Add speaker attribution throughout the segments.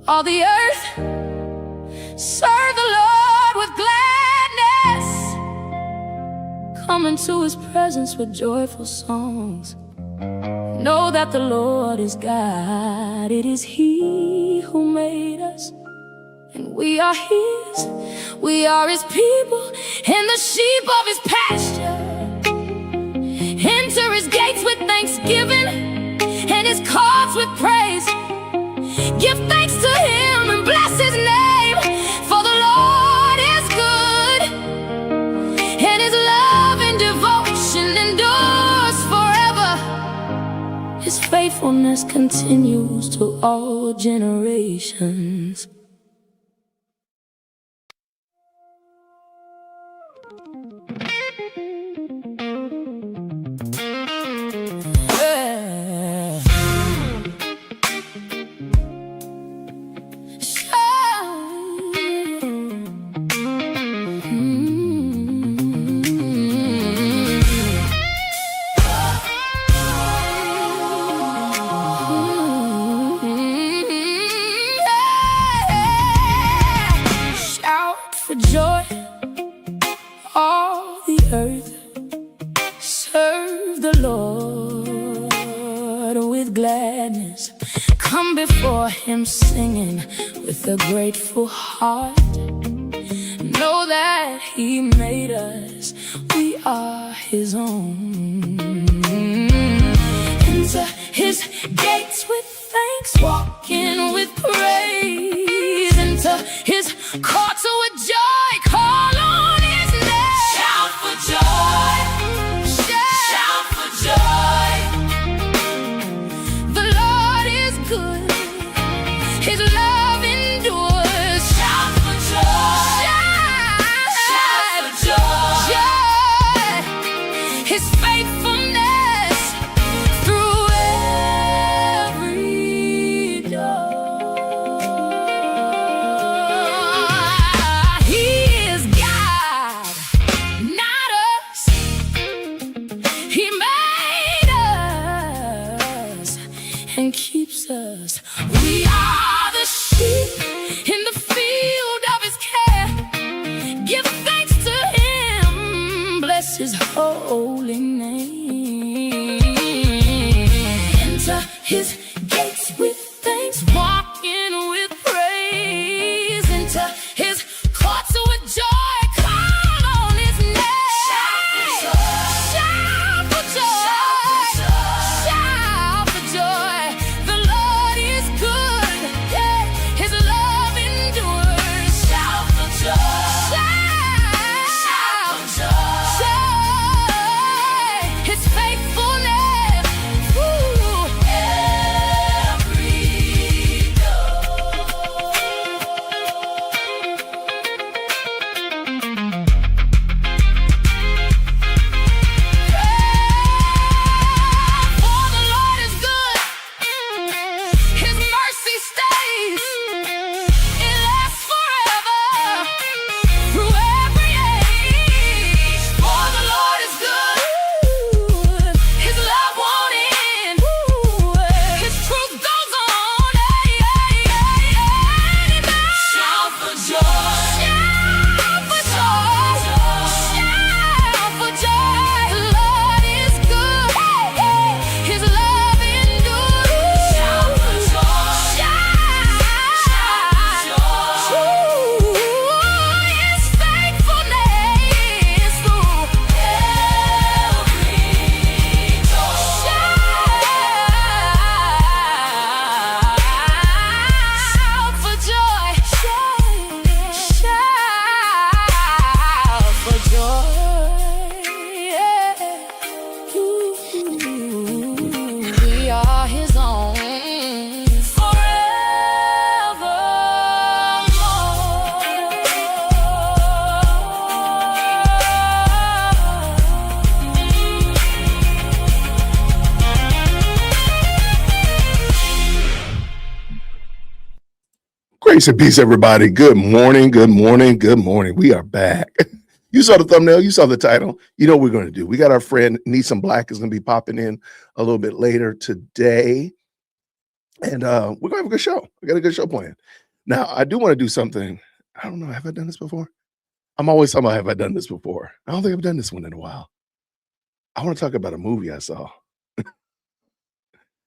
Speaker 1: All the earth serve the Lord with gladness. Come into his presence with joyful songs. Know that the Lord is God. It is he who made us, and we are his. We are his people and the sheep of his pasture. Enter his gates with thanksgiving and his courts with praise. Give thanks to him and bless his name, for the Lord is good, and his love and devotion endures forever. His faithfulness continues to all generations. For joy, all the earth serve the Lord with gladness. Come before him singing with a grateful heart. Know that he made us, we are his own. Enter his gates with thanks, walk in with praise. Enter his courts with joy, call on his name. Shout for joy, shout for joy. The Lord is good, his love endures. Shout for joy, shout for joy. His faithfulness through every door. And keeps us. We are the sheep in the field of his care. Give thanks to him, bless his holy name. Enter his gates with thanks, walk in with praise. Enter his courts with joy, call on his name. Shout for joy, shout for joy.
Speaker 2: Grace and peace, everybody. Good morning, good morning, good morning. We are back. You saw the thumbnail, you saw the title. You know what we're going to do. We got our friend Nissim Black is going to be popping in a little bit later today. and we're gonna have a good show. We got a good show planned. Now, I do want to do something. I don't know. Have I done this before? I'm always talking about have I done this before? I don't think I've done this one in a while. I want to talk about a movie I saw.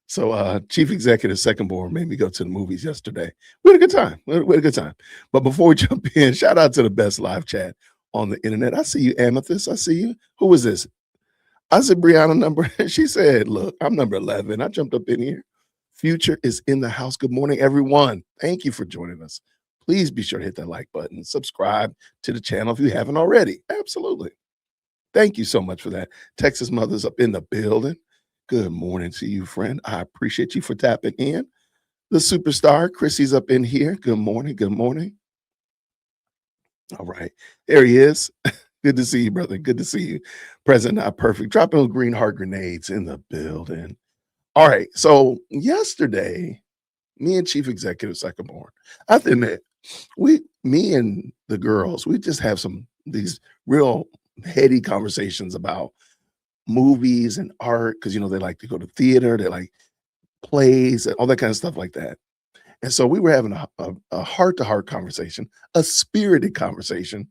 Speaker 2: So, Chief Executive Second Born made me go to the movies yesterday. We had a good time. We had a good time. But before we jump in, shout out to the best live chat on the internet. I see you, Amethyst. I see you. Who was this? I said Brianna number. She said, "Look, I'm number 11." I jumped up in here. Future is in the house. Good morning, everyone. Thank you for joining us. Please be sure to hit that like button. Subscribe to the channel if you haven't already. Absolutely. Thank you so much for that. Texas Mothers up in the building. Good morning to you, friend. I appreciate you for tapping in. The superstar, Chrissy's up in here. Good morning. Good morning. All right. There he is. Good to see you, brother. Good to see you. Present Not Perfect. Dropping little green heart grenades in the building. All right. So yesterday, me and Chief Executive Second Born, I have to admit, me and the girls, we just have these real heady conversations about movies and art because they like to go to theater, they like plays and all that kind of stuff like that. And so we were having a heart-to-heart conversation, a spirited conversation.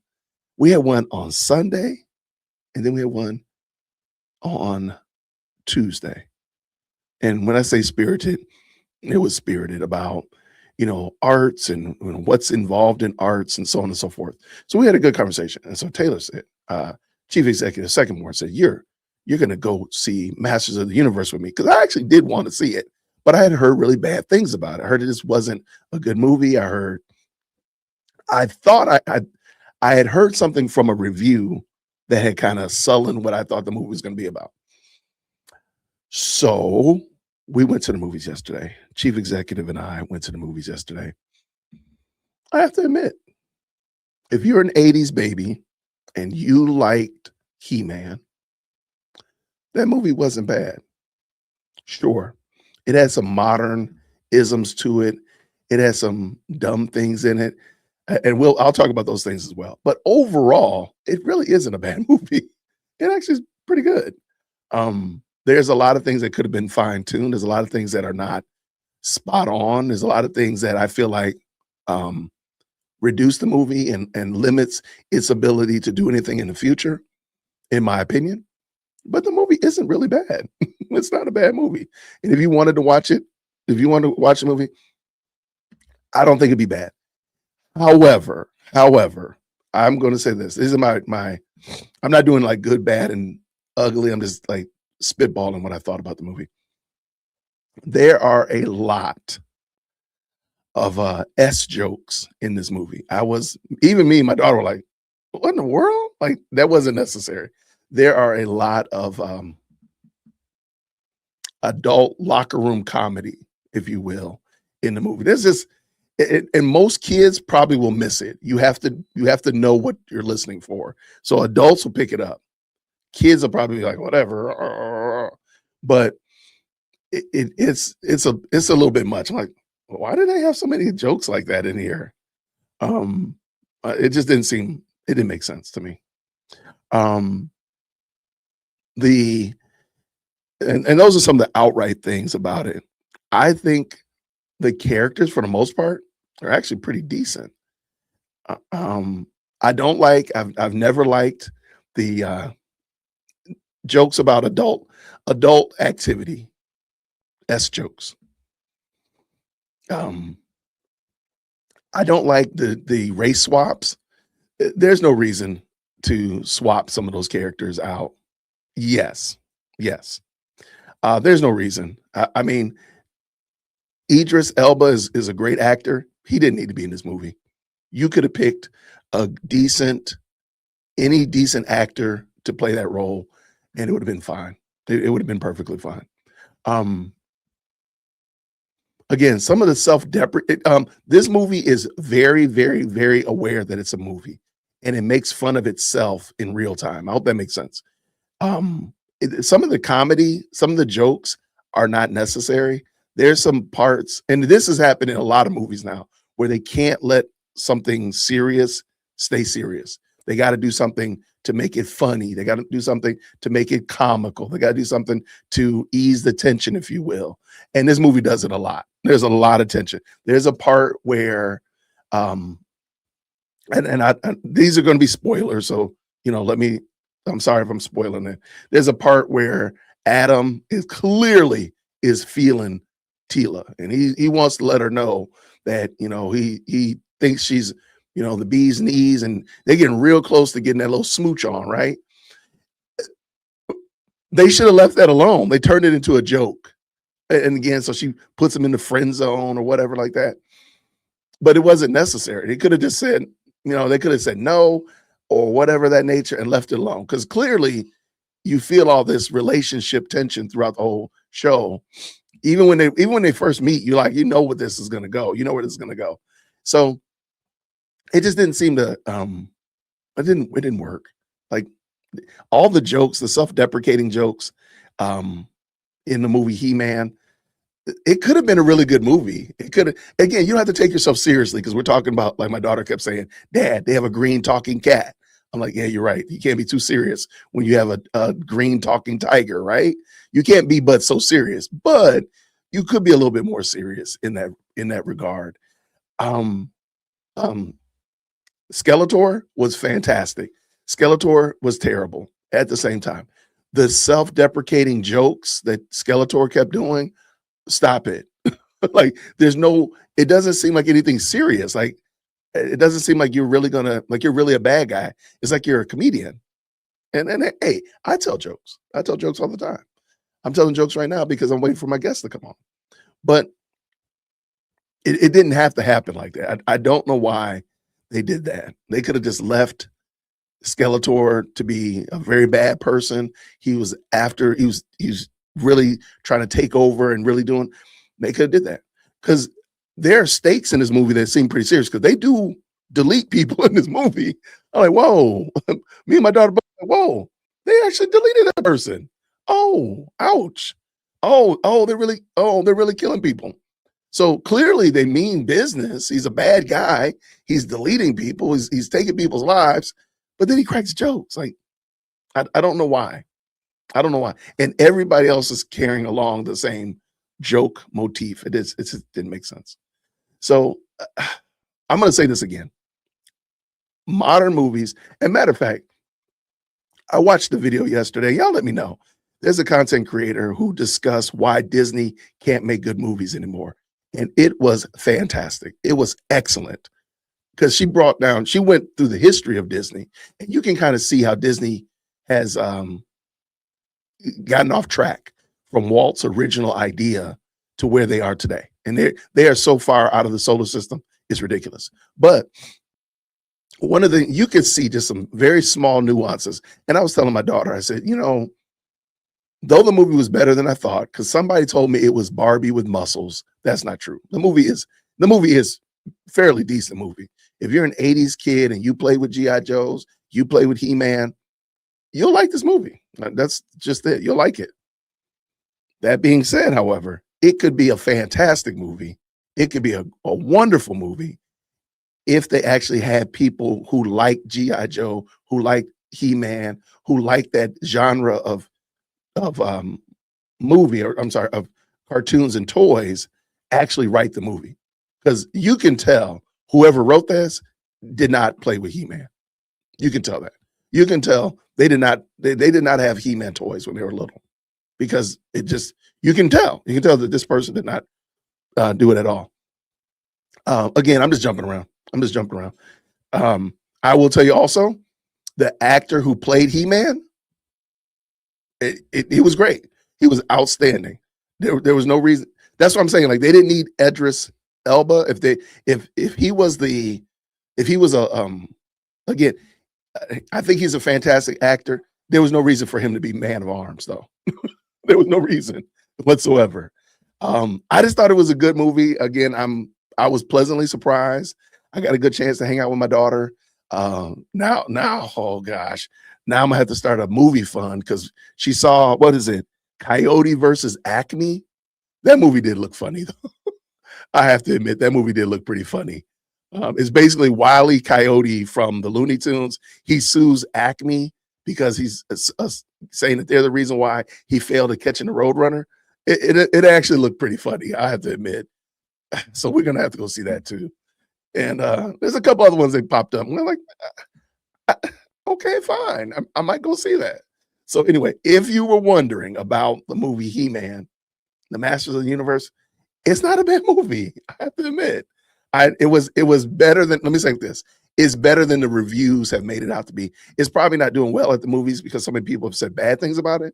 Speaker 2: We had one on Sunday, and then we had one on Tuesday. And when I say spirited, it was spirited about arts and what's involved in arts and so on and so forth. So we had a good conversation. And so Taylor said, Chief Executive Second Born said, you're going to go see Masters of the Universe with me, because I actually did want to see it, but I had heard really bad things about it. I heard it just wasn't a good movie. I thought I had heard something from a review that had kind of sullied what I thought the movie was going to be about. So we went to the movies yesterday. Chief Executive and I went to the movies yesterday. I have to admit, if you're an 80s baby and you liked He-Man, that movie wasn't bad. Sure, it had some modern isms to it. It has some dumb things in it. And I'll talk about those things as well. But overall, it really isn't a bad movie. It actually is pretty good. There's a lot of things that could have been fine-tuned. There's a lot of things that are not spot on. There's a lot of things that I feel like reduce the movie and limits its ability to do anything in the future, in my opinion. But the movie isn't really bad. It's not a bad movie. And if you wanted to watch it, if you want to watch the movie, I don't think it'd be bad. However, I'm going to say this. This is my I'm not doing like good, bad, and ugly. I'm just like spitballing what I thought about the movie. There are a lot of S jokes in this movie. Even me and my daughter were like, what in the world? Like, that wasn't necessary. There are a lot of adult locker room comedy, if you will, in the movie. There's just, and most kids probably will miss it. You have to know what you're listening for. So adults will pick it up. Kids will probably be like, whatever. But it's a little bit much. I'm like, why did they have so many jokes like that in here? It just it didn't make sense to me. And those are some of the outright things about it. I think the characters, for the most part, are actually pretty decent. I've never liked the jokes about adult activity. S jokes. I don't like the race swaps. There's no reason to swap some of those characters out. Yes. There's no reason. I mean, Idris Elba is a great actor. He didn't need to be in this movie. You could have picked any decent actor to play that role, and it would have been fine. It would have been perfectly fine. Again, some of the this movie is very, very, very aware that it's a movie, and it makes fun of itself in real time. I hope that makes sense. Some of the comedy, some of the jokes are not necessary. There's some parts, and this has happened in a lot of movies now, where they can't let something serious stay serious. They got to do something to make it funny. They got to do something to make it comical. They got to do something to ease the tension, if you will. And this movie does it a lot. There's a lot of tension. There's a part where, um, and these are going to be spoilers, so let me. I'm sorry if I'm spoiling it. There's a part where Adam is clearly is feeling Tila, and he wants to let her know that he thinks she's the bee's knees, and they're getting real close to getting that little smooch on, right? They should have left that alone. They turned it into a joke, and again, so she puts him in the friend zone or whatever like that. But it wasn't necessary. They could have just said, they could have said no or whatever that nature and left it alone. Because clearly you feel all this relationship tension throughout the whole show. Even when they first meet, you're like, where this is gonna go. You know where this is gonna go. So it just didn't seem to it didn't work. Like all the jokes, the self-deprecating jokes in the movie He-Man, it could have been a really good movie. It could have, again, you don't have to take yourself seriously because we're talking about, like my daughter kept saying, Dad, they have a green talking cat. I'm like, yeah, you're right. You can't be too serious when you have a green talking tiger, right? You can't be but so serious, but you could be a little bit more serious in that regard. Um, um, Skeletor was fantastic. Skeletor was terrible at the same time. The self-deprecating jokes that Skeletor kept doing, stop it. Like it doesn't seem like anything serious. Like it doesn't seem like you're really a bad guy. It's like you're a comedian. And hey, I tell jokes. I tell jokes all the time. I'm telling jokes right now because I'm waiting for my guests to come on. But it didn't have to happen like that. I don't know why they did that. They could have just left Skeletor to be a very bad person. He was really trying to take over and really doing. They could have did that because there are stakes in this movie that seem pretty serious because they do delete people in this movie. I'm like, whoa. Me and my daughter both like, whoa, they actually deleted that person. Oh, ouch. They're really killing people. So clearly they mean business. He's a bad guy. He's deleting people. He's taking people's lives, but then he cracks jokes. Like, I don't know why. I don't know why. And everybody else is carrying along the same joke motif. It just didn't make sense. So I'm going to say this again. Modern movies, and matter of fact, I watched the video yesterday. Y'all let me know. There's a content creator who discussed why Disney can't make good movies anymore. And it was fantastic. It was excellent because she went through the history of Disney, and you can kind of see how Disney has gotten off track from Walt's original idea to where they are today. And they are so far out of the solar system, it's ridiculous. But you can see just some very small nuances. And I was telling my daughter, I said, though the movie was better than I thought, because somebody told me it was Barbie with muscles. That's not true. The movie is fairly decent movie. If you're an 80s kid and you play with G.I. Joes, you play with He-Man, you'll like this movie. That's just it. You'll like it. That being said, however, it could be a fantastic movie. It could be a wonderful movie if they actually had people who like G.I. Joe, who like He-Man, who like that genre of movie, or I'm sorry, of cartoons and toys, actually write the movie. Because you can tell whoever wrote this did not play with He-Man. You can tell that. You can tell they did not have He-Man toys when they were little, because you can tell that this person did not do it at all. Again, I'm just jumping around. I will tell you also, the actor who played He-Man, he was great. He was outstanding. There was no reason. That's what I'm saying. Like, they didn't need Idris Elba. If he was again, I think he's a fantastic actor. There was no reason for him to be Man of Arms, though. There was no reason whatsoever. I just thought it was a good movie. Again, I was pleasantly surprised. I got a good chance to hang out with my daughter. Now, oh gosh, now I'm gonna have to start a movie fund because she saw, what is it, Coyote versus Acme. That movie did look funny, though. I have to admit, that movie did look pretty funny. It's basically Wile E. Coyote from the Looney Tunes. He sues Acme because he's saying that they're the reason why he failed at catching the Roadrunner. It actually looked pretty funny, I have to admit. So we're gonna have to go see that too. And there's a couple other ones that popped up. And we're like, okay, fine. I might go see that. So anyway, if you were wondering about the movie He-Man, the Masters of the Universe, it's not a bad movie. I have to admit, it was better than. Let me say this: it's better than the reviews have made it out to be. It's probably not doing well at the movies because so many people have said bad things about it,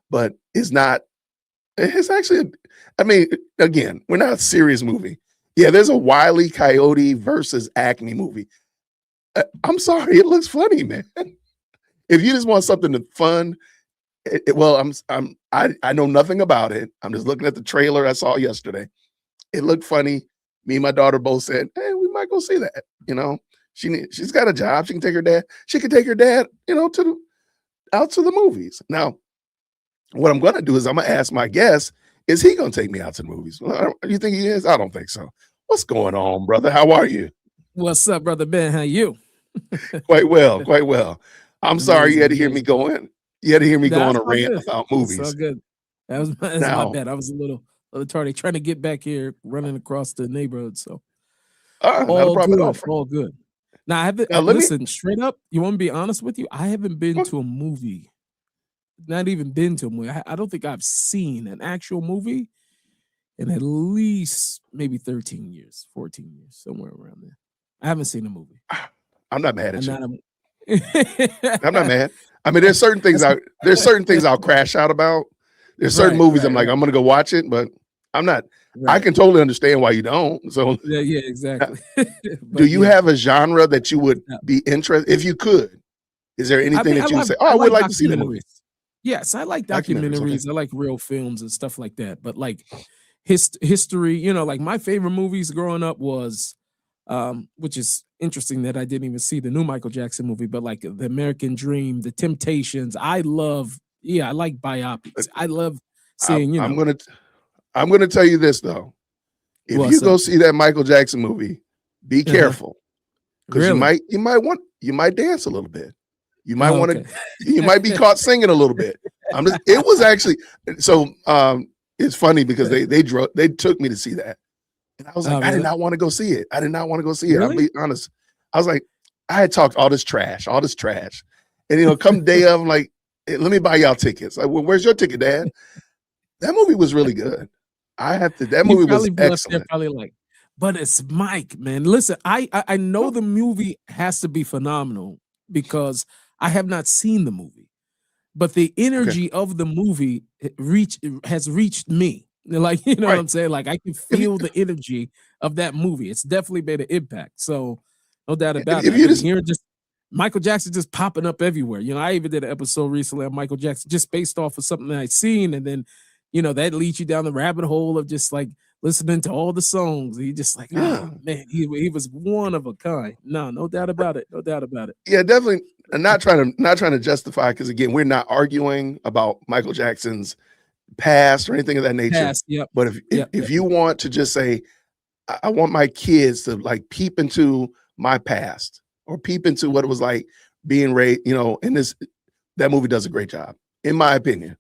Speaker 2: but it's not. It's actually. I mean, again, we're not a serious movie. Yeah, there's a Wile E. Coyote versus Acme movie. I'm sorry, it looks funny, man. If you just want something to fun, well, I know nothing about it. I'm just looking at the trailer I saw yesterday. It looked funny. Me and my daughter both said, "Hey, we might go see that." You know, she's got a job. She can take her dad. She can take her dad. You know, out to the movies. Now, what I'm going to do is I'm going to ask my guest: is he going to take me out to the movies? Well, you think he is? I don't think so. What's going on, brother? How are you?
Speaker 3: What's up, brother Ben? How you?
Speaker 2: Quite well, quite well. I'm sorry you had to hear
Speaker 3: amazing.
Speaker 2: me going. You had to hear me go on
Speaker 3: That's
Speaker 2: a
Speaker 3: all
Speaker 2: rant
Speaker 3: good.
Speaker 2: about
Speaker 3: That's all
Speaker 2: movies.
Speaker 3: good. That's my
Speaker 2: Now,
Speaker 3: bad. I was a little tardy trying to get back here, running across the neighborhood. So
Speaker 2: not a
Speaker 3: all
Speaker 2: problem at all.
Speaker 3: good, all good. Now I haven't.
Speaker 2: Now, let me.
Speaker 3: Listen, straight up. You want to be honest with you? I haven't been
Speaker 2: What?
Speaker 3: to a movie. Not even been to a movie. I don't think I've seen an actual movie in at least maybe 13 years, 14 years, somewhere around there. I haven't seen a movie.
Speaker 2: I'm not mad at
Speaker 3: I'm
Speaker 2: you.
Speaker 3: not.
Speaker 2: I'm not mad. I mean, there's certain things I'll crash out about. There's certain movies I'm like, I'm gonna go watch it, but I'm not. I can totally understand why you don't. So
Speaker 3: yeah, exactly.
Speaker 2: do you have a genre that you would be interested if you could? Is there anything that you would say, oh, I would like to see that movie?
Speaker 3: Yes, I like documentaries. Okay. I like real films and stuff like that. But like history, you know, like my favorite movies growing up was, which is interesting that I didn't even see the new Michael Jackson movie, but like The American Dream, The Temptations. I like biopics. I love seeing,
Speaker 2: I'm gonna tell you this though. If you go see that Michael Jackson movie, be careful. Because you might dance a little bit. You might want to, you might be caught singing a little bit. It was actually, so it's funny because they took me to see that. And I was like, I did not want to go see it. I did not want to go see it. I'll be honest. I was like, I had talked all this trash. And you know, come day of, I'm like, hey, let me buy y'all tickets. Like, well, where's your ticket, Dad? That movie was really good. That movie was excellent.
Speaker 3: Probably like, but it's Mike, man. Listen, I know the movie has to be phenomenal because I have not seen the movie, but the energy of the movie has reached me. Like, you know what I'm saying? Like, I can feel the energy of that movie. It's definitely made an impact. So, no doubt about it. Hearing just Michael Jackson just popping up everywhere. You know, I even did an episode recently on Michael Jackson just based off of something that I'd seen, and then, you know, that leads you down the rabbit hole of just like listening to all the songs. He just like, oh man, he was one of a kind. No doubt about it. No doubt about it.
Speaker 2: Yeah, definitely. And not trying to justify, because again, we're not arguing about Michael Jackson's past or anything of that nature. But if you want to just say, I want my kids to like peep into my past or peep into what it was like being raised, you know, in that movie does a great job, in my opinion,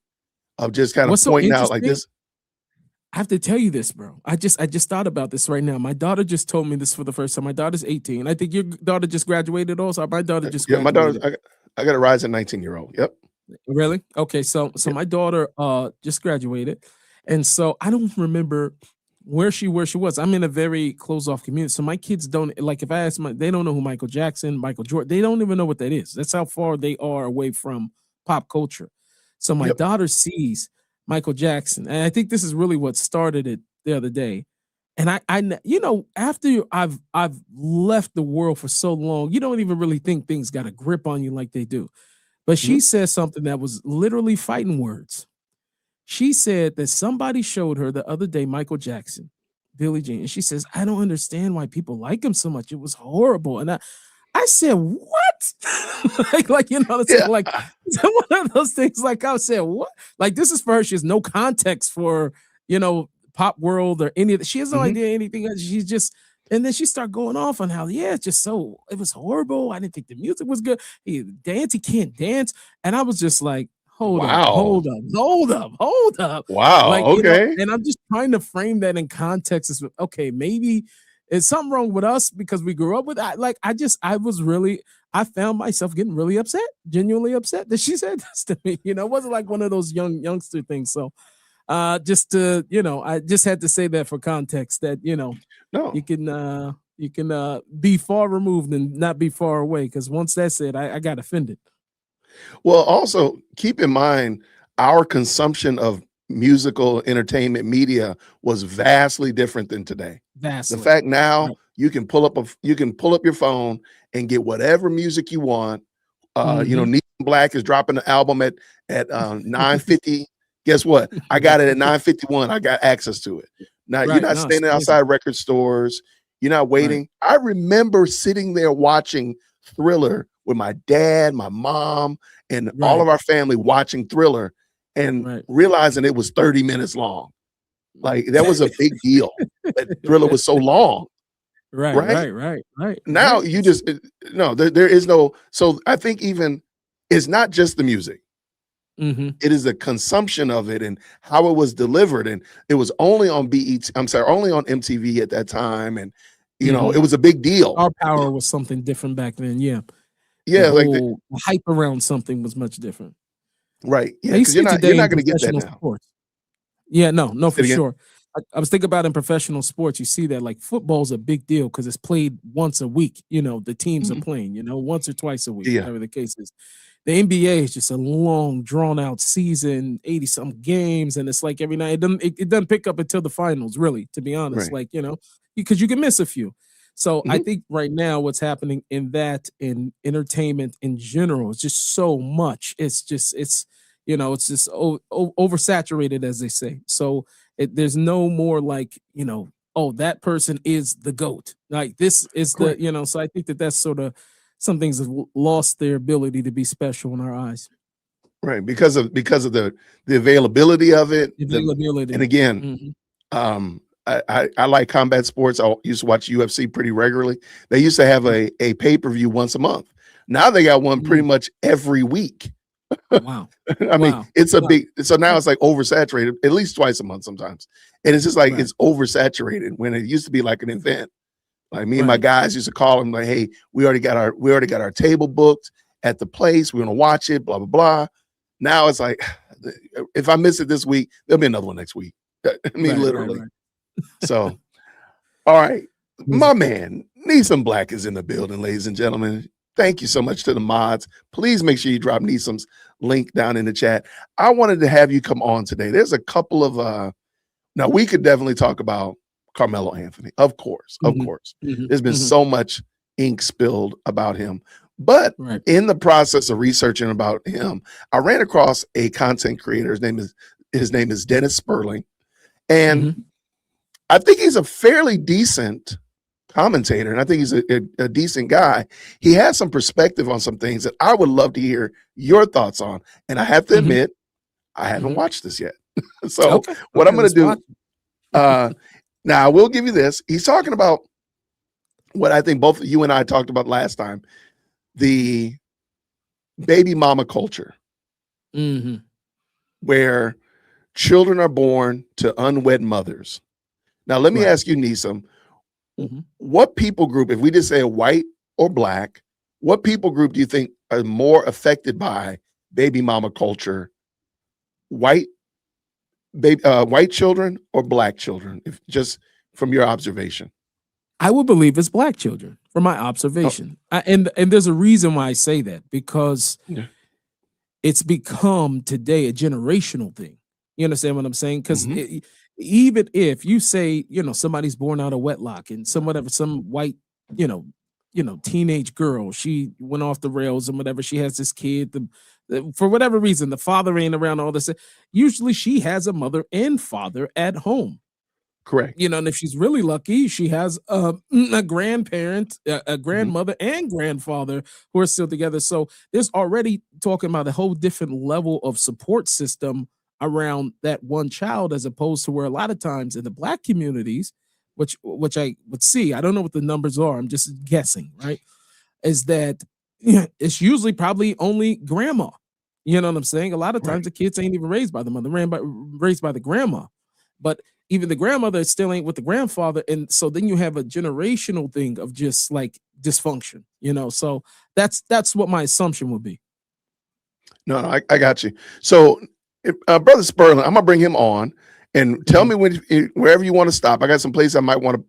Speaker 2: of just kind of pointing out like this.
Speaker 3: I have to tell you this, bro. I just thought about this right now. My daughter just told me this for the first time. My daughter's 18. I think your daughter just graduated also. My daughter just graduated.
Speaker 2: My daughter, I got a rising 19-year-old. Yep.
Speaker 3: Really? Okay. So my daughter just graduated. And so I don't remember where she was. I'm in a very closed off community. So my kids don't, like, if I ask they don't know who Michael Jackson, Michael Jordan, they don't even know what that is. That's how far they are away from pop culture. So my daughter sees Michael Jackson, and I think this is really what started it the other day. And I you know, after I've left the world for so long, you don't even really think things got a grip on you like they do. But she said something that was literally fighting words. She said that somebody showed her the other day Michael Jackson, Billie Jean, and she says, I don't understand why people like him so much. It was horrible. And I said, what? like, you know, it's like one of those things. Like, I said, what? Like, this is for her. She has no context for, you know, pop world or any of that. She has no idea anything. She's just, And then she started going off on how, yeah, it's just so it was horrible. I didn't think the music was good. He can't dance. And I was just like, hold up,
Speaker 2: Wow.
Speaker 3: hold up, hold up, hold up.
Speaker 2: Wow.
Speaker 3: Like,
Speaker 2: Okay.
Speaker 3: and I'm just trying to frame that in context as okay, maybe it's something wrong with us because we grew up with that. Like, I was really, I found myself getting really upset, genuinely upset that she said this to me. It wasn't like one of those youngster things. So just to, I just had to say that for context that,
Speaker 2: No.
Speaker 3: you can be far removed and not be far away. Cause once that's it, I got offended.
Speaker 2: Well, also keep in mind our consumption of musical entertainment media was vastly different than today. The
Speaker 3: Vastly.
Speaker 2: fact now
Speaker 3: Right.
Speaker 2: you can pull up your phone and get whatever music you want.
Speaker 3: Mhm.
Speaker 2: Nissim Black is dropping the album at 9:50. Guess what? I got it at 9:51. I got access to it. Now you're
Speaker 3: Right.
Speaker 2: not
Speaker 3: No, it's
Speaker 2: standing
Speaker 3: crazy.
Speaker 2: outside record stores. You're not
Speaker 3: Right.
Speaker 2: waiting. I remember sitting there watching Thriller with my dad, my mom, and all of
Speaker 3: Right.
Speaker 2: our family watching Thriller and
Speaker 3: Right.
Speaker 2: realizing it was 30 minutes long. Like that was a big deal that Thriller
Speaker 3: Right.
Speaker 2: was so long,
Speaker 3: Right.
Speaker 2: right?
Speaker 3: Right.
Speaker 2: Now
Speaker 3: Right.
Speaker 2: you just no, there is no. So I think even it's not just the music;
Speaker 3: Mhm.
Speaker 2: it is the consumption of it and how it was delivered. And it was only on BET. I'm sorry, only on MTV at that time, and it
Speaker 3: Mhm.
Speaker 2: was a big deal.
Speaker 3: Our power was something different back then. Yeah. The
Speaker 2: Yeah, like
Speaker 3: whole hype around something was much different.
Speaker 2: right, yeah,
Speaker 3: Now you
Speaker 2: because
Speaker 3: see it
Speaker 2: you're
Speaker 3: today in
Speaker 2: not going to get that
Speaker 3: professional
Speaker 2: now.
Speaker 3: sports. Yeah, no,
Speaker 2: Say
Speaker 3: for
Speaker 2: it again.
Speaker 3: sure. I was thinking about in professional sports, you see that like football's a big deal because it's played once a week. The teams are
Speaker 2: Mhm.
Speaker 3: playing, once or twice a week,
Speaker 2: Yeah,
Speaker 3: whatever the case is. The NBA is just a long, drawn out season, 80 some games, and it's like every night it doesn't pick up until the finals, really, to be honest.
Speaker 2: right.
Speaker 3: Like, because you can miss a few. So I
Speaker 2: Mhm.
Speaker 3: think right now what's happening in entertainment in general is just so much. It's just oversaturated, as they say. So there's no more like, oh, that person is the GOAT. Like this is
Speaker 2: Correct.
Speaker 3: so I think that that's sort of some things have lost their ability to be special in our eyes.
Speaker 2: Right, because of the availability of it, and
Speaker 3: Availability.
Speaker 2: again,
Speaker 3: Mhm.
Speaker 2: I like combat sports. I used to watch UFC pretty regularly. They used to have
Speaker 3: Right.
Speaker 2: a pay-per-view once a month. Now they got one pretty
Speaker 3: Mm.
Speaker 2: much every week.
Speaker 3: Wow.
Speaker 2: I mean,
Speaker 3: Wow.
Speaker 2: it's a
Speaker 3: Wow.
Speaker 2: big so now it's like oversaturated, at least twice a month sometimes. And it's just like
Speaker 3: Right.
Speaker 2: it's oversaturated when it used to be like an event. Like me and my
Speaker 3: Right.
Speaker 2: guys used to call them like, "Hey, we already got our table booked at the place. We're gonna watch it, blah blah blah." Now it's like if I miss it this week, there'll be another one next week. I mean, literally.
Speaker 3: Right.
Speaker 2: So, all right,
Speaker 3: Was
Speaker 2: my man, Neeson Black is in the building, ladies and gentlemen. Thank you so much to the mods. Please make sure you drop Neeson's link down in the chat. I wanted to have you come on today. There's a couple of now we could definitely talk about Carmelo Anthony, of course, of
Speaker 3: Mhm.
Speaker 2: course.
Speaker 3: Mhm.
Speaker 2: There's been
Speaker 3: Mhm.
Speaker 2: so much ink spilled about him. But
Speaker 3: Right.
Speaker 2: in the process of researching about him, I ran across a content creator. His name is Dennis Sperling. And
Speaker 3: Mhm.
Speaker 2: I think he's a fairly decent commentator, and I think he's a decent guy. He has some perspective on some things that I would love to hear your thoughts on. And I have to
Speaker 3: Mhm.
Speaker 2: admit, I haven't
Speaker 3: Mhm.
Speaker 2: watched this yet. So
Speaker 3: Okay.
Speaker 2: what I'm
Speaker 3: Okay.
Speaker 2: going to
Speaker 3: Let's watch.
Speaker 2: do, now I will give you this. He's talking about what I think both you and I talked about last time, the baby mama culture,
Speaker 3: Mhm.
Speaker 2: where children are born to unwed mothers. Now, let me
Speaker 3: Right.
Speaker 2: ask you, Neeson,
Speaker 3: Mhm.
Speaker 2: what people group, if we just say white or black, what people group do you think are more affected by baby mama culture? White white children or black children? If just from your observation.
Speaker 3: I would believe it's black children from my
Speaker 2: Oh,
Speaker 3: observation. And there's a reason why I say that because
Speaker 2: yeah.
Speaker 3: it's become today a generational thing. You understand what I'm saying? Because
Speaker 2: Hmm.
Speaker 3: even if you say, somebody's born out of wedlock and some white, you know, teenage girl, she went off the rails and whatever, she has this kid, for whatever reason, the father ain't around, all this. Usually she has a mother and father at home.
Speaker 2: Correct.
Speaker 3: And if she's really lucky, she has a grandparent, a
Speaker 2: Hmm.
Speaker 3: grandmother, and grandfather who are still together. So there's already talking about a whole different level of support system around that one child, as opposed to where a lot of times in the black communities, which I would see, I don't know what the numbers are, I'm just guessing, right? Is that it's usually probably only grandma. You know what I'm saying? A lot of times
Speaker 2: Right.
Speaker 3: the kids ain't even raised by the mother, raised by the grandma. But even the grandmother still ain't with the grandfather. And so then you have a generational thing of just like dysfunction, you know. So that's what my assumption would be.
Speaker 2: No, no, I got you. So, Brother Sperling, I'm gonna bring him on and tell
Speaker 3: Mhm.
Speaker 2: me wherever you want to stop. I got some place I might want to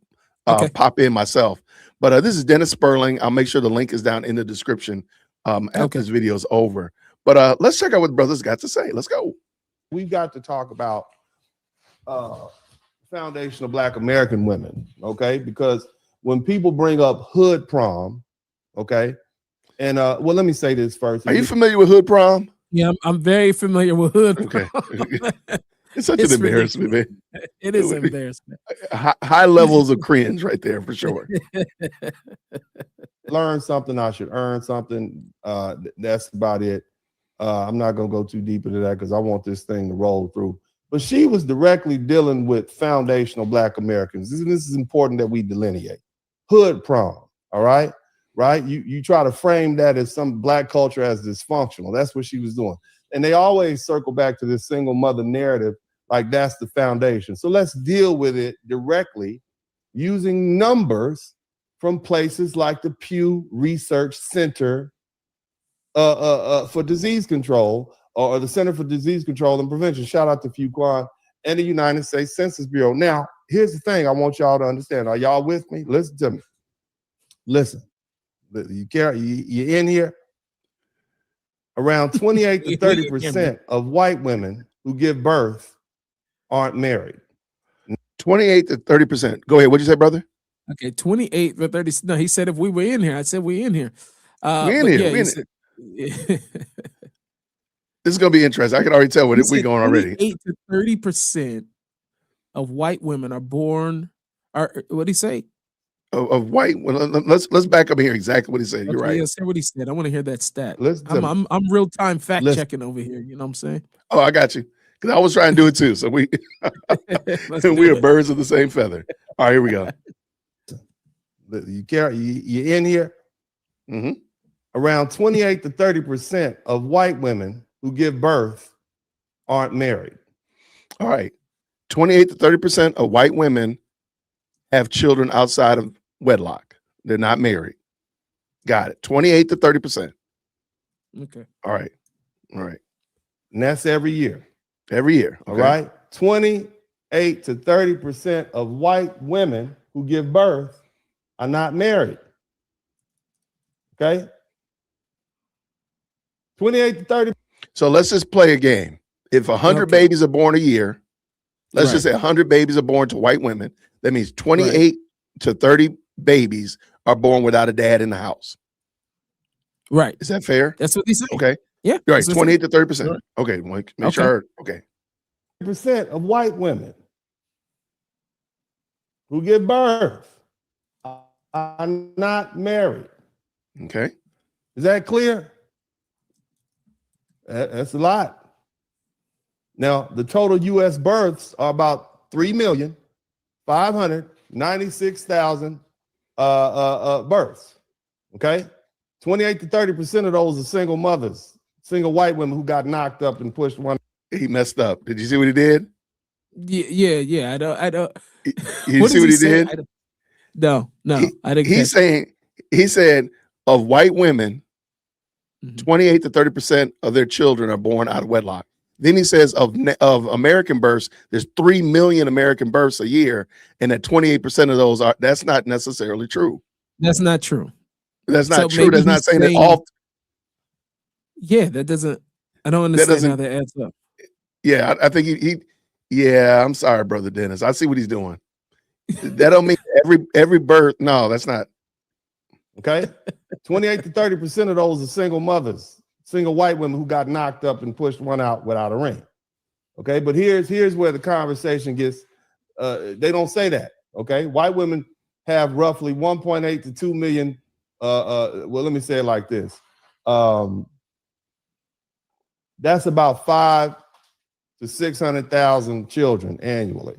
Speaker 3: Okay.
Speaker 2: pop in myself. But this is Dennis Sperling. I'll make sure the link is down in the description after
Speaker 3: Okay.
Speaker 2: this video is over. But let's check out what the brothers got to say. Let's go. We've got to talk about foundational Black American women, okay? Because when people bring up hood prom, okay, and well, let me say this first. Are you familiar with hood prom?
Speaker 3: Yeah, I'm very familiar with hood.
Speaker 2: Okay.
Speaker 3: prom.
Speaker 2: It's such an
Speaker 3: It's
Speaker 2: embarrassment,
Speaker 3: ridiculous.
Speaker 2: man.
Speaker 3: It is embarrassment.
Speaker 2: High levels of cringe right there for sure.
Speaker 4: Learn something, I should earn something. That's about it. I'm not going to go too deep into that because I want this thing to roll through. But she was directly dealing with foundational Black Americans. This is important that we delineate. Hood prom, all right? Right? You try to frame that as some Black culture as dysfunctional. That's what she was doing. And they always circle back to this single mother narrative, like that's the foundation. So let's deal with it directly using numbers from places like the Pew Research Center for Disease Control, or the Center for Disease Control and Prevention. Shout out to Fuquan and the United States Census Bureau. Now, here's the thing I want y'all to understand. Are y'all with me? Listen to me. Listen. You in here? Around 28 to 30% of white women who give birth aren't married.
Speaker 2: 28 to 30%. Go ahead. What'd you say, brother?
Speaker 3: Okay, 28 to 30. No, he said if we were in here, I said we're in here.
Speaker 2: We're in
Speaker 3: but
Speaker 2: here.
Speaker 3: yeah,
Speaker 2: We're
Speaker 3: he
Speaker 2: in
Speaker 3: said,
Speaker 2: This is gonna be interesting. I can already tell what we're going already.
Speaker 3: 28 to 30% of white women are born. What did he say?
Speaker 2: Of white. Well, let's back up here. Exactly what he said. You're
Speaker 3: Okay,
Speaker 2: right.
Speaker 3: yeah, say what he said. I want to hear that stat.
Speaker 4: Listen to me.
Speaker 3: I'm real time fact
Speaker 4: Listen.
Speaker 3: checking over here. You know what I'm saying?
Speaker 2: Oh, I got you. Because I was trying to do it too. So we
Speaker 3: Let's
Speaker 2: we
Speaker 3: do
Speaker 2: are
Speaker 3: it.
Speaker 2: birds of the same feather. All right, here we go.
Speaker 4: You in here?
Speaker 2: Mm-hmm.
Speaker 4: Around 28 to 30% of white women who give birth aren't married.
Speaker 2: All right. 28 to 30% of white women have children outside of wedlock. They're not married. Got it. 28 to 30%.
Speaker 3: Okay.
Speaker 2: All right. All right.
Speaker 4: And that's every year.
Speaker 2: Every year. Okay.
Speaker 4: All right. 28 to 30% of white women who give birth are not married. Okay. 28 to 30.
Speaker 2: So let's just play a game. If 100 babies are born a year, let's just say 100 babies are born to white women. That means 28 to 30 babies are born without a dad in the house.
Speaker 3: Right.
Speaker 2: Is that fair?
Speaker 3: That's what he said.
Speaker 2: Okay.
Speaker 3: Yeah.
Speaker 2: Right. 28 to 30%.
Speaker 3: Right.
Speaker 2: Okay. Make sure I heard. Okay.
Speaker 4: Percent of white women who give birth are not married.
Speaker 2: Okay.
Speaker 4: Is that clear? That's a lot. Now, the total U.S. births are about 3,596,000 births. Okay, 28 to 30% of those are single mothers, single white women who got knocked up and pushed one.
Speaker 2: He messed up. Did you see what he did?
Speaker 3: Yeah. I don't.
Speaker 2: You see what he did?
Speaker 3: No. I didn't.
Speaker 2: He said of white women,
Speaker 3: Mhm.
Speaker 2: 28 to 30% of their children are born out of wedlock. Then he says of American births, there's 3 million American births a year, and that 28% of those are. That's not necessarily true.
Speaker 3: That's not true.
Speaker 2: That's not
Speaker 3: So
Speaker 2: true.
Speaker 3: maybe
Speaker 2: That's not
Speaker 3: he's
Speaker 2: saying that
Speaker 3: saying-
Speaker 2: all.
Speaker 3: Yeah, that doesn't. I don't understand how that adds up.
Speaker 2: Yeah, I think he. Yeah, I'm sorry, brother Dennis. I see what he's doing. That don't mean every birth. No, that's not.
Speaker 4: Okay, 28 to 30% of those are single mothers, single white women who got knocked up and pushed one out without a ring. Okay, but here's where the conversation gets. They don't say that. Okay, white women have roughly 1.8 to 2 million. Well, let me say it like this. That's about 5 to 600,000 children annually.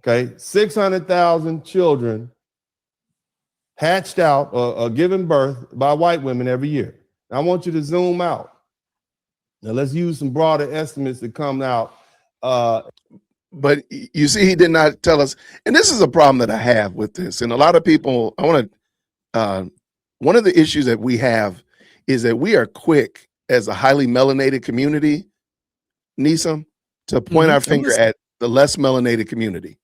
Speaker 4: Okay, 600,000 children hatched out or given birth by white women every year. Now, I want you to zoom out. Now, let's use some broader estimates that come out.
Speaker 2: But you see, he did not tell us, and this is a problem that I have with this. And a lot of people, one of the issues that we have is that we are quick as a highly melanated community, Nissim, to point our finger at the less melanated community.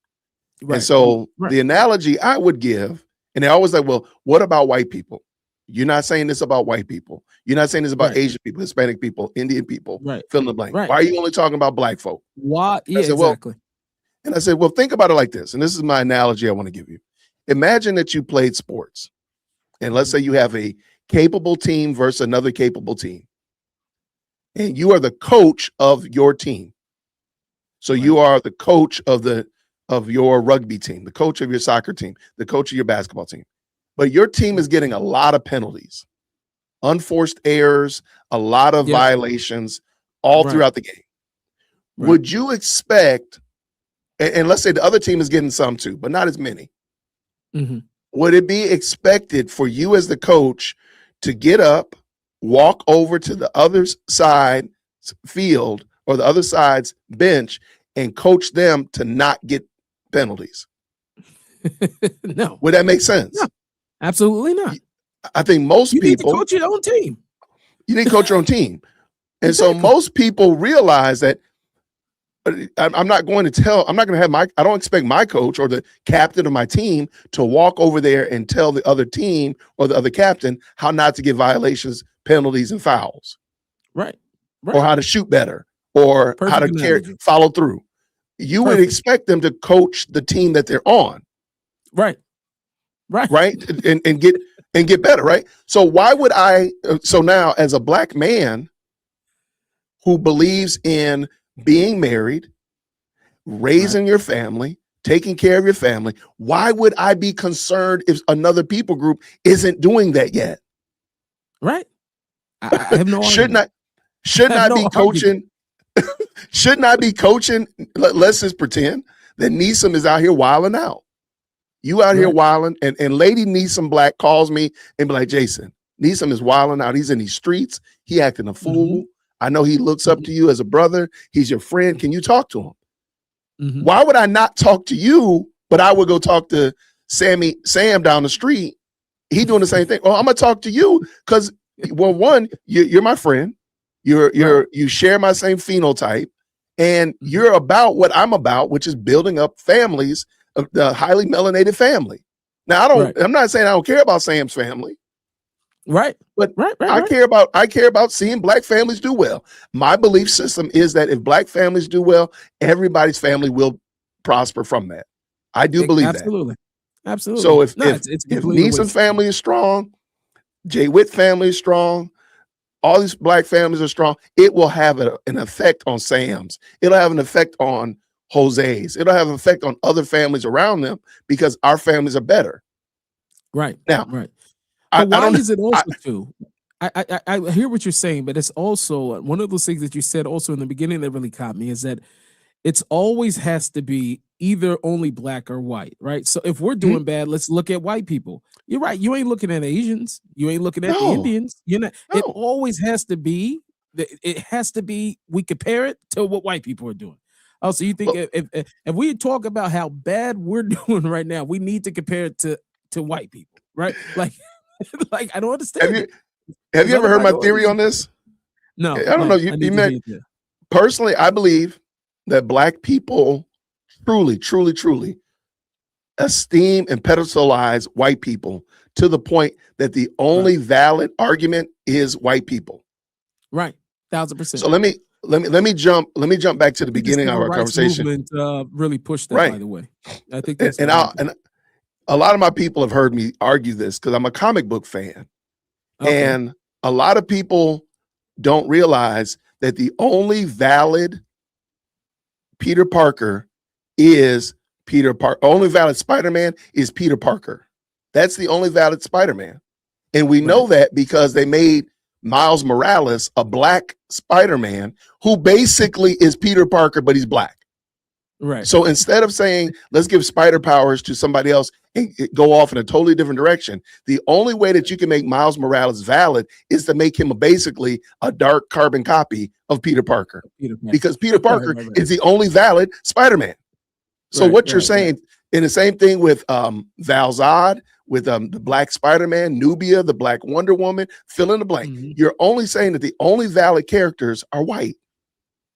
Speaker 2: Right. And so the analogy I would give, and they're always like, well, what about white people? You're not saying this about white people. You're not saying this about Asian people, Hispanic people, Indian people, fill in the blank. Why are you only talking about black folk?
Speaker 3: Why? Yeah,
Speaker 2: said,
Speaker 3: exactly.
Speaker 2: And I said, well, think about it like this. And this is my analogy I want to give you. Imagine that you played sports. And let's say you have a capable team versus another capable team. And you are the coach of your team. So you are the coach of your rugby team, the coach of your soccer team, the coach of your basketball team. But your team is getting a lot of penalties, unforced errors, a lot of violations all throughout the game. Would you expect, and let's say the other team is getting some too, but not as many. Would it be expected for you as the coach to get up, walk over to the other side field or the other side's bench and coach them to not get penalties?
Speaker 3: No.
Speaker 2: Would that make sense? No,
Speaker 3: absolutely not.
Speaker 2: I think most people
Speaker 3: need to coach your own team.
Speaker 2: You need to coach your own team. And so most people realize that I'm not going to have I don't expect my coach or the captain of my team to walk over there and tell the other team or the other captain how not to get violations, penalties, and fouls.
Speaker 3: Right.
Speaker 2: Or how to shoot better or how to follow through. You would expect them to coach the team that they're on. Right. And get better. Right. So why would so now as a black man who believes in being married, raising your family, taking care of your family, why would I be concerned if another people group isn't doing that yet?
Speaker 3: Right. I have no
Speaker 2: should not be coaching. Shouldn't I be coaching? Let's just pretend that Nissim is out here wilding out. You out here wilding, and Lady Nissim Black calls me and be like, Jason, Nissim is wilding out. He's in these streets. He acting a fool. I know he looks up to you as a brother. He's your friend. Can you talk to him? Why would I not talk to you, but I would go talk to Sam down the street? He doing the same thing. Oh, I'm gonna talk to you because, well, one, you're my friend. You share my same phenotype, and you're about what I'm about, which is building up families of the highly melanated family. Now, I'm not saying I don't care about Sam's family. But I care about seeing black families do well. My belief system is that if black families do well, everybody's family will prosper from that. I do believe that. Absolutely. So if Nissim's family is strong, Jay Witt family is strong, all these black families are strong, it will have an effect on Sam's. It'll have an effect on Jose's. It'll have an effect on other families around them because our families are better.
Speaker 3: Right.
Speaker 2: Now,
Speaker 3: But why is it also too? I hear what you're saying, but it's also one of those things that you said also in the beginning that really caught me is that it's always has to be either only black or white, right? So if we're doing bad, let's look at white people. You're right. You ain't looking at Asians. You ain't looking at the Indians. You're not. It always has to be. It has to be. We compare it to what white people are doing. Oh, so you think if we talk about how bad we're doing right now, we need to compare it to white people, right? Like I don't understand.
Speaker 2: Have you ever heard my theory on this?
Speaker 3: No,
Speaker 2: I don't know. You meant personally, I believe that black people truly esteem and pedestalize white people to the point that the only valid argument is white people.
Speaker 3: Right. 1000%.
Speaker 2: So let me jump back to the beginning of our conversation.
Speaker 3: Movement, really pushed that, by the way. I think that's
Speaker 2: and a lot of my people have heard me argue this because I'm a comic book fan. Okay. And a lot of people don't realize that the only valid Peter Parker is Peter Parker. Only valid Spider-Man is Peter Parker. That's the only valid Spider-Man. And we know that because they made Miles Morales a black Spider-Man who basically is Peter Parker, but he's black.
Speaker 3: Right.
Speaker 2: So instead of saying, let's give spider powers to somebody else and go off in a totally different direction, the only way that you can make Miles Morales valid is to make him basically a dark carbon copy of Peter Parker,
Speaker 3: Peter Pan.
Speaker 2: because Peter Parker
Speaker 3: Right.
Speaker 2: is the only valid Spider-Man. So
Speaker 3: Right,
Speaker 2: what you're
Speaker 3: right,
Speaker 2: saying, and the same thing with Val Zod, with the Black Spider-Man, Nubia, the Black Wonder Woman, fill in the blank.
Speaker 3: Mhm.
Speaker 2: You're only saying that the only valid characters are white.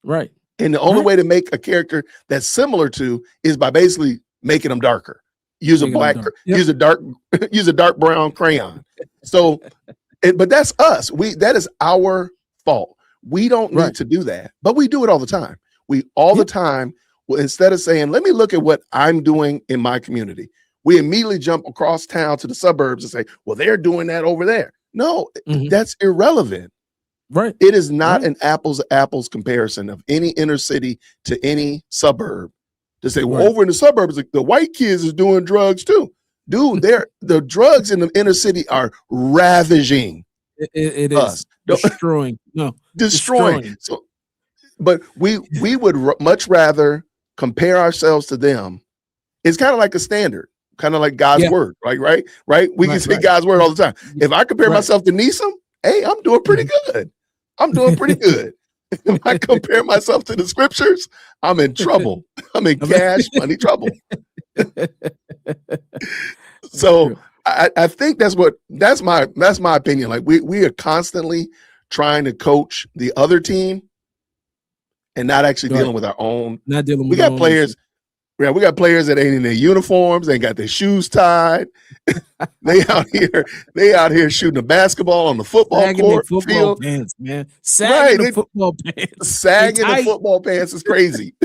Speaker 3: Right.
Speaker 2: And the only
Speaker 3: Right.
Speaker 2: way to make a character that's similar to is by basically making them darker. Use a
Speaker 3: Making 'em
Speaker 2: black,
Speaker 3: dark. Yep.
Speaker 2: use a dark, use a dark brown crayon. So, but that's us. That is our fault. We don't need
Speaker 3: Right.
Speaker 2: to do that, but we do it all the time. We all the
Speaker 3: Yep.
Speaker 2: time. Well, instead of saying, let me look at what I'm doing in my community, we immediately jump across town to the suburbs and say, well, they're doing that over there. No,
Speaker 3: Mhm.
Speaker 2: that's irrelevant.
Speaker 3: Right.
Speaker 2: It is not
Speaker 3: Right.
Speaker 2: an apples to apples comparison of any inner city to any suburb to say, well,
Speaker 3: Right.
Speaker 2: over in the suburbs, the white kids is doing drugs too. Dude, the drugs in the inner city are ravaging
Speaker 3: It
Speaker 2: us,
Speaker 3: is destroying. No,
Speaker 2: destroying. So, but we would much rather compare ourselves to them. It's kind of like a standard, kind of like God's
Speaker 3: Yeah.
Speaker 2: word, like right. We can
Speaker 3: Right,
Speaker 2: say
Speaker 3: right.
Speaker 2: God's word all the time. If I compare
Speaker 3: Right.
Speaker 2: myself to Nissim, hey, I'm doing pretty good. I'm doing pretty good. If I compare myself to the scriptures, I'm in trouble. I'm in cash money trouble. So I think that's my opinion. Like we are constantly trying to coach the other team and not actually
Speaker 3: Right.
Speaker 2: dealing with our own.
Speaker 3: Not dealing with
Speaker 2: We
Speaker 3: our
Speaker 2: got
Speaker 3: own
Speaker 2: players. Yeah, we got players that ain't in their uniforms. They ain't got their shoes tied. They out here shooting a basketball on the football
Speaker 3: sagging their
Speaker 2: court
Speaker 3: football
Speaker 2: field.
Speaker 3: pants, man.
Speaker 2: Right,
Speaker 3: Sagging the football pants.
Speaker 2: Sagging the
Speaker 3: tight.
Speaker 2: football pants is crazy.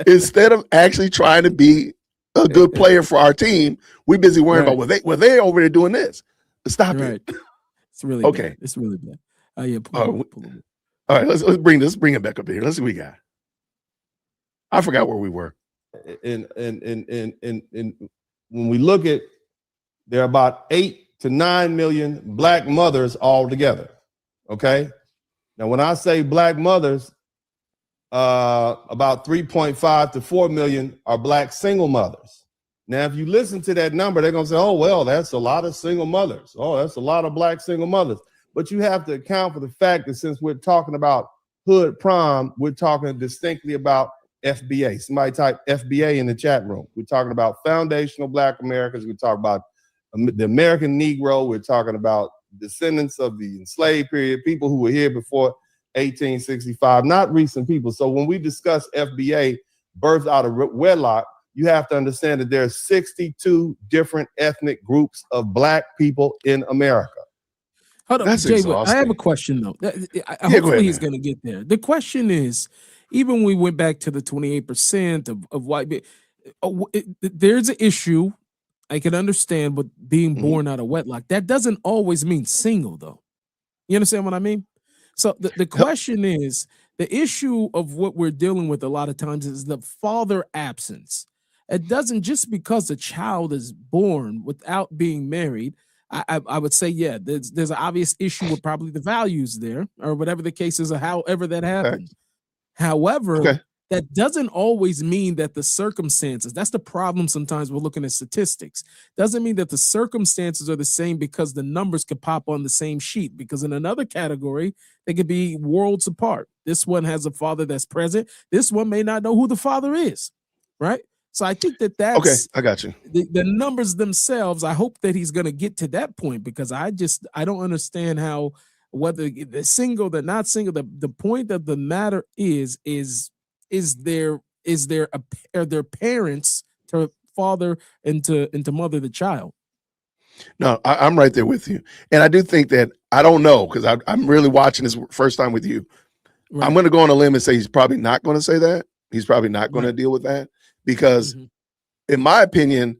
Speaker 2: Instead of actually trying to be a good player for our team, we're busy worrying
Speaker 3: Right.
Speaker 2: about they over there doing this. Stop
Speaker 3: Right.
Speaker 2: it.
Speaker 3: It's really
Speaker 2: Okay.
Speaker 3: bad. It's really bad. Oh yeah.
Speaker 2: Oh,
Speaker 3: Pull it.
Speaker 2: All right, let's bring it back up here. Let's see what we got. I forgot where we were.
Speaker 4: And when we look at, there are about 8 to 9 million black mothers altogether. Okay. Now, when I say black mothers, about 3.5 to 4 million are black single mothers. Now, if you listen to that number, they're going to say, oh, well, that's a lot of single mothers. Oh, that's a lot of black single mothers. But you have to account for the fact that since we're talking about hood prom, we're talking distinctly about FBA. Somebody type FBA in the chat room. We're talking about foundational black Americans. We're talking about the American Negro. We're talking about descendants of the enslaved period, people who were here before 1865, not recent people. So when we discuss FBA, birth out of wedlock, you have to understand that there are 62 different ethnic groups of black people in America.
Speaker 3: Hold on,
Speaker 2: That's
Speaker 3: Jay. I have
Speaker 2: exhausting.
Speaker 3: a question though.
Speaker 2: Go
Speaker 3: Hopefully
Speaker 2: ahead,
Speaker 3: he's
Speaker 2: man.
Speaker 3: going to get there. The question is, even when we went back to the 28% of white, there's an issue. I can understand, but being
Speaker 2: Mhm.
Speaker 3: born out of wedlock, that doesn't always mean single, though. You understand what I mean? So the question is, the issue of what we're dealing with a lot of times is the father absence. It doesn't just because a child is born without being married. I would say, yeah, there's an obvious issue with probably the values there, or whatever the case is, or however that happened. However,
Speaker 2: Okay.
Speaker 3: that doesn't always mean that the circumstances, that's the problem sometimes we're looking at statistics, doesn't mean that the circumstances are the same because the numbers could pop on the same sheet, because in another category, they could be worlds apart. This one has a father that's present. This one may not know who the father is, right? So I think that
Speaker 2: Okay,
Speaker 3: that's
Speaker 2: I got you.
Speaker 3: the numbers themselves. I hope that he's going to get to that point, because I don't understand how, whether they're single, they're not single. The point of the matter is are their parents to father and to mother the child.
Speaker 2: No, I'm right there with you. And I do think that, I don't know, because I'm really watching this first time with you.
Speaker 3: Right.
Speaker 2: I'm going to go on a limb and say he's probably not going to say that. He's probably not going to
Speaker 3: Right.
Speaker 2: deal with that, because
Speaker 3: Mhm.
Speaker 2: in my opinion,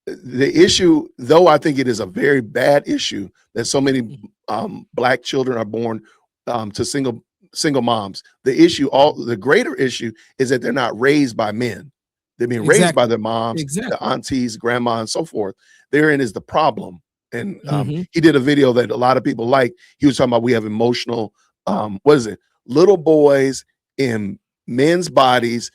Speaker 2: the issue, though I think it is a very bad issue that so many black children are born to single moms. The greater issue is that they're not raised by men. They're being raised by
Speaker 3: Exactly.
Speaker 2: their moms,
Speaker 3: Exactly.
Speaker 2: the aunties, grandma, and so forth. Therein is the problem. And
Speaker 3: Mhm.
Speaker 2: he did a video that a lot of people like. He was talking about, we have emotional, what is it? Little boys in men's bodies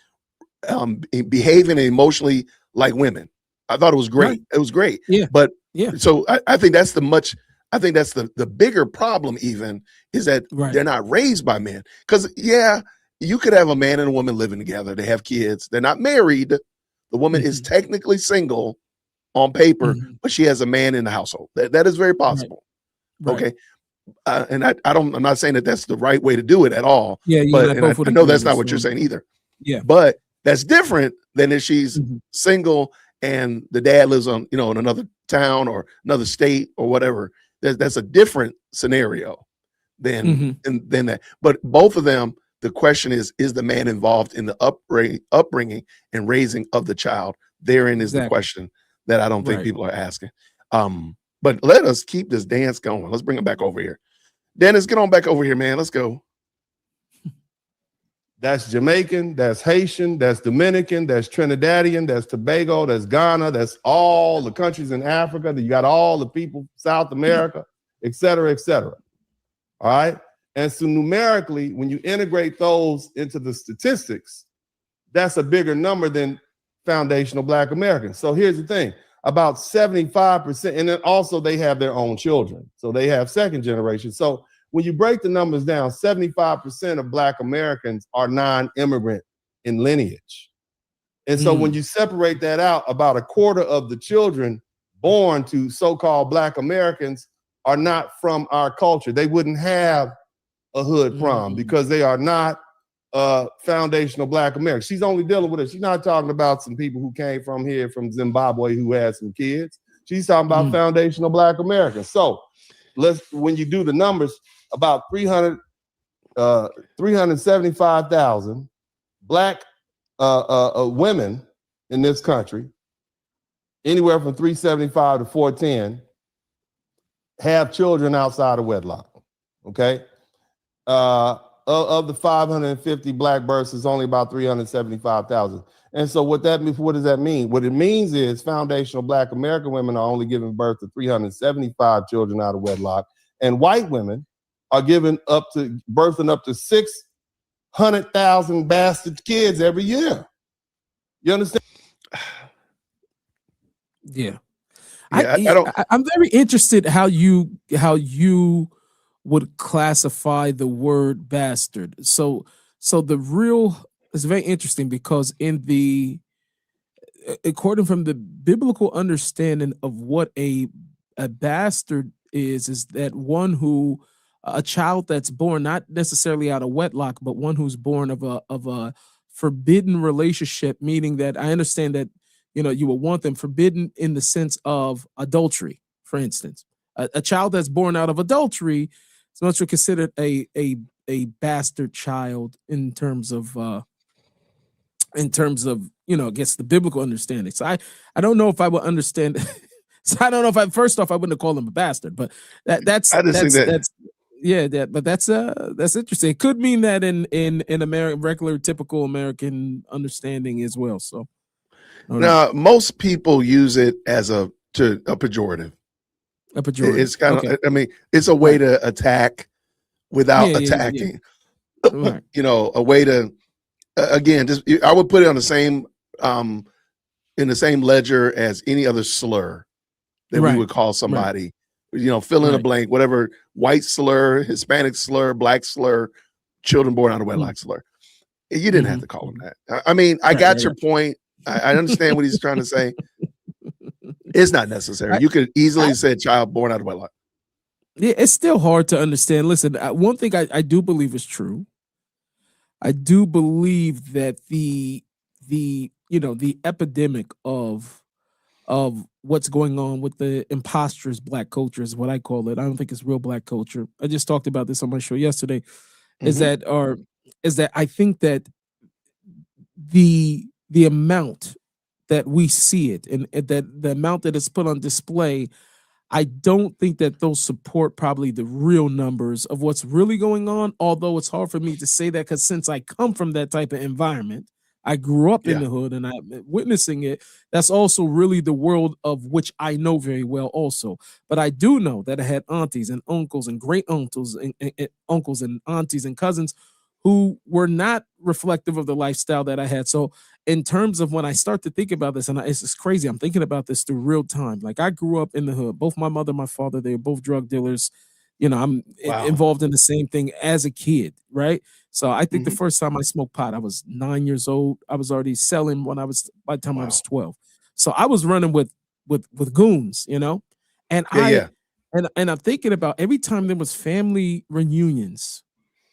Speaker 2: behaving emotionally like women. I thought it was great.
Speaker 3: Right.
Speaker 2: It was great.
Speaker 3: Yeah.
Speaker 2: But
Speaker 3: Yeah.
Speaker 2: so I think that's the bigger problem even is that
Speaker 3: Right.
Speaker 2: they're not raised by men. Because yeah, you could have a man and a woman living together. They have kids. They're not married. The woman is
Speaker 3: Mhm.
Speaker 2: technically single on paper,
Speaker 3: Mhm.
Speaker 2: but she has a man in the household. That is very
Speaker 3: Right.
Speaker 2: possible.
Speaker 3: Right.
Speaker 2: Okay. And I'm not saying that that's the right way to do it at all,
Speaker 3: Yeah. You and
Speaker 2: but
Speaker 3: I both would
Speaker 2: I know
Speaker 3: agree
Speaker 2: that's
Speaker 3: with.
Speaker 2: not what you're
Speaker 3: So
Speaker 2: saying either.
Speaker 3: yeah.
Speaker 2: But that's different than if she's
Speaker 3: Mhm.
Speaker 2: single and the dad lives on, in another town or another state or whatever. That's a different scenario than
Speaker 3: Mhm.
Speaker 2: than that. But both of them, the question is the man involved in the upbringing and raising of the child? Therein is the
Speaker 3: Exactly.
Speaker 2: question that I don't think
Speaker 3: Right.
Speaker 2: people are asking. But let us keep this dance going. Let's bring him back over here. Dennis, get on back over here, man. Let's go.
Speaker 4: That's Jamaican, that's Haitian, that's Dominican, that's Trinidadian, that's Tobago, that's Ghana, that's all the countries in Africa. You got all the people, South America, et cetera, et cetera. All right. And so numerically, when you integrate those into the statistics, that's a bigger number than foundational Black Americans. So here's the thing, about 75%, and then also they have their own children. So they have second generation. So when you break the numbers down, 75% of Black Americans are non-immigrant in lineage. And so when you separate that out, about a quarter of the children born to so-called Black Americans are not from our culture. They wouldn't have a hood prom because they are not foundational Black Americans. She's only dealing with it. She's not talking about some people who came from here from Zimbabwe who had some kids. She's talking about foundational Black Americans. So when you do the numbers, about 375,000 Black women in this country, anywhere from 375 to 410, have children outside of wedlock. Okay. Of the 550 Black births, it's only about 375,000. And so what does that mean? What it means is foundational Black American women are only giving birth to 375 children out of wedlock, and white women are birthing up to 600,000 bastard kids every year. You understand?
Speaker 3: Yeah.
Speaker 2: Yeah,
Speaker 3: I'm very interested how you would classify the word bastard. So the real is very interesting because according from the biblical understanding of what a bastard is that one who a child that's born not necessarily out of wedlock, but one who's born of a forbidden relationship, meaning that I understand that you will want them forbidden in the sense of adultery, for instance. A child that's born out of adultery is much considered a bastard child in terms of I guess the biblical understanding. So I don't know if I would understand. So I don't know if first off I wouldn't call him a bastard, but that's
Speaker 2: I just think that
Speaker 3: yeah, but that's interesting. It could mean that in American regular typical American understanding as well. So
Speaker 2: now most people use it as a pejorative.
Speaker 3: A pejorative.
Speaker 2: It's kind of,
Speaker 3: okay.
Speaker 2: I mean, it's a way to attack without
Speaker 3: Yeah.
Speaker 2: attacking.
Speaker 3: Right.
Speaker 2: A way to again, just I would put it on the same in the same ledger as any other slur that we would call somebody. Fill in a blank, whatever white slur, Hispanic slur, Black slur, children born out of wedlock slur. You didn't have to call him that. I mean, I got your point. I understand what he's trying to say. It's not necessary. You could easily say child born out of wedlock.
Speaker 3: Yeah, it's still hard to understand. Listen, one thing I do believe is true. I do believe that the epidemic of what's going on with the imposterous Black culture is what I call it. I don't think it's real Black culture. I just talked about this on my show yesterday. Is that I think that the amount that we see it and that the amount that is put on display, I don't think that those support probably the real numbers of what's really going on. Although it's hard for me to say that because since I come from that type of environment, I grew up in the hood and I'm witnessing it. That's also really the world of which I know very well also. But I do know that I had aunties and uncles and great uncles and uncles and aunties and cousins who were not reflective of the lifestyle that I had. So in terms of when I start to think about this, and it's just crazy. I'm thinking about this through real time. Like I grew up in the hood. Both my mother, my father, they were both drug dealers. You know, I'm
Speaker 2: Wow.
Speaker 3: involved in the same thing as a kid, right? So I think the
Speaker 2: Mhm.
Speaker 3: first time I smoked pot, I was 9 years old. I was already selling by the time I was 12. So I was running with goons, you know, and
Speaker 2: Yeah.
Speaker 3: and I'm thinking about every time there was family reunions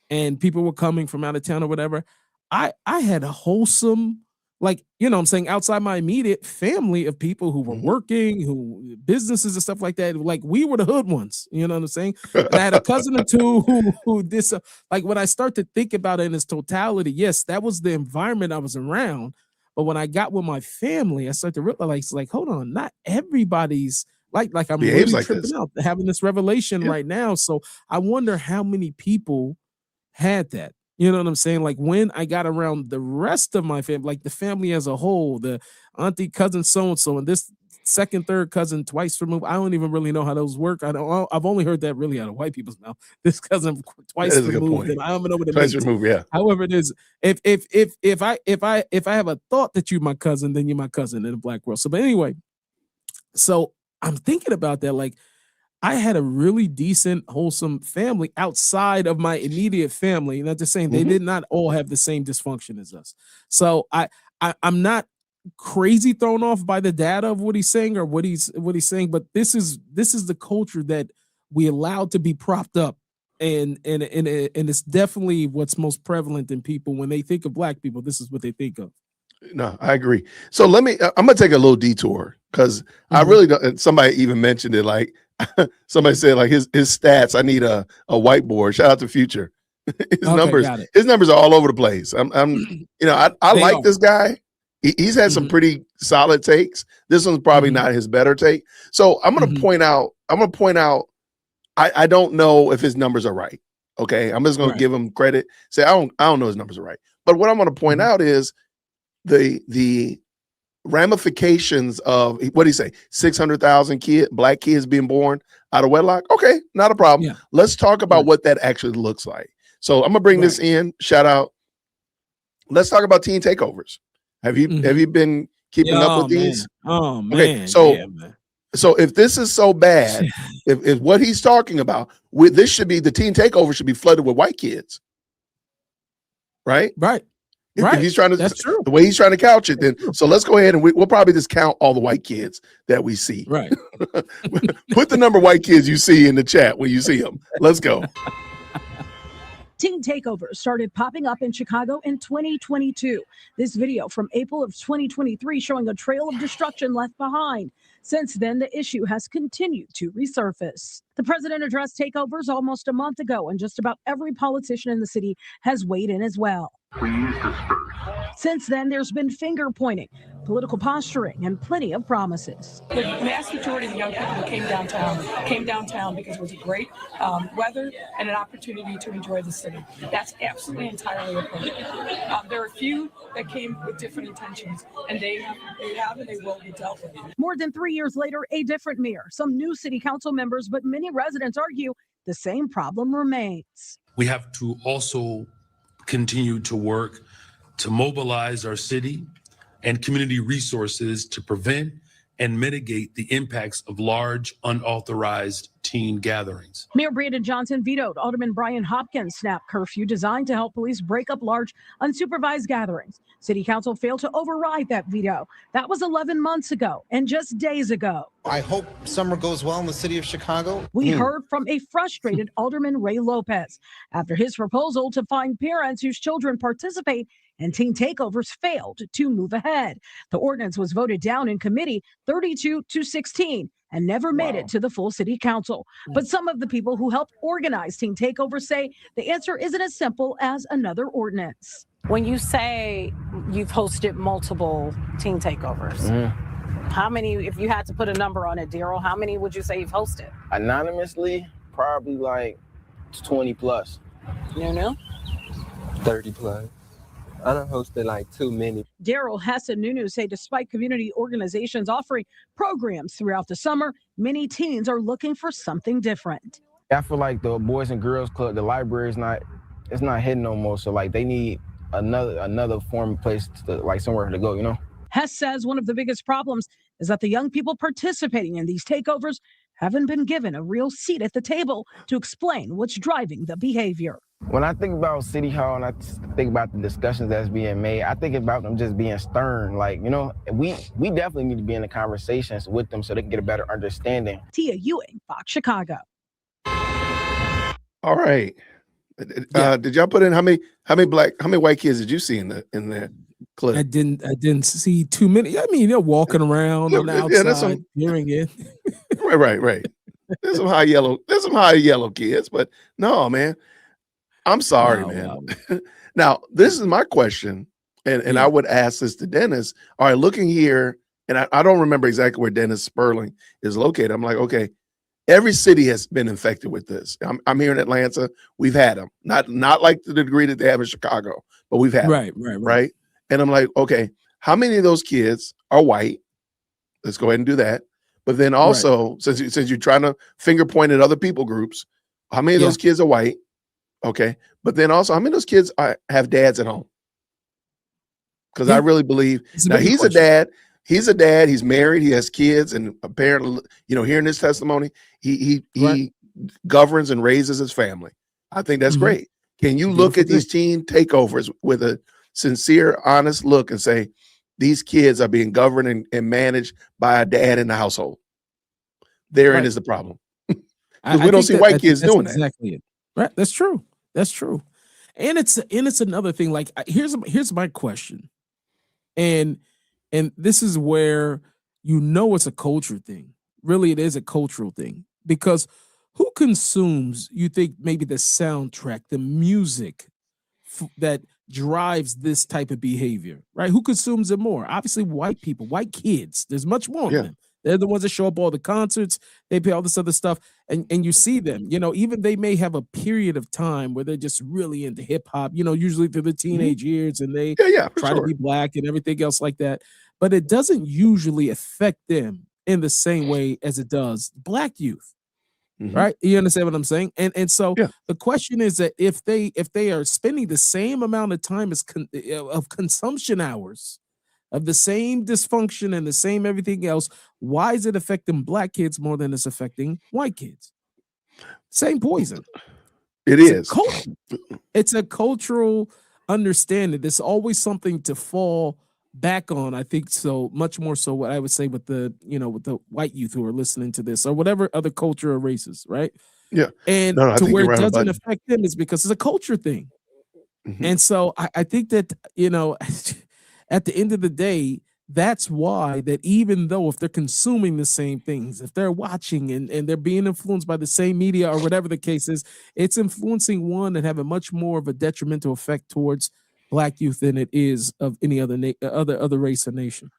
Speaker 3: and people were coming from out of town or whatever, I had a wholesome, like, you know what I'm saying, outside my immediate family of people who were
Speaker 2: Mhm.
Speaker 3: working, who businesses and stuff like that. Like we were the hood ones, you know what I'm saying? And I had a cousin or two who did so, like when I start to think about it in its totality, yes, that was the environment I was around. But when I got with my family, I started to realize, like, hold on, not everybody's like I'm
Speaker 2: Behaves
Speaker 3: really
Speaker 2: like this.
Speaker 3: tripping out having this revelation
Speaker 2: Yeah.
Speaker 3: right now. So I wonder how many people had that. You know what I'm saying? Like when I got around the rest of my family, like the family as a whole, the auntie, cousin, so and so, and this second, third cousin twice removed. I don't even really know how those work. I've only heard that really out of white people's mouth. This cousin
Speaker 2: That
Speaker 3: twice
Speaker 2: is a good
Speaker 3: removed,
Speaker 2: point.
Speaker 3: and I don't even know what it
Speaker 2: Twice
Speaker 3: means.
Speaker 2: removed, yeah.
Speaker 3: However, it is. If I have a thought that you're my cousin, then you're my cousin in the black world. So, but anyway, so I'm thinking about that. Like I had a really decent, wholesome family outside of my immediate family. Not just saying they
Speaker 2: Mhm.
Speaker 3: did not all have the same dysfunction as us. So I'm not crazy thrown off by the data of what he's saying or what he's saying, but this is the culture that we allowed to be propped up. And it's definitely what's most prevalent in people when they think of black people. This is what they think of.
Speaker 2: No, I agree. So I'm gonna take a little detour because I
Speaker 3: Mhm.
Speaker 2: really don't. And somebody even mentioned it. Like somebody said, like his stats. I need a whiteboard. Shout out to Future.
Speaker 3: Okay, got it.
Speaker 2: His numbers are all over the place. I'm you know, I
Speaker 3: They
Speaker 2: like
Speaker 3: are.
Speaker 2: this guy. He's had some
Speaker 3: Mhm,
Speaker 2: pretty solid takes. This one's probably
Speaker 3: mhm,
Speaker 2: not his better take. So I'm gonna
Speaker 3: mhm.
Speaker 2: point out. I don't know if his numbers are right. Okay, I'm just gonna
Speaker 3: Right.
Speaker 2: give him credit. Say I don't know his numbers are right. But what I'm gonna point
Speaker 3: Mhm.
Speaker 2: out is the ramifications of what do you say 600,000 black kids being born out of wedlock. Okay, not a problem.
Speaker 3: Yeah.
Speaker 2: Let's talk about
Speaker 3: Right.
Speaker 2: what that actually looks like. So I'm gonna bring this
Speaker 3: Right.
Speaker 2: in, shout out. Let's talk about teen takeovers. Have
Speaker 3: Mhm.
Speaker 2: you been keeping
Speaker 3: Yeah,
Speaker 2: up
Speaker 3: oh
Speaker 2: with
Speaker 3: man.
Speaker 2: these?
Speaker 3: Oh
Speaker 2: Okay,
Speaker 3: man.
Speaker 2: so
Speaker 3: Yeah, man.
Speaker 2: if this is so bad, if what he's talking about, this should be the teen takeover should be flooded with white kids, right?
Speaker 3: Right.
Speaker 2: If
Speaker 3: Right.
Speaker 2: he's trying to,
Speaker 3: That's true.
Speaker 2: the way he's trying to couch it,
Speaker 3: That's
Speaker 2: then
Speaker 3: true.
Speaker 2: so let's go ahead and we'll probably just count all the white kids that we see.
Speaker 3: Right.
Speaker 2: Put the number of white kids you see in the chat when you see them. Let's go.
Speaker 5: Teen takeovers started popping up in Chicago in 2022. This video from April of 2023 showing a trail of destruction left behind. Since then, the issue has continued to resurface. The president addressed takeovers almost a month ago, and just about every politician in the city has weighed in as well.
Speaker 6: Please disperse.
Speaker 5: Since then, there's been finger pointing, political posturing, and plenty of promises.
Speaker 7: The vast majority of the young people who came downtown because it was great weather and an opportunity to enjoy the city. That's absolutely entirely appropriate. There are a few that came with different intentions, and they have and they will be dealt with.
Speaker 5: More than 3 years later, a different mayor, some new city council members, but many residents argue the same problem remains.
Speaker 8: We have to also continue to work to mobilize our city and community resources to prevent and mitigate the impacts of large, unauthorized teen gatherings.
Speaker 5: Mayor Brandon Johnson vetoed Alderman Brian Hopkins' snap curfew designed to help police break up large, unsupervised gatherings. City Council failed to override that veto. That was 11 months ago, and just days ago.
Speaker 9: I hope summer goes well in the city of Chicago.
Speaker 5: We heard from a frustrated Alderman Ray Lopez after his proposal to find parents whose children participate in teen takeovers failed to move ahead. The ordinance was voted down in committee 32-16 and never made it to the full city council. But some of the people who helped organize teen takeovers say the answer isn't as simple as another ordinance.
Speaker 10: When you say you've hosted multiple teen takeovers, how many, if you had to put a number on it, Daryl, how many would you say you've hosted?
Speaker 11: Anonymously, probably like 20 plus.
Speaker 10: No?
Speaker 11: 30 plus. I don't hosted like too many.
Speaker 5: Daryl Hess and Nunu say despite community organizations offering programs throughout the summer, many teens are looking for something different.
Speaker 11: I feel like the Boys and Girls Club, the library it's not hitting no more. So like they need another form place to, like, somewhere to go, you know.
Speaker 5: Hess says one of the biggest problems is that the young people participating in these takeovers haven't been given a real seat at the table to explain what's driving the behavior.
Speaker 11: When I think about City Hall and I think about the discussions that's being made, I think about them just being stern. Like, you know, we definitely need to be in the conversations with them so they can get a better understanding.
Speaker 5: Tia Ewing, Fox Chicago.
Speaker 2: All right. Did y'all put in how many white kids did you see in the clip?
Speaker 3: I didn't see too many. I mean, they're walking around on the outside, hearing it.
Speaker 2: Right. There's some high yellow kids, but no, man. I'm sorry, man. Wow. Now, this is my question, and I would ask this to Dennis. All right, looking here, and I don't remember exactly where Dennis Sperling is located. I'm like, okay, every city has been infected with this. I'm here in Atlanta. We've had them, not like to the degree that they have in Chicago, but we've had them, right. And I'm like, okay, how many of those kids are white? Let's go ahead and do that. But then also, since you're trying to finger point at other people groups, how many of those kids are white? Okay, but then also, how many of those kids have dads at home? Because I really believe now he's a dad. He's a dad. He's married. He has kids, and apparently, you know, hearing this testimony, he governs and raises his family. I think that's great. Can you look at these teen takeovers with a sincere, honest look and say these kids are being governed and managed by a dad in the household? Therein is the problem, because we don't see white kids doing that.
Speaker 3: Exactly it. Right. That's true. That's true. And it's another thing. Like, here's my question. And this is where, you know, it's a culture thing. Really, it is a cultural thing, because who consumes, you think, maybe the soundtrack, the music that drives this type of behavior, right? Who consumes it more? Obviously, white people, white kids. There's much more of them. They're the ones that show up all the concerts. They pay all this other stuff, and you see them. You know, even they may have a period of time where they're just really into hip hop. You know, usually through the teenage years, and they try to be black and everything else like that. But it doesn't usually affect them in the same way as it does black youth, right? You understand what I'm saying? And so the question is that if they are spending the same amount of time as of consumption hours of the same dysfunction and the same everything else, why is it affecting black kids more than it's affecting white kids? Same poison. It's a cultural understanding. There's always something to fall back on. I think so, much more so what I would say with the white youth who are listening to this, or whatever other culture or races, right?
Speaker 2: Yeah.
Speaker 3: And to where it doesn't affect them is because it's a culture thing. And so I think that, you know, at the end of the day, that's why that even though if they're consuming the same things, if they're watching and they're being influenced by the same media or whatever the case is, it's influencing one and having much more of a detrimental effect towards black youth than it is of any other other race or nation.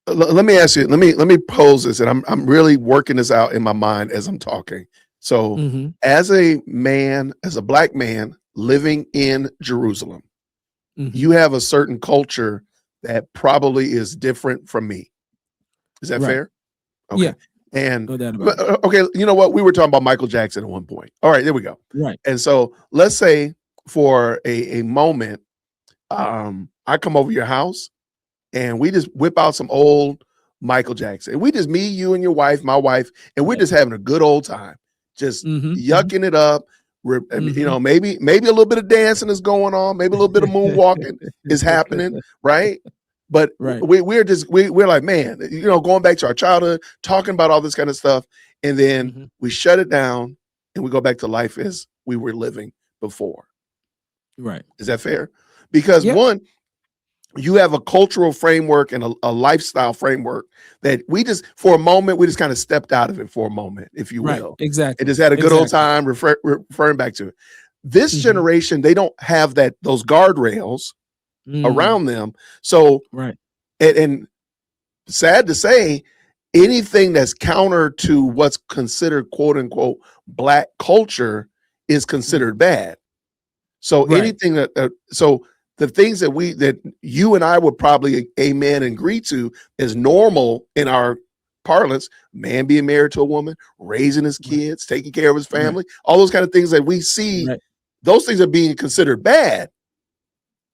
Speaker 2: Let me ask you, let me pose this, and I'm really working this out in my mind as I'm talking. So as a man, as a black man living in Jerusalem, you have a certain culture that probably is different from me. Is that fair? Okay.
Speaker 3: Yeah.
Speaker 2: And okay, you know what? We were talking about Michael Jackson at one point. All right, there we go.
Speaker 3: Right.
Speaker 2: And so let's say for a moment, I come over your house and we just whip out some old Michael Jackson. We just, me, you, and your wife, my wife, and we're just having a good old time, just yucking it up. You know, maybe a little bit of dancing is going on, maybe a little bit of moonwalking is happening, right? But we're like, man, you know, going back to our childhood, talking about all this kind of stuff, and then we shut it down and we go back to life as we were living before.
Speaker 3: Right.
Speaker 2: Is that fair? Because one, you have a cultural framework and a lifestyle framework that we just, for a moment, we just kind of stepped out of it for a moment, if you will.
Speaker 3: Exactly.
Speaker 2: And just had a good old time referring back to it. This generation, they don't have those guardrails around them. So, and sad to say, anything that's counter to what's considered quote unquote black culture is considered bad. So anything so the things that you and I would probably amen and agree to as normal in our parlance, man being married to a woman, raising his kids, taking care of his family, all those kind of things that we see, those things are being considered bad.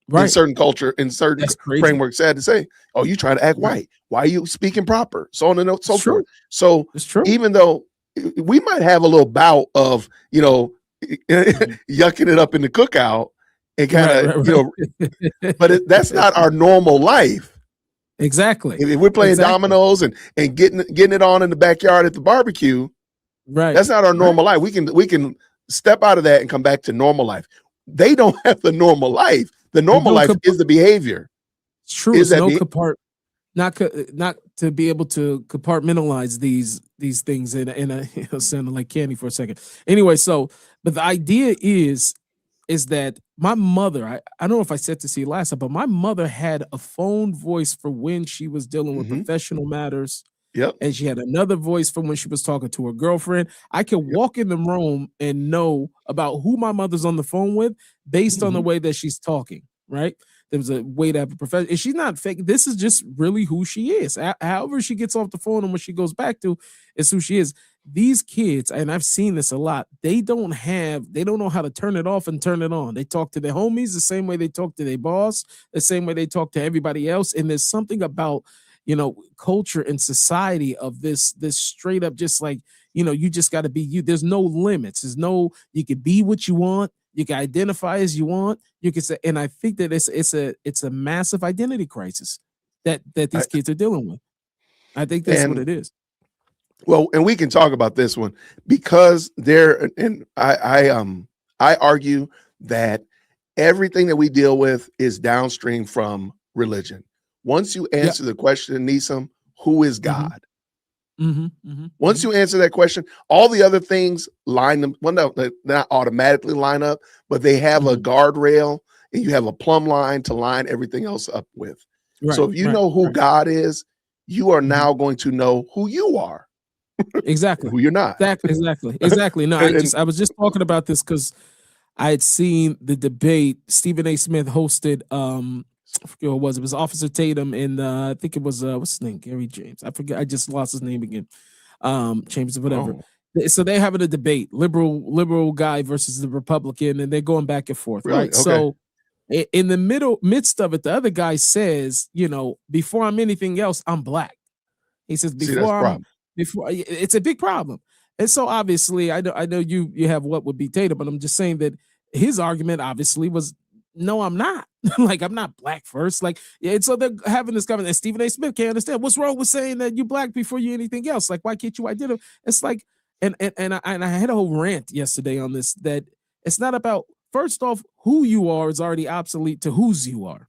Speaker 2: in
Speaker 3: Right.
Speaker 2: certain culture, in certain
Speaker 3: That's crazy.
Speaker 2: frameworks, sad to say. Oh, you trying to act
Speaker 3: Right.
Speaker 2: white? Why are you speaking proper? So on and so
Speaker 3: It's true.
Speaker 2: forth. So
Speaker 3: It's true.
Speaker 2: even though we might have a little bout of, you know, yucking it up in the cookout and kind of,
Speaker 3: Right, right,
Speaker 2: you know, but that's not our normal life.
Speaker 3: Exactly.
Speaker 2: If we're playing dominoes and getting it on in the backyard at the barbecue,
Speaker 3: Right.
Speaker 2: that's not our normal life. We can step out of that and come back to normal life. They don't have the normal life. The normal life is the behavior.
Speaker 3: It's true. It's no not to be able to compartmentalize these things in a sounded like candy for a second. Anyway, so but the idea is that my mother, I don't know if I said this to you last time, but my mother had a phone voice for when she was dealing with professional matters.
Speaker 2: Yep.
Speaker 3: And she had another voice from when she was talking to her girlfriend. I can walk in the room and know about who my mother's on the phone with based on the way that she's talking, right? There's a way to have a profession. And she's not fake. This is just really who she is. However she gets off the phone and when she goes back to is who she is. These kids, and I've seen this a lot, they don't know how to turn it off and turn it on. They talk to their homies the same way they talk to their boss, the same way they talk to everybody else. And there's something about, you know, culture and society of this straight up, just like, you know, you just got to be you. There's no limits. You can be what you want. You can identify as you want. You can say, and I think that it's a massive identity crisis that these kids are dealing with. I think that's what it is.
Speaker 2: Well, and we can talk about this one because I argue that everything that we deal with is downstream from religion. Once you answer the question, Nissim, who is God? Once you answer that question, all the other things line them. Well, no, they not automatically line up, but they have a guardrail and you have a plumb line to line everything else up with. So if you know who God is, you are now going to know who you are.
Speaker 3: Exactly.
Speaker 2: Who you're not.
Speaker 3: Exactly. No, I was just talking about this because I had seen the debate. Stephen A. Smith hosted. I forget what it was. It was Officer Tatum and I think it was what's his name, Gary James. I forget. I just lost his name again. James, whatever. So they're having a debate, liberal guy versus the Republican, and they're going back and forth, right?
Speaker 2: Okay.
Speaker 3: So in the midst of it, the other guy says, you know, before I'm anything else, I'm black. He says before it's a big problem. And so obviously I know you have what would be Tatum, but I'm just saying that his argument obviously was, no, I'm not. Like, I'm not black first. Like, yeah, and so they're having this conversation. And Stephen A. Smith can't understand what's wrong with saying that you're black before you anything else. Like, why can't you identify? It's like, and I had a whole rant yesterday on this, that it's not about, first off, who you are is already obsolete to whose you are.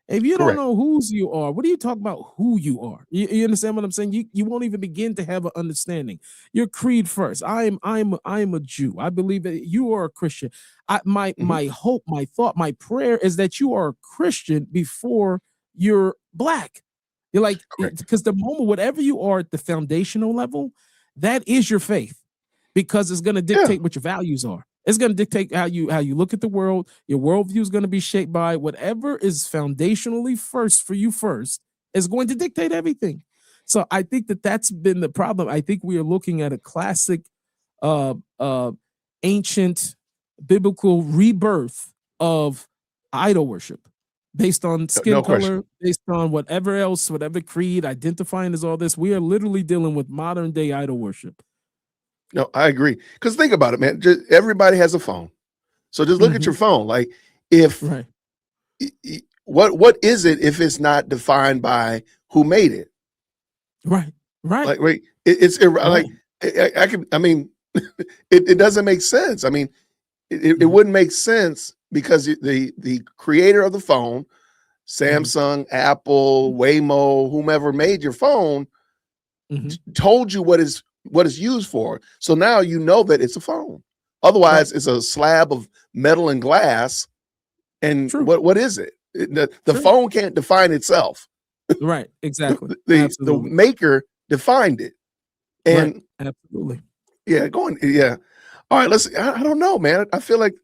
Speaker 3: If you don't know whose you are, what are you talking about who you are? You understand what I'm saying? You won't even begin to have an understanding. Your creed first. I'm a Jew. I believe that you are a Christian. My hope, my thought, my prayer is that you are a Christian before you're black. You're like, because the moment, whatever you are at the foundational level, that is your faith, because it's going to dictate what your values are. It's going to dictate how you look at the world. Your worldview is going to be shaped by whatever is foundationally first for you first is going to dictate everything. So I think that's been the problem. I think we are looking at a classic, ancient biblical rebirth of idol worship based on skin color, based on whatever else, whatever creed, identifying as all this. We are literally dealing with modern day idol worship.
Speaker 2: No, I agree. Because think about it, man. Just, everybody has a phone, so just look at your phone. Like, if what is it if it's not defined by who made it?
Speaker 3: Right.
Speaker 2: Like, wait, like I can. I mean, it doesn't make sense. I mean, it wouldn't make sense because the creator of the phone, Samsung, Apple, Waymo, whomever made your phone, told you what it's used for. So now you know that it's a phone. Otherwise, it's a slab of metal and glass. And what is it? The phone can't define itself.
Speaker 3: Right. Exactly.
Speaker 2: The maker defined it. And
Speaker 3: absolutely.
Speaker 2: Yeah, yeah. All right, let's. I don't know, man. I feel like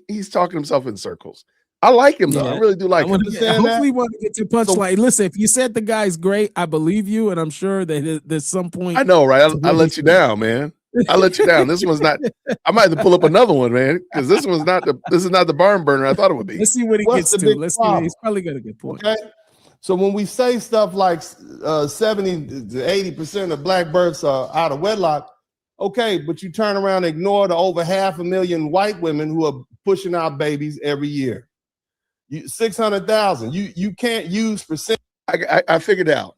Speaker 2: he's talking himself in circles. I like him though. I really do like him.
Speaker 3: Hopefully, want to get to punchline. Listen, if you said the guy's great, I believe you, and I'm sure that there's some point.
Speaker 2: I know, right? I let you down, man. I let you down. This one's not. I might have to pull up another one, man, because this one's not the. This is not the barn burner I thought it would be.
Speaker 3: Let's see what he
Speaker 4: What's
Speaker 3: gets
Speaker 4: the
Speaker 3: to.
Speaker 4: big
Speaker 3: Let's see.
Speaker 4: problem?
Speaker 3: He's probably got a good point.
Speaker 4: Okay. So when we say stuff like 70 to 80% of black births are out of wedlock, okay, but you turn around and ignore the over 500,000 white women who are pushing out babies every year. 600,000. You can't use percent.
Speaker 2: I figured out.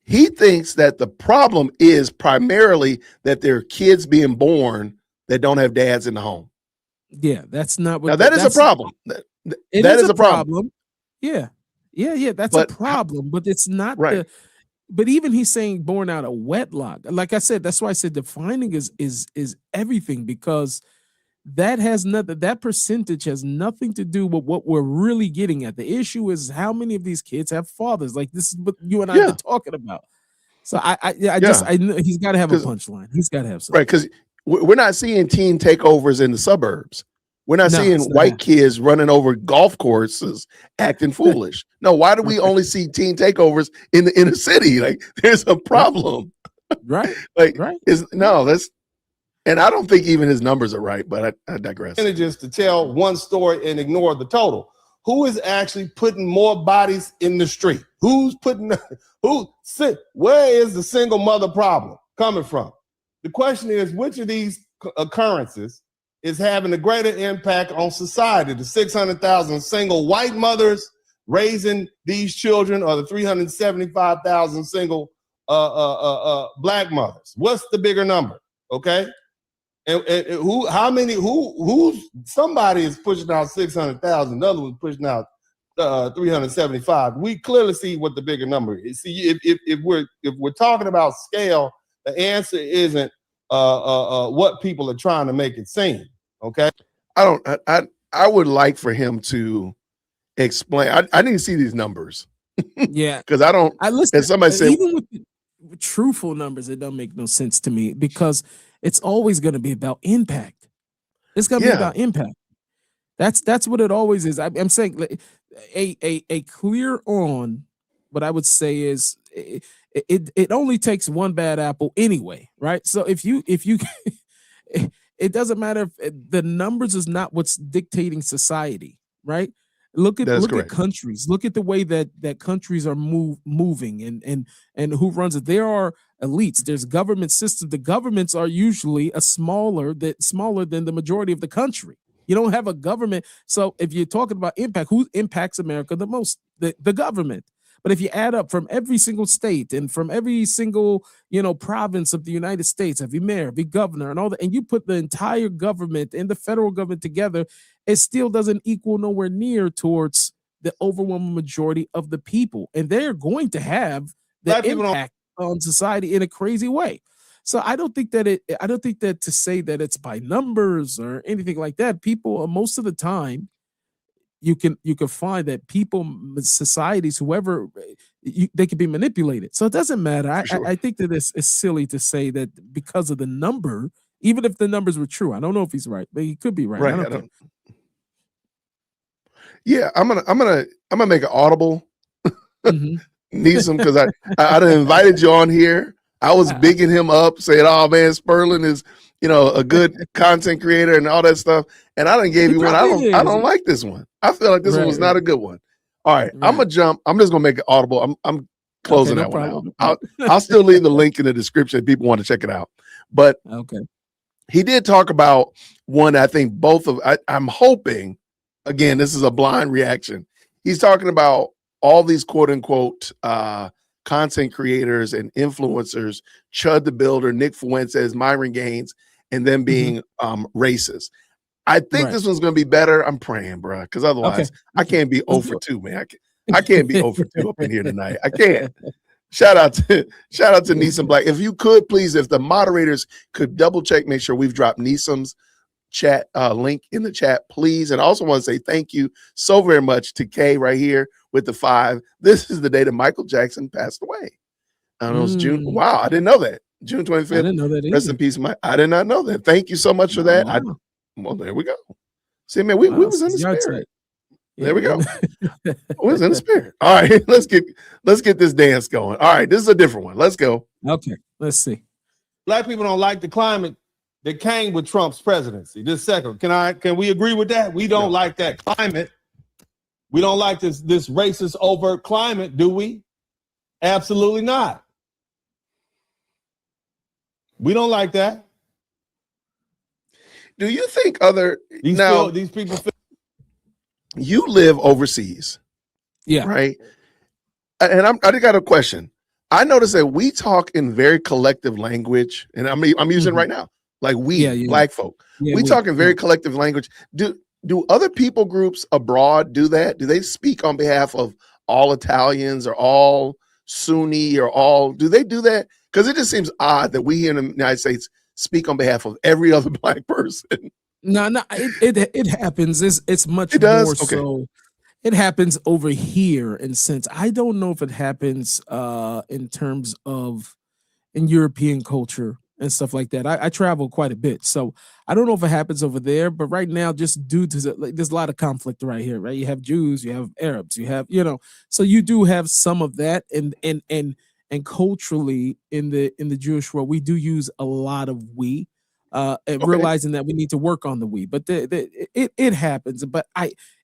Speaker 2: He thinks that the problem is primarily that there are kids being born that don't have dads in the home.
Speaker 3: Yeah, that's not what.
Speaker 2: Now that is a problem. That is a problem.
Speaker 3: Yeah. That's
Speaker 2: But
Speaker 3: a problem, but it's not
Speaker 2: right.
Speaker 3: But even he's saying born out of wedlock. Like I said, that's why I said defining is everything, because that has nothing. That percentage has nothing to do with what we're really getting at. The issue is how many of these kids have fathers. Like this is what you and I have been talking about. So I know he's got to have a punchline. He's got to have something.
Speaker 2: Right, because we're not seeing teen takeovers in the suburbs. We're not seeing white kids running over golf courses acting foolish. No, why do we only see teen takeovers in the inner city? Like, there's a problem.
Speaker 3: Right.
Speaker 2: Like, that's, and I don't think even his numbers are right, but I digress.
Speaker 4: Just to tell one story and ignore the total. Who is actually putting more bodies in the street? Where is the single mother problem coming from? The question is, which of these occurrences is having a greater impact on society? The 600,000 single white mothers raising these children, or the 375,000 single black mothers? What's the bigger number? Okay. And somebody is pushing out 600,000, another was pushing out 375. We clearly see what the bigger number is. See, if we're talking about scale, the answer isn't what people are trying to make it seem. Okay.
Speaker 2: I would like for him to explain. I didn't see these numbers.
Speaker 3: Yeah.
Speaker 2: Because I listen. Somebody said,
Speaker 3: even with truthful numbers, it don't make no sense to me, because it's always going to be about impact. It's going to be about impact. That's what it always is. I'm saying a clear on. What I would say is it only takes one bad apple anyway, right? So if you it doesn't matter if the numbers is not what's dictating society, right? Look at countries. Look at the way that countries are moving and who runs it. There are elites. There's government systems. The governments are usually smaller than the majority of the country. You don't have a government. So if you're talking about impact, who impacts America the most? The government. But if you add up from every single state and from every single, province of the United States, every mayor, every governor and all that, and you put the entire government and the federal government together, it still doesn't equal nowhere near towards the overwhelming majority of the people. And they're going to have the impact on society in a crazy way. So I don't think that to say that it's by numbers or anything like that, people most of the time, you can find that people, societies, whoever, they can be manipulated. So it doesn't matter. I think that it's silly to say that because of the number, even if the numbers were true. I don't know if he's right, but he could be right.
Speaker 2: Right. Yeah, I'm gonna make it audible. Nissim, because I done invited you on here. I was bigging him up, saying, "Oh man, Sperling is a good content creator and all that stuff." And I done gave you one. I don't like this one. I feel like this one was not a good one. All right, I'm gonna jump. I'm just gonna make it audible. I'm closing that one out. I'll still leave the link in the description if people want to check it out. But he did talk about one. I think both of. I'm hoping. Again, this is a blind reaction. He's talking about all these quote unquote content creators and influencers, Chud the Builder, Nick Fuentes, Myron Gaines, and them being racist. I think this one's going to be better. I'm praying, bro, because otherwise I can't be 0 for 2, man. I can't be 0 for 2 up in here tonight. I can't. Shout out to Nissim Black. If you could, please, if the moderators could double check, make sure we've dropped Nissim's chat link in the chat, please. And I also want to say thank you so very much to Kay right here with the 5. This is the day that Michael Jackson passed away. It was June. Wow, I didn't know that. June 25th. I didn't know that either. Rest in peace, Mike. I did not know that. Thank you so much for that. Well, there we go. See, man, we was in the spirit. There we go. We was in the spirit. All right, let's get this dance going. All right, this is a different one. Let's go.
Speaker 3: Okay, let's see.
Speaker 4: Black people don't like the climate that came with Trump's presidency. This second, can we agree with that? We don't like that climate. We don't like this racist overt climate, do we? Absolutely not. We don't like that.
Speaker 2: Do you think these
Speaker 4: people feel
Speaker 2: you live overseas?
Speaker 3: Yeah.
Speaker 2: Right. And I got a question. I noticed that we talk in very collective language, and I'm using it right now. Like black folk. We talk in very collective language. Do other people groups abroad do that? Do they speak on behalf of all Italians or all Sunni or all? Do they do that? Because it just seems odd that we here in the United States speak on behalf of every other black person.
Speaker 3: No, it happens. It's much
Speaker 2: does?
Speaker 3: more
Speaker 2: Okay.
Speaker 3: so. It happens over here, and since I don't know if it happens in terms of in European culture and stuff like that. I travel quite a bit, so I don't know if it happens over there. But right now, just due to there's a lot of conflict right here, right? You have Jews, you have Arabs, you have so you do have some of that, and culturally in the Jewish world, we do use a lot of we. And realizing that we need to work on the we, but it happens. But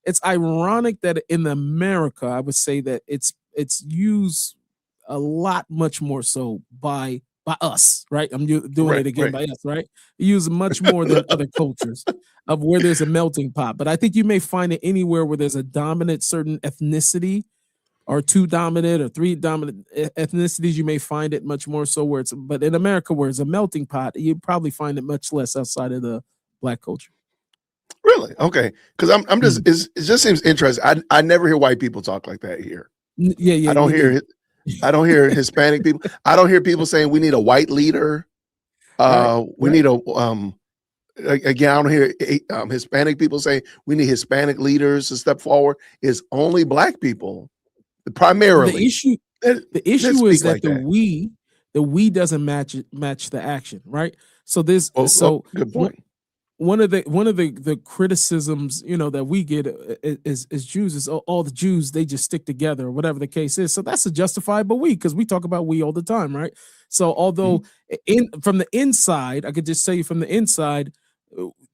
Speaker 3: it's ironic that in America, I would say that it's used a lot much more so by us, right? I'm doing it again by us, right? We use much more than other cultures of where there's a melting pot. But I think you may find it anywhere where there's a dominant certain ethnicity or two dominant or three dominant ethnicities, you may find it much more so but in America where it's a melting pot, you probably find it much less outside of the black culture.
Speaker 2: Really? Okay. Because I'm just it just seems interesting. I never hear white people talk like that here.
Speaker 3: Yeah.
Speaker 2: I don't hear Hispanic people. I don't hear people saying we need a white leader. We need a again, I don't hear Hispanic people saying we need Hispanic leaders to step forward. It's only black people. Primarily,
Speaker 3: the issue is that the we doesn't match the action, right? So there's
Speaker 2: good point.
Speaker 3: One of the criticisms that we get is Jews is all the Jews, they just stick together or whatever the case is. So that's a justifiable we, because we talk about we all the time, right? So although from the inside, I could just say from the inside,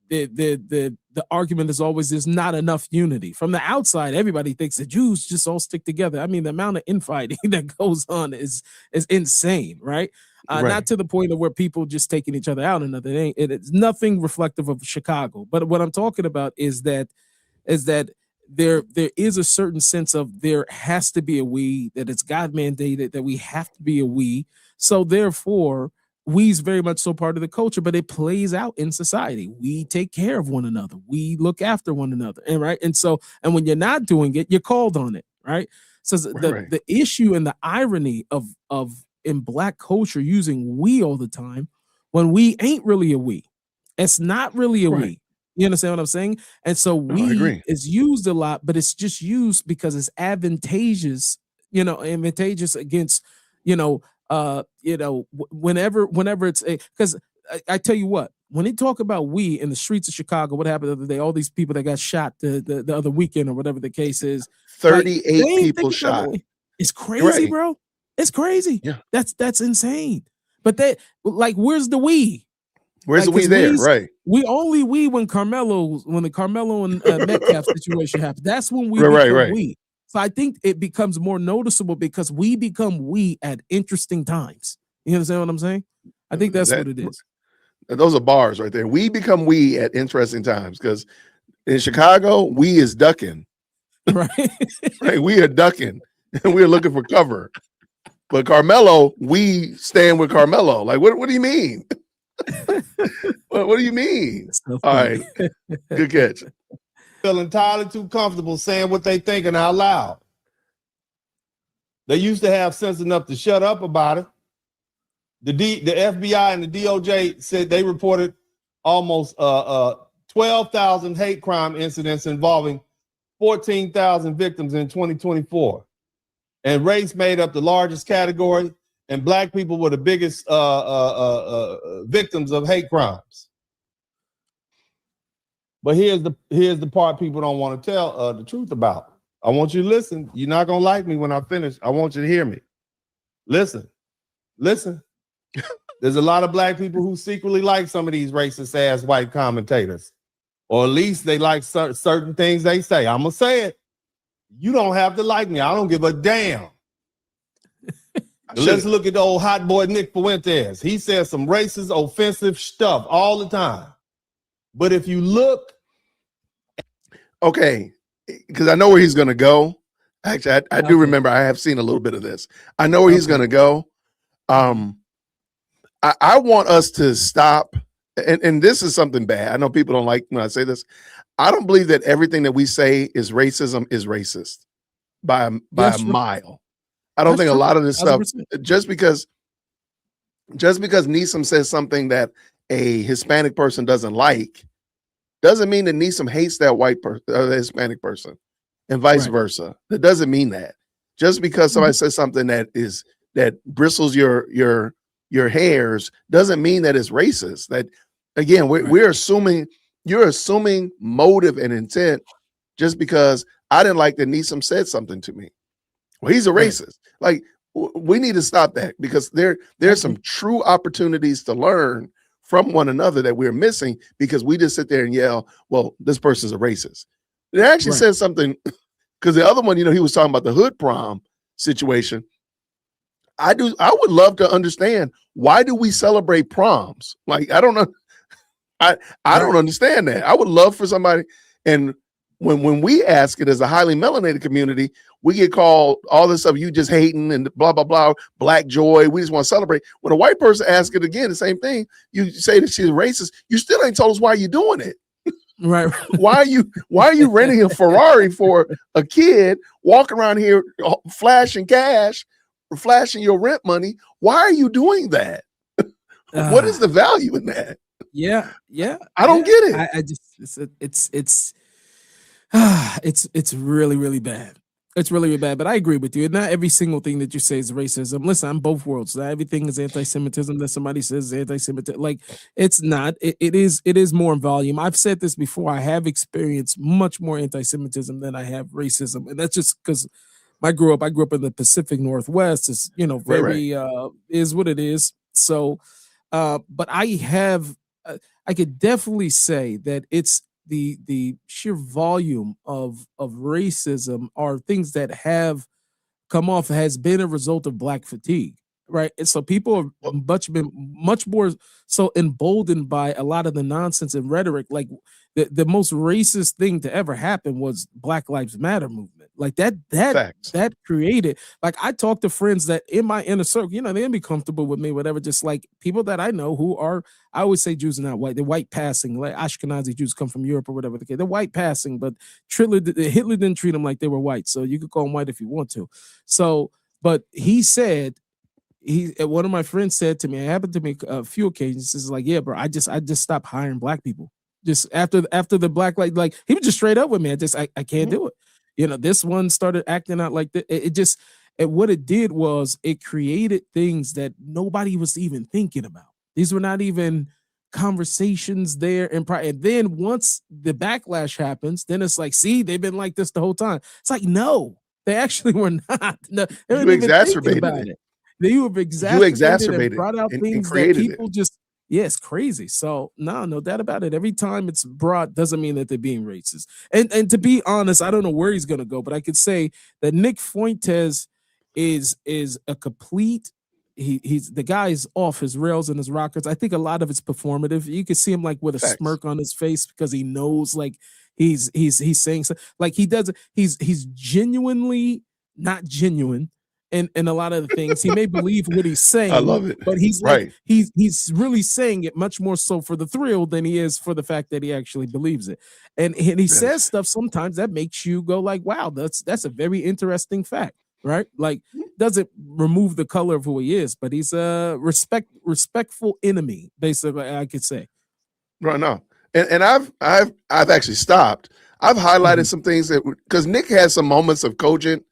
Speaker 3: the argument is always there's not enough unity. From the outside, everybody thinks the Jews just all stick together. I mean, the amount of infighting that goes on is insane, right? Not to the point of where people just taking each other out. It's nothing reflective of Chicago. But what I'm talking about is that there is a certain sense of there has to be a we, that it's God mandated that we have to be a we. So therefore, we's very much so part of the culture, but it plays out in society. We take care of one another. We look after one another. And when you're not doing it, you're called on it. Right. So the issue and the irony of in black culture using we all the time, when we ain't really a we, it's not really a we. You understand what I'm saying? And so we is used a lot, but it's just used because it's advantageous against, whenever it's because I tell you what, when they talk about we in the streets of Chicago, what happened the other day, all these people that got shot the other weekend or whatever the case is,
Speaker 2: 38 people shot.
Speaker 3: It's crazy, bro. It's crazy.
Speaker 2: Yeah.
Speaker 3: That's insane. But where's the we?
Speaker 2: Where's the we there? Right.
Speaker 3: We only we when the Carmelo and Metcalf situation happened. That's when we become we. So I think it becomes more noticeable because we become we at interesting times. You understand what I'm saying? I think that's what it is.
Speaker 2: Those are bars right there. We become we at interesting times, because in Chicago, we is ducking.
Speaker 3: Right.
Speaker 2: Right. We are ducking and we're looking for cover. But Carmelo, we stand with Carmelo. Like, what do you mean? What do you mean?
Speaker 3: So
Speaker 2: all right. Good catch.
Speaker 4: Feel entirely too comfortable saying what they thinking out loud. They used to have sense enough to shut up about it. The FBI and the DOJ said they reported almost 12,000 hate crime incidents involving 14,000 victims in 2024. And race made up the largest category, and black people were the biggest victims of hate crimes. But here's the part people don't want to tell the truth about. I want you to listen. You're not gonna like me when I finish. I want you to hear me. Listen. There's a lot of black people who secretly like some of these racist ass white commentators, or at least they like certain things they say. I'm gonna say it. You don't have to like me. I don't give a damn. Let's look at the old hot boy Nick Fuentes. He says some racist, offensive stuff all the time. But if you look,
Speaker 2: okay, because I know where he's gonna go. Actually, I do remember. I have seen a little bit of this. I know where he's gonna go. I want us to stop, and this is something bad. I know people don't like when I say this. I don't believe that everything that we say is racism is racist by a mile. I don't think a lot of this stuff, just because Nissim says something that a Hispanic person doesn't like, doesn't mean that Nissim hates that white person, the Hispanic person, and vice versa. That doesn't mean that. Just because somebody says something that bristles your hairs doesn't mean that it's racist. That again, we're assuming you're assuming motive and intent just because I didn't like that Nissim said something to me. Well, he's a racist. Like we need to stop that, because there's some true opportunities to learn from one another that we're missing because we just sit there and yell, well, this person's a racist. It actually says something, because the other one, he was talking about the hood prom situation. I would love to understand, why do we celebrate proms? Like, I don't know. I don't understand that. I would love for somebody, and when we ask it as a highly melanated community, we get called all this stuff, you just hating and blah, blah, blah, black joy. We just want to celebrate. When a white person asks it again, the same thing, you say that she's racist, you still ain't told us why you're doing it.
Speaker 3: Right.
Speaker 2: Why are you renting a Ferrari for a kid, walking around here flashing cash, or flashing your rent money? Why are you doing that? What is the value in that?
Speaker 3: Yeah.
Speaker 2: I don't get it.
Speaker 3: I just it's really, really bad. It's really, really bad. But I agree with you. Not every single thing that you say is racism. Listen, I'm both worlds. Not everything is anti-Semitism that somebody says is anti-Semitism. Like, it's not. It is more in volume. I've said this before. I have experienced much more anti-Semitism than I have racism, and that's just because I grew up in the Pacific Northwest. It's very is what it is. So, but I could definitely say that it's the sheer volume of racism are things that have come off has been a result of black fatigue, right? And so people have much more so emboldened by a lot of the nonsense and rhetoric. Like the most racist thing to ever happen was Black Lives Matter movement. Like that created, like, I talk to friends that in my inner circle, they didn't be comfortable with me, whatever, just like people that I know who are, I always say Jews are not white, they're white passing, like Ashkenazi Jews come from Europe or whatever. They're white passing, but Hitler didn't treat them like they were white. So you could call them white if you want to. So, but he said, one of my friends said to me, it happened to me a few occasions, is like, yeah, bro, I just stopped hiring black people. Just after the black, like he was just straight up with me. I can't do it. This one started acting out like that. What it did was it created things that nobody was even thinking about. These were not even conversations there. And then once the backlash happens, then it's like, see, they've been like this the whole time. It's like, no, they actually were not. No,
Speaker 2: you exacerbated it.
Speaker 3: You have exacerbated and brought out things that people just. Yeah, it's crazy. So no doubt about it. Every time it's brought doesn't mean that they're being racist. And to be honest, I don't know where he's gonna go, but I could say that Nick Fuentes is a complete. He's the guy is off his rails and his rockers. I think a lot of it's performative. You can see him like with a smirk on his face because he knows like he's saying so, like he does. He's genuinely not genuine. And a lot of the things he may believe what he's saying.
Speaker 2: I love it,
Speaker 3: but he's like he's really saying it much more so for the thrill than he is for the fact that he actually believes it. And he says stuff sometimes that makes you go like, wow, that's a very interesting fact, right? Like, doesn't remove the color of who he is, but he's a respectful enemy, basically, I could say.
Speaker 2: Right now, and I've actually stopped. I've highlighted some things that, because Nick has some moments of cogent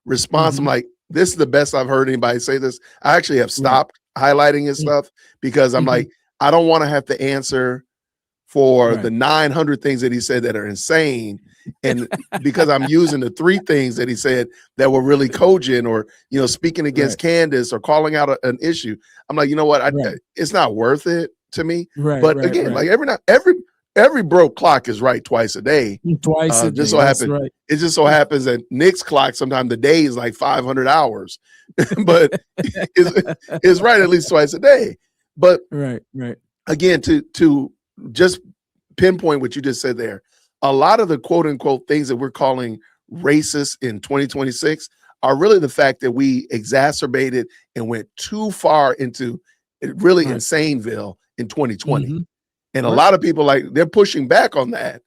Speaker 2: response. I'm like, this is the best I've heard anybody say this. I actually have stopped highlighting his stuff because I'm like, I don't want to have to answer for
Speaker 3: Right.
Speaker 2: the 900 things that he said that are insane. And because I'm using the 3 things that he said that were really cogent, or, you know, speaking against Candace or calling out an issue, I'm like, you know what? It's not worth it to me.
Speaker 3: Right.
Speaker 2: But
Speaker 3: Right.
Speaker 2: again,
Speaker 3: Right.
Speaker 2: like every broke clock is right twice a day.
Speaker 3: Twice a day.
Speaker 2: Just so
Speaker 3: That's
Speaker 2: happens,
Speaker 3: right.
Speaker 2: it just so happens that Nick's clock, sometimes the day is like 500 hours, but it's right at least twice a day. But
Speaker 3: Right. Right.
Speaker 2: again, to just pinpoint what you just said there, a lot of the quote unquote things that we're calling racist in 2026 are really the fact that we exacerbated and went too far into really
Speaker 3: Right.
Speaker 2: insaneville in 2020.
Speaker 3: Mhm.
Speaker 2: And a
Speaker 3: Right.
Speaker 2: lot of people, like, they're pushing back on that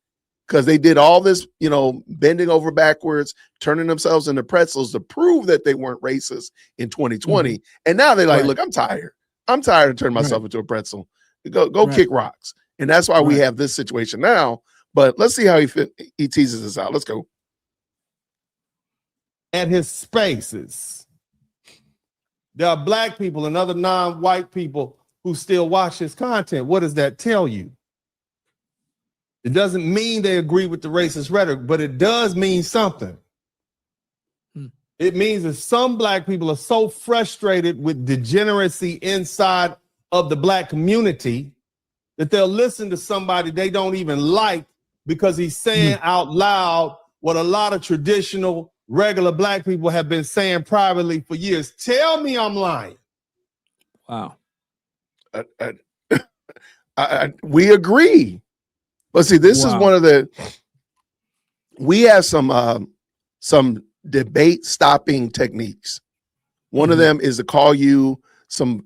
Speaker 2: because they did all this, you know, bending over backwards, turning themselves into pretzels to prove that they weren't racist in 2020. And now they're like,
Speaker 3: Right.
Speaker 2: look, I'm tired. I'm tired of turning myself into a pretzel. Go
Speaker 3: Right.
Speaker 2: kick rocks. And that's why we
Speaker 3: Right.
Speaker 2: have this situation now. But let's see how he teases us out. Let's go.
Speaker 4: At his spaces, there are black people and other non-white people who still watch his content. What does that tell you? It doesn't mean they agree with the racist rhetoric, but it does mean something. It means that some black people are so frustrated with degeneracy inside of the black community that they'll listen to somebody they don't even like because he's saying out loud what a lot of traditional, regular black people have been saying privately for years. Tell me I'm lying.
Speaker 3: Wow.
Speaker 2: We agree. But see, this is one of the, we have some debate stopping techniques. One of them is to call you some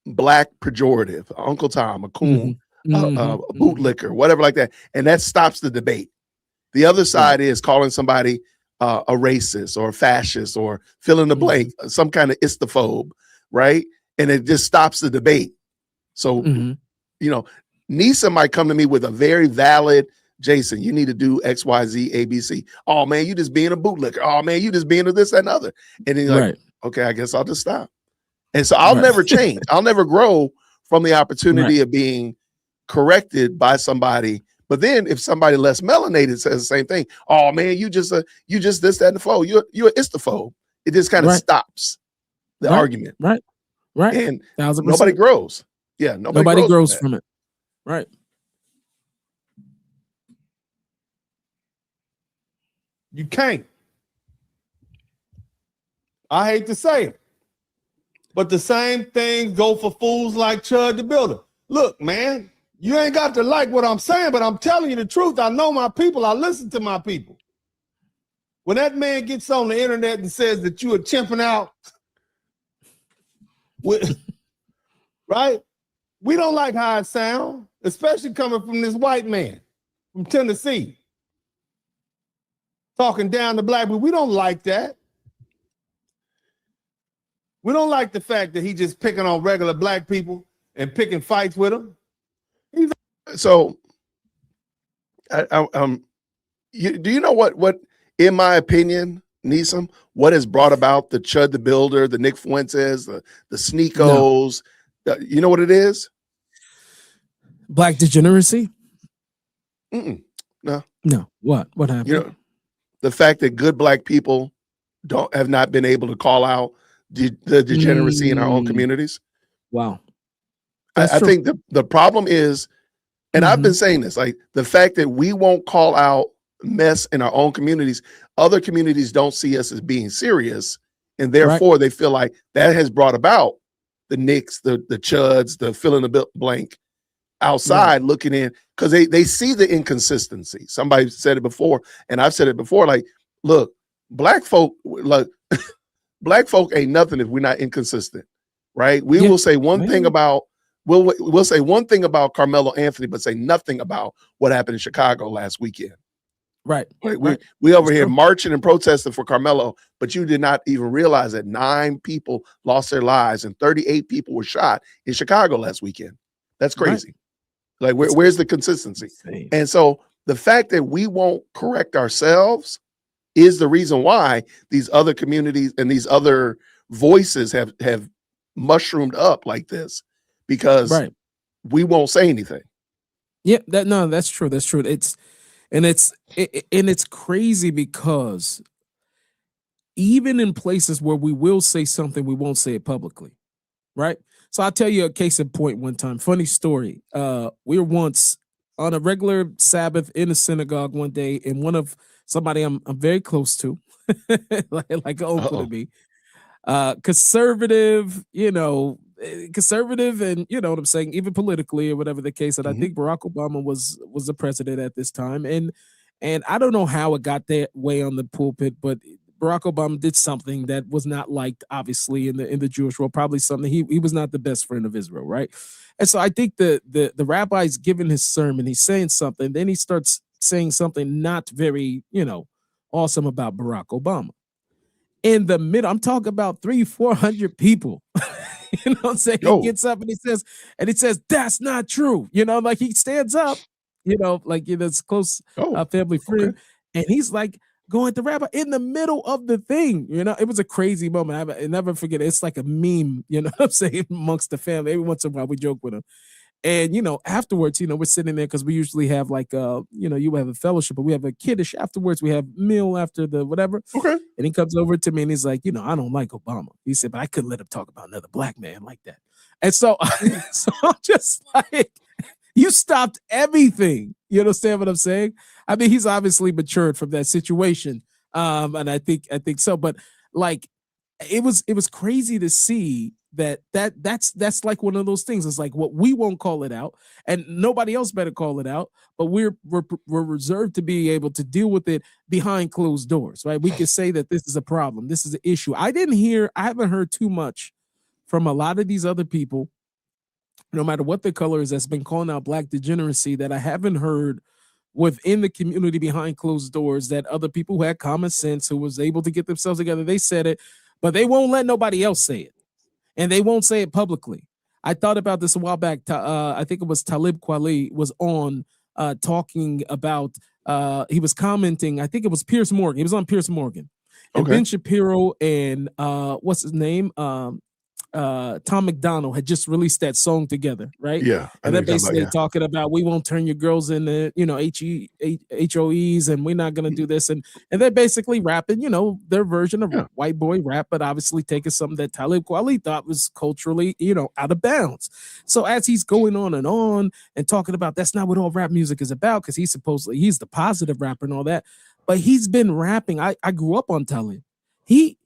Speaker 2: black pejorative, Uncle Tom, a coon, a bootlicker, whatever like that. And that stops the debate. The other side is calling somebody a racist or a fascist or fill in the blank, some kind of istophobe, right? And it just stops the debate. So, you know, Nissim might come to me with a very valid, Jason, you need to do X, Y, Z, A, B, C. Oh man, you just being a bootlicker. Oh man, you just being a this, that, and other. And then you're like, okay, I guess I'll just stop. And so I'll never change. I'll never grow from the opportunity of being corrected by somebody. But then if somebody less melanated says the same thing, oh man, you just this, that, and the flow. You're an istophobe. It just kind of stops the argument.
Speaker 3: Right.
Speaker 2: And
Speaker 3: 1000%.
Speaker 2: nobody grows. Yeah,
Speaker 3: nobody grows from it. Right.
Speaker 4: You can't. I hate to say it, but the same thing go for fools like Chud the Builder. Look, man, you ain't got to like what I'm saying, but I'm telling you the truth. I know my people. I listen to my people. When that man gets on the internet and says that you are chimping out, right? We don't like how it sounds, especially coming from this white man from Tennessee. Talking down to black people. We don't like that. We don't like the fact that he just picking on regular black people and picking fights with them.
Speaker 2: So, do you know what, in my opinion, Nissim, what has brought about the Chud the Builder, the Nick Fuentes, the Sneakos? You know what it is?
Speaker 3: Black degeneracy?
Speaker 2: No.
Speaker 3: What happened?
Speaker 2: You know, the fact that good black people have not been able to call out the degeneracy in our own communities.
Speaker 3: Wow.
Speaker 2: I think the problem is, and I've been saying this, like the fact that we won't call out mess in our own communities, other communities don't see us as being serious. And therefore they feel like that has brought about the Nicks, the Chuds, the fill in the blank outside looking in, because they see the inconsistency. Somebody said it before, and I've said it before, like, look, black folk ain't nothing if we're not inconsistent, right? We will say one thing about, we'll say one thing about Carmelo Anthony, but say nothing about what happened in Chicago last weekend.
Speaker 3: Right.
Speaker 2: We over here marching and protesting for Carmelo, but you did not even realize that 9 people lost their lives and 38 people were shot in Chicago last weekend. That's crazy. Like, where's the consistency? And so the fact that we won't correct ourselves is the reason why these other communities and these other voices have mushroomed up like this, because we won't say anything.
Speaker 3: Yeah, that's true. That's true. It's crazy because even in places where we will say something, we won't say it publicly, right? So I'll tell you a case in point one time. Funny story. We were once on a regular Sabbath in a synagogue one day, and one of somebody I'm very close to, like an uncle to
Speaker 2: Uh-oh.
Speaker 3: me, conservative, conservative, and you know what I'm saying, even politically or whatever the case. And I
Speaker 2: Mhm.
Speaker 3: think Barack Obama was the president at this time, and I don't know how it got that way on the pulpit, but Barack Obama did something that was not liked, obviously, in the Jewish world. Probably something he was not the best friend of Israel, right? And so I think the rabbi's giving his sermon, he's saying something, then he starts saying something not very, awesome about Barack Obama in the middle. I'm talking about 300-400 people. You know what I'm saying? He
Speaker 2: Oh,
Speaker 3: gets up and he says, that's not true. Like he stands up, like it's close
Speaker 2: oh,
Speaker 3: family
Speaker 2: okay.
Speaker 3: friend, and he's like going to rabbi in the middle of the thing. It was a crazy moment. I never forget it. It's like a meme, what I'm saying, amongst the family. Every once in a while we joke with him. And afterwards, we're sitting there because we usually have like you have a fellowship, but we have a kiddish afterwards. We have meal after the whatever.
Speaker 2: Okay.
Speaker 3: And he comes over to me and he's like, I don't like Obama. He said, but I couldn't let him talk about another black man like that. And so, so I'm just like, you stopped everything. You understand what I'm saying? I mean, he's obviously matured from that situation. And I think so. But like it was crazy to see that's like one of those things. It's like what we won't call it out, and nobody else better call it out. But we're reserved to be able to deal with it behind closed doors, right? We can say that this is a problem, this is an issue. I haven't heard too much from a lot of these other people, no matter what the color is, that's been calling out black degeneracy, that I haven't heard within the community behind closed doors, that other people who had common sense, who was able to get themselves together, they said it, but they won't let nobody else say it, and they won't say it publicly. I thought about this a while back. I think it was Talib Kweli was on talking about. He was commenting. I think it was Pierce Morgan. He was on Pierce Morgan, and
Speaker 2: Okay.
Speaker 3: Ben Shapiro and what's his name, Tom McDonald had just released that song together, right?
Speaker 2: Yeah, I
Speaker 3: And
Speaker 2: know
Speaker 3: they're
Speaker 2: you're talking about,
Speaker 3: basically
Speaker 2: yeah.
Speaker 3: talking about, we won't turn your girls into, HOEs, and we're not gonna do this, and they're basically rapping, their version of
Speaker 2: Yeah.
Speaker 3: white boy rap, but obviously taking something that Talib Kweli thought was culturally, out of bounds. So as he's going on and talking about that's not what all rap music is about, because he's the positive rapper and all that, but he's been rapping. I grew up on Talib. He's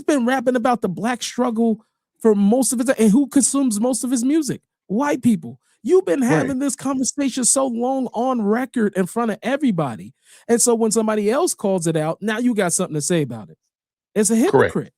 Speaker 3: been rapping about the black struggle for most of his, and who consumes most of his music? White people. You've been
Speaker 2: Right.
Speaker 3: having this conversation so long on record in front of everybody. And so when somebody else calls it out, now you got something to say about it. It's a
Speaker 2: Correct.
Speaker 3: hypocrite.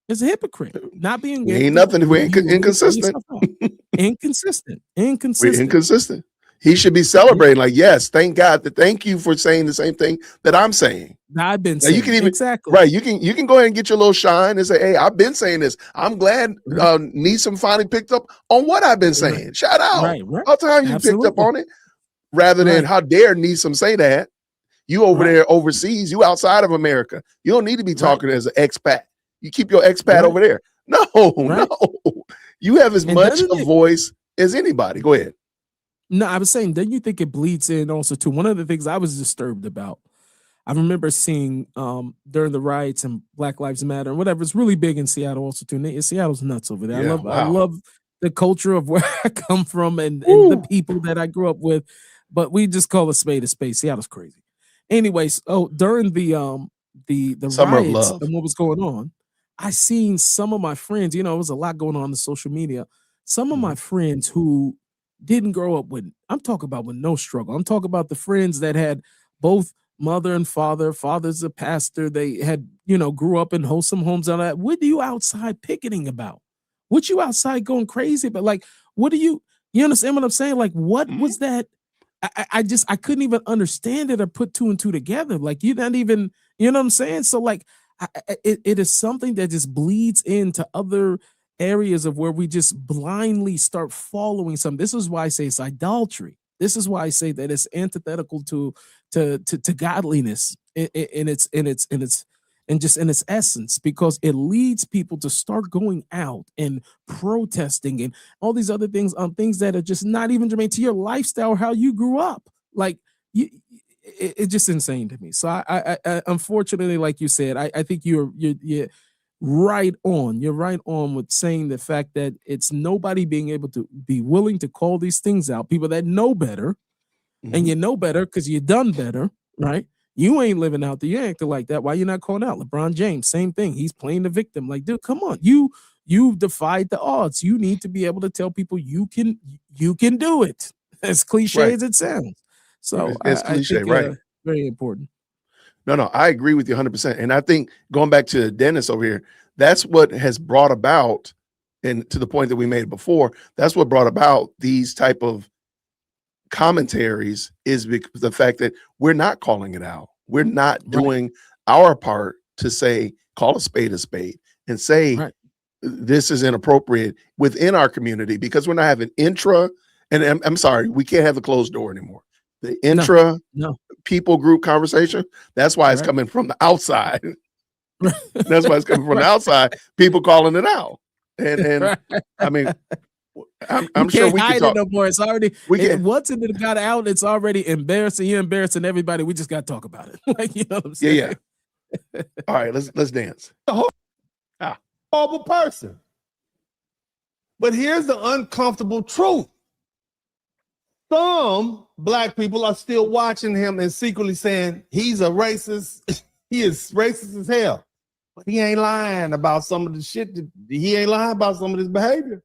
Speaker 3: It's a hypocrite. Not being
Speaker 2: We
Speaker 3: able
Speaker 2: ain't
Speaker 3: to
Speaker 2: nothing if we ain't
Speaker 3: review and call
Speaker 2: inconsistent.
Speaker 3: yourself out. Inconsistent.
Speaker 2: We're
Speaker 3: Inconsistent.
Speaker 2: inconsistent. He should be
Speaker 3: Yeah.
Speaker 2: celebrating, like, yes, thank God, thank you for saying the same thing that I'm saying.
Speaker 3: I've been
Speaker 2: Now you
Speaker 3: saying
Speaker 2: can even
Speaker 3: exactly.
Speaker 2: right, you can go ahead and get your little shine and say, hey, I've been saying this. I'm glad
Speaker 3: Right.
Speaker 2: Nissim finally picked up on what I've been
Speaker 3: Right.
Speaker 2: saying. Shout out.
Speaker 3: Right.
Speaker 2: All times you picked up
Speaker 3: Absolutely.
Speaker 2: on it, rather than
Speaker 3: Right.
Speaker 2: how dare Nissim say that. You over
Speaker 3: Right.
Speaker 2: there overseas, you outside of America. You don't need to be
Speaker 3: Right.
Speaker 2: talking as an expat. You keep your expat
Speaker 3: Right.
Speaker 2: over there. No,
Speaker 3: Right.
Speaker 2: no. You have as
Speaker 3: And
Speaker 2: much
Speaker 3: doesn't
Speaker 2: a
Speaker 3: it
Speaker 2: voice as anybody. Go ahead.
Speaker 3: No, I was saying, don't you think it bleeds in also too? One of the things I was disturbed about, I remember seeing during the riots and Black Lives Matter and whatever. It's really big in Seattle also too. Seattle's nuts over there.
Speaker 2: Yeah,
Speaker 3: I
Speaker 2: wow.
Speaker 3: love the culture of where I come from and the
Speaker 2: Woo.
Speaker 3: people that I grew up with, but we just call a spade a spade. Seattle's crazy. Anyways, during the
Speaker 2: Summer of
Speaker 3: riots
Speaker 2: love.
Speaker 3: and what was going on, I seen some of my friends, it was a lot going on social media. Some of my
Speaker 2: Mhm.
Speaker 3: friends who didn't grow up with, I'm talking about with no struggle. I'm talking about the friends that had both mother and father. Father's a pastor. They had, grew up in wholesome homes and all that. What are you outside picketing about? What you outside going crazy? But like, what do you understand what I'm saying? Like, what
Speaker 2: Mhm.
Speaker 3: was that? I couldn't even understand it or put two and two together. Like, you're not even, you know what I'm saying? So like, it is something that just bleeds into other areas of where we just blindly start following some. This is why I say it's idolatry. This is why I say that it's antithetical to godliness in its and just in its essence, because it leads people to start going out and protesting and all these other things on things that are just not even germane to your lifestyle or how you grew up. Like you, it's just insane to me. So I unfortunately, like you said, I think you're right on. You're right on with saying the fact that it's nobody being able to be willing to call these things out. People that know better, and you know better because you done better, right? You ain't living out there. You acting like that. Why you not calling out? LeBron James, same thing. He's playing the victim. Like, dude, come on. You've defied the odds. You need to be able to tell people you can do it. As cliche
Speaker 2: Right.
Speaker 3: as it sounds. So
Speaker 2: It's
Speaker 3: I
Speaker 2: cliche,
Speaker 3: think
Speaker 2: right?
Speaker 3: very important.
Speaker 2: No, I agree with you 100%. And I think going back to Dennis over here, that's what has brought about, and to the point that we made before, that's what brought about these type of commentaries is because the fact that we're not calling it out. We're not doing our part to say, call a spade and say this is inappropriate within our community, because we're not having intra, and I'm sorry, we can't have the closed door anymore. The intra people group conversation, that's why it's coming from the outside. That's why it's coming from the outside, people calling it out. And I mean, I'm sure we can talk.
Speaker 3: No more. It's already once it got out, it's already embarrassing. You're embarrassing everybody. We just got to talk about it. Like, you know what I'm saying?
Speaker 2: Yeah. All right, let's dance.
Speaker 4: Horrible person. But here's the uncomfortable truth. Some black people are still watching him and secretly saying he's a racist. He is racist as hell. But he ain't lying about some of the shit he ain't lying about some of his behavior.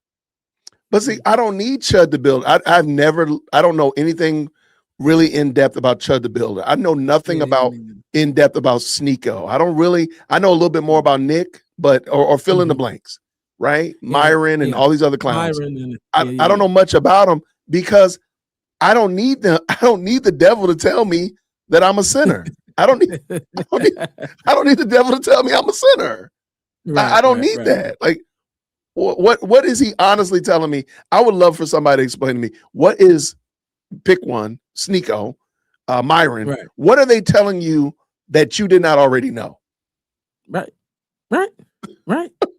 Speaker 2: But see, I don't need Chud the Builder. I don't know anything really in depth about Chud the Builder. I know nothing about in depth about Sneeko. I know a little bit more about Nick, but or fill in the blanks, right? Myron and all these other clowns. I don't know much about them because I don't need the devil to tell me that I'm a sinner. I don't need the devil to tell me I'm a sinner. I don't need that. Like, what is he honestly telling me? I would love for somebody to explain to me what is, pick one, Sneeko, Myron. What are they telling you that you did not already know?
Speaker 3: Right.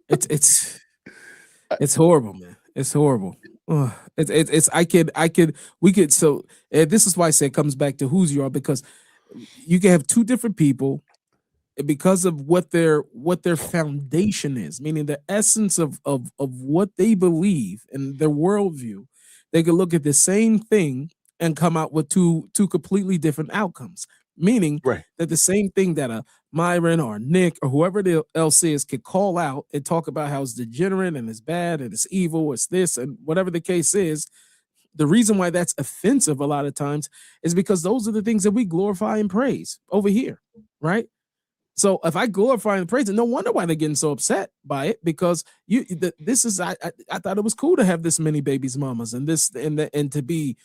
Speaker 3: It's horrible, man. It's horrible. We could. So this is why I say it comes back to who's you are, because you can have two different people because of what their foundation is, meaning the essence of what they believe and their worldview. They could look at the same thing and come out with two completely different outcomes. Meaning that the same thing that a Myron or Nick or whoever else is could call out and talk about how it's degenerate and it's bad and it's evil, it's this and whatever the case is. The reason why that's offensive a lot of times is because those are the things that we glorify and praise over here, right? So if I glorify and praise it, no wonder why they're getting so upset by it, because this is I thought it was cool to have this many babies mamas and this and to be,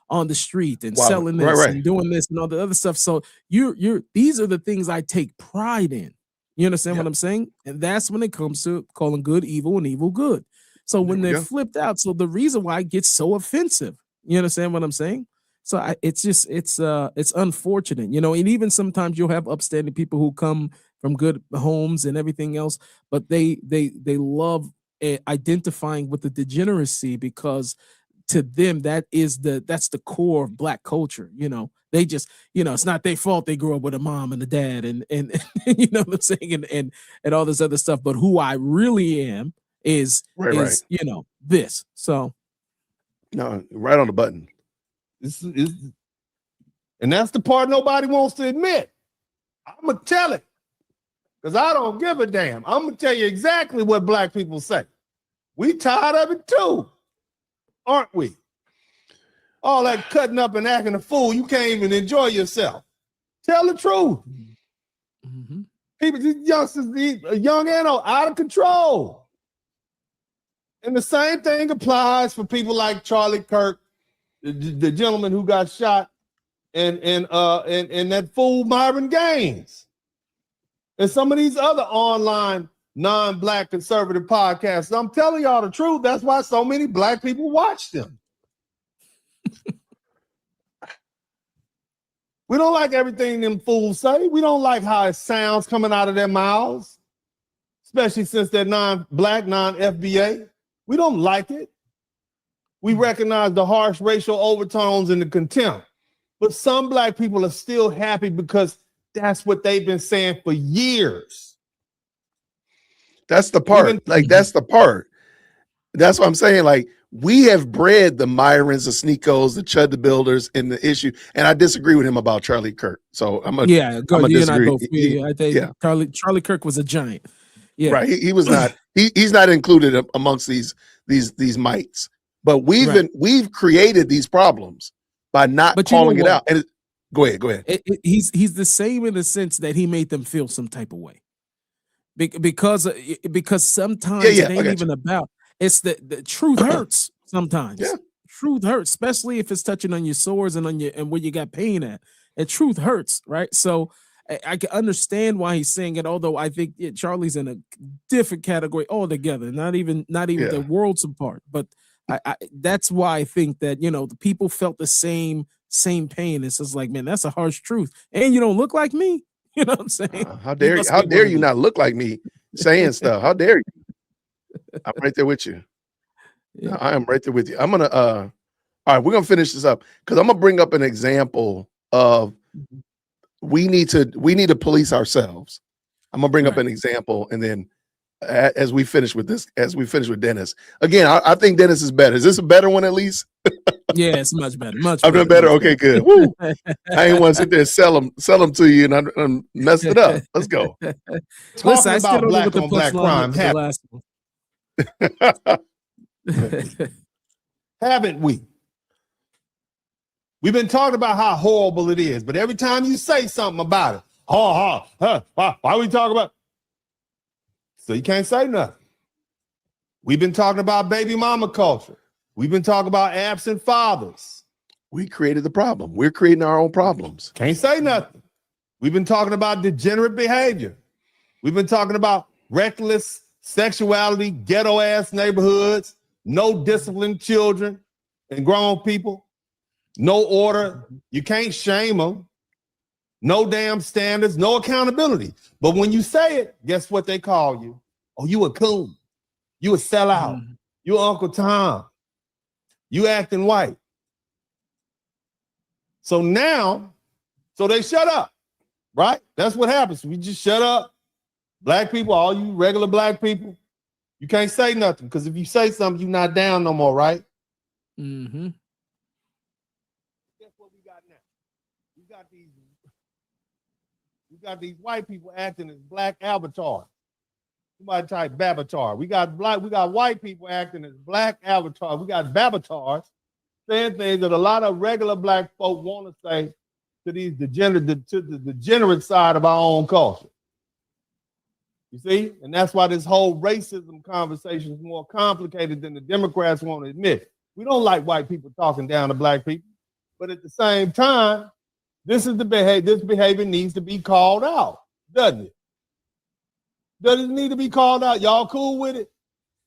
Speaker 3: on the street and selling this and doing this and all the other stuff. So these are the things I take pride in. You understand what I'm saying? And that's when it comes to calling good evil and evil good. So when they're flipped out, so the reason why it gets so offensive, you understand what I'm saying? So it's unfortunate, and even sometimes you'll have upstanding people who come from good homes and everything else, but they love identifying with the degeneracy, because to them that's the core of Black culture. They just, it's not their fault they grew up with a mom and a dad and you know what I'm saying, and all this other stuff. But who I really am is this. So
Speaker 2: no, right on the button.
Speaker 4: And that's the part nobody wants to admit. I'm gonna tell it because I don't give a damn. I'm gonna tell you exactly what Black people say. We tired of it too, aren't we? All that cutting up and acting a fool, you can't even enjoy yourself. Tell the truth. People, these youngsters, young and old, out of control. And the same thing applies for people like Charlie Kirk, the gentleman who got shot, and that fool Myron Gaines, and some of these other online non-Black conservative podcasts. I'm telling y'all the truth. That's why so many Black people watch them. We don't like everything them fools say. We don't like how it sounds coming out of their mouths, especially since they're non-black, non-FBA. We don't like it. We recognize the harsh racial overtones and the contempt. But some black people are still happy because that's what they've been saying for years.
Speaker 2: That's the part. That's the part. That's what I'm saying. Like, we have bred the Myrons, the Sneakos, the Chud the Builders in the issue. And I disagree with him about Charlie Kirk. So I'm
Speaker 3: good. You and I both. I think
Speaker 2: yeah.
Speaker 3: Charlie Kirk was a giant. Yeah.
Speaker 2: Right. He was not, he's not included amongst these mites. But we've created these problems by not calling it out. And go ahead.
Speaker 3: He's the same in the sense that he made them feel some type of way. Because sometimes it ain't even about. It's the truth hurts sometimes. Yeah. Truth hurts, especially if it's touching on your sores and and where you got pain at. And truth hurts, right? So I can understand why he's saying it, although I think Charlie's in a different category altogether, not even the worlds apart. But I that's why I think that, the people felt the same pain. It's just like, man, that's a harsh truth. And you don't look like me. You know what I'm saying?
Speaker 2: How dare you not look like me saying stuff? How dare you? I'm right there with you. Yeah. I am right there with you. I'm gonna all right, we're gonna finish this up because I'm gonna bring up an example of we need to police ourselves. I'm gonna bring up an example, and then as we finish with Dennis, again, I think Dennis is better. Is this a better one at least?
Speaker 3: Yeah, it's much better.
Speaker 2: I've done better. Okay, good. Woo. I ain't want to sit there and sell them to you, and I messed it up. Let's go.
Speaker 4: Talking about black on black crime, haven't we? We've been talking about how horrible it is, but every time you say something about it, why we talking about? So you can't say nothing. We've been talking about baby mama culture. We've been talking about absent fathers.
Speaker 2: We created the problem. We're creating our own problems.
Speaker 4: Can't say nothing. We've been talking about degenerate behavior. We've been talking about reckless sexuality, ghetto ass neighborhoods, no disciplined children and grown people, no order. You can't shame them. No damn standards, no accountability. But when you say it, guess what they call you? Oh, you a coon. You a sellout. Mm-hmm. You Uncle Tom. You acting white. So now, they shut up, right? That's what happens. We just shut up. Black people, all you regular black people, you can't say nothing because if you say something, you're not down no more, right?
Speaker 3: Mm-hmm.
Speaker 4: Guess what we got now? We got these white people acting as black avatars. Somebody type Babatar. We got white people acting as black avatars. We got Babatars saying things that a lot of regular black folk want to say to these degenerate side of our own culture. You see? And that's why this whole racism conversation is more complicated than the Democrats want to admit. We don't like white people talking down to black people, but at the same time, this behavior needs to be called out, doesn't it? Does it need to be called out? Y'all cool with it?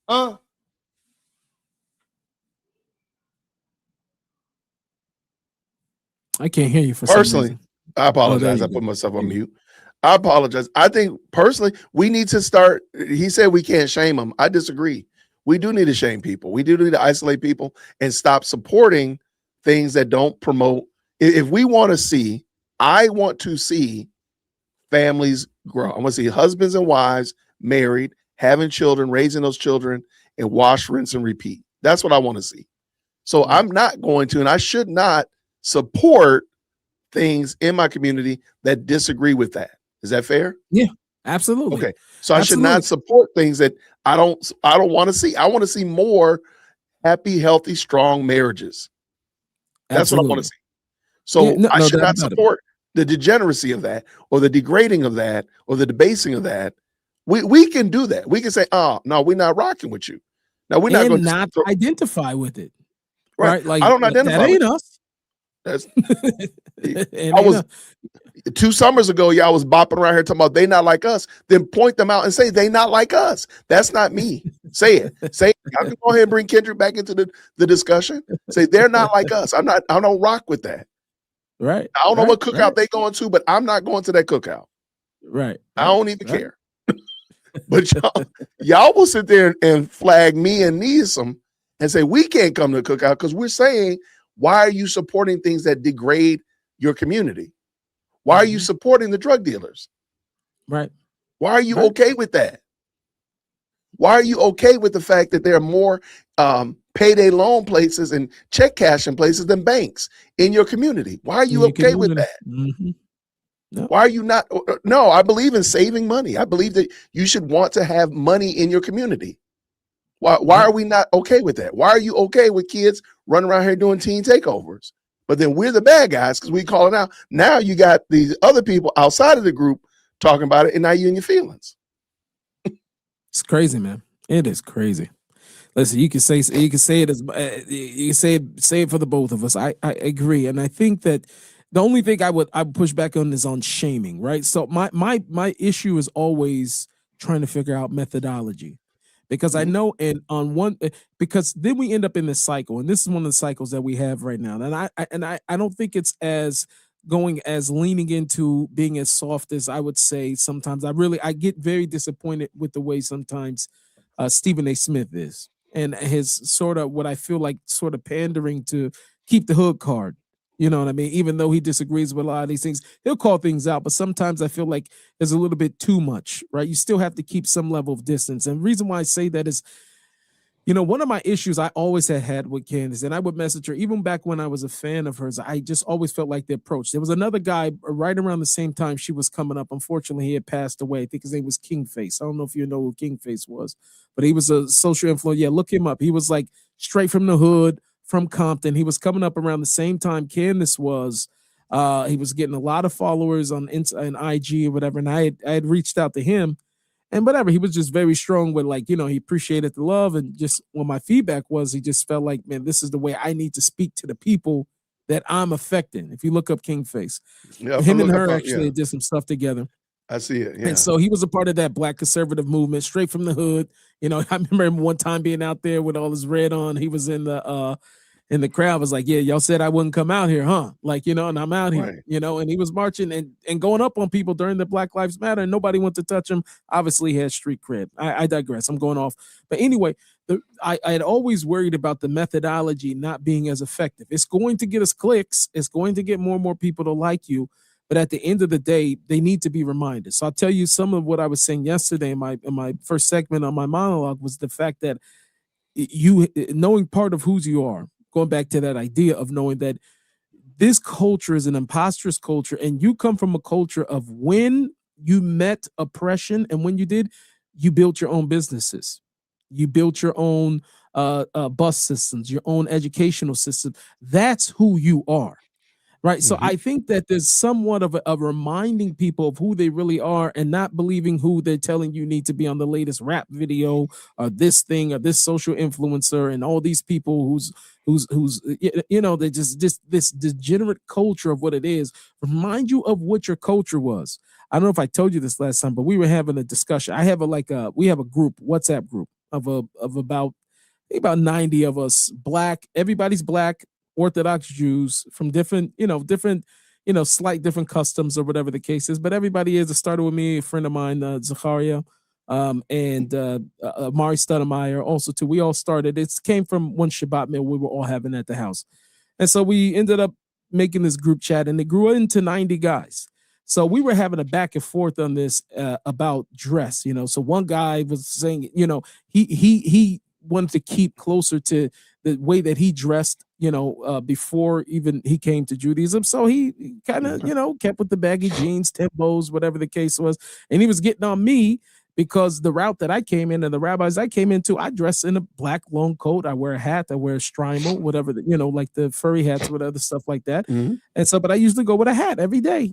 Speaker 4: Huh?
Speaker 3: I can't hear you for
Speaker 2: personally.
Speaker 3: Some reason.
Speaker 2: I apologize. I put myself on mute. I apologize. I think personally, we need to start. He said we can't shame them. I disagree. We do need to shame people. We do need to isolate people and stop supporting things that don't promote. If we want to see, I want to see families grow. I want to see husbands and wives married, having children, raising those children, and wash, rinse, and repeat. That's what I want to see. So I'm not going to, and I should not support things in my community that disagree with that. Is that fair?
Speaker 3: Yeah, absolutely.
Speaker 2: Okay. So I should not support things that I don't want to see. I want to see more happy, healthy, strong marriages. That's what I want to see. So I should not support the degeneracy of that, or the degrading of that, or the debasing of that. We can do that. We can say, oh, no, we're not rocking with you. Now we're not going to
Speaker 3: identify with it.
Speaker 2: Right.
Speaker 3: Like,
Speaker 2: I don't identify
Speaker 3: that ain't
Speaker 2: with
Speaker 3: us.
Speaker 2: That's I was 2 summers ago, y'all was bopping around here talking about they not like us. Then point them out and say they not like us. That's not me. Say it. Say it. I can go ahead and bring Kendrick back into the discussion. Say they're not like us. I don't rock with that.
Speaker 3: Right.
Speaker 2: I don't know
Speaker 3: Right.
Speaker 2: what cookout
Speaker 3: Right.
Speaker 2: they going to, but I'm not going to that cookout.
Speaker 3: Right.
Speaker 2: I don't even
Speaker 3: Right.
Speaker 2: care. But y'all will sit there and flag me and Nissim and say we can't come to the cookout because we're saying, why are you supporting things that degrade your community? Why are you supporting the drug dealers?
Speaker 3: Right.
Speaker 2: Why are you
Speaker 3: Right.
Speaker 2: okay with that? Why are you okay with the fact that there are more payday loan places and check cashing places than banks in your community? Why are
Speaker 3: In
Speaker 2: you
Speaker 3: your
Speaker 2: okay with
Speaker 3: community.
Speaker 2: that?
Speaker 3: No.
Speaker 2: Why are you not? No, I believe in saving money. I believe that you should want to have money in your community. Why are we not okay with that? Why are you okay with kids running around here doing teen takeovers? But then we're the bad guys because we call it out. Now you got these other people outside of the group talking about it, and now you're in your feelings.
Speaker 3: It's crazy, man. It is crazy. Listen, you can say it as you can say it for the both of us. I agree, and I think that the only thing I would push back on is on shaming, right? So my issue is always trying to figure out methodology, because I know, and on one, because then we end up in this cycle, and this is one of the cycles that we have right now, and I don't think it's as going as leaning into being as soft as I would say sometimes. I get very disappointed with the way sometimes Stephen A. Smith is, and his sort of what I feel like sort of pandering to keep the hood card. You know what I mean? Even though he disagrees with a lot of these things, he'll call things out. But sometimes I feel like there's a little bit too much, right? You still have to keep some level of distance. And the reason why I say that is, one of my issues I always had with Candace, and I would message her even back when I was a fan of hers. I just always felt like the approach. There was another guy right around the same time she was coming up. Unfortunately, he had passed away. I think his name was Kingface. I don't know if you know who Kingface was, but he was a social influencer. Yeah, look him up. He was like straight from the hood, from Compton. He was coming up around the same time Candace was. He was getting a lot of followers on IG or whatever, and I had reached out to him. And whatever, he was just very strong with, like, he appreciated the love. And just what my feedback was, he just felt like, man, this is the way I need to speak to the people that I'm affecting. If you look up Kingface, him and her actually did some stuff together.
Speaker 2: I see it. Yeah.
Speaker 3: And so he was a part of that black conservative movement, straight from the hood. I remember him one time being out there with all his red on. He was in the crowd, was like, yeah, y'all said I wouldn't come out here, huh? Like, and I'm out here, and he was marching and going up on people during the Black Lives Matter, and nobody wanted to touch him. Obviously, he had street cred. I digress. I'm going off. But anyway, I had always worried about the methodology not being as effective. It's going to get us clicks. It's going to get more and more people to like you. But at the end of the day, they need to be reminded. So I'll tell you some of what I was saying yesterday in my first segment on my monologue was the fact that you knowing part of who you are, going back to that idea of knowing that this culture is an imposterous culture, and you come from a culture of when you met oppression, and when you did, you built your own businesses, you built your own bus systems, your own educational system. That's who you are. Right. So I think that there's somewhat of a reminding people of who they really are, and not believing who they're telling you need to be on the latest rap video or this thing or this social influencer and all these people who's they just this degenerate culture of what it is. Remind you of what your culture was. I don't know if I told you this last time, but we were having a discussion. We have a group, WhatsApp group of about 90 of us, black, everybody's black, Orthodox Jews from different, slight different customs or whatever the case is. But everybody is. It started with me, a friend of mine, Zacharia, and Mari Stoudemire also too. We all started. It came from one Shabbat meal we were all having at the house. And so we ended up making this group chat, and it grew into 90 guys. So we were having a back and forth on this about dress, So one guy was saying, he wanted to keep closer to the way that he dressed, before even he came to Judaism. So he kind of, kept with the baggy jeans, Timbos, whatever the case was. And he was getting on me because the route that I came in and the rabbis I came into, I dress in a black long coat. I wear a hat. I wear a strimal, whatever, like the furry hats, whatever stuff like that. And so, but I usually go with a hat every day,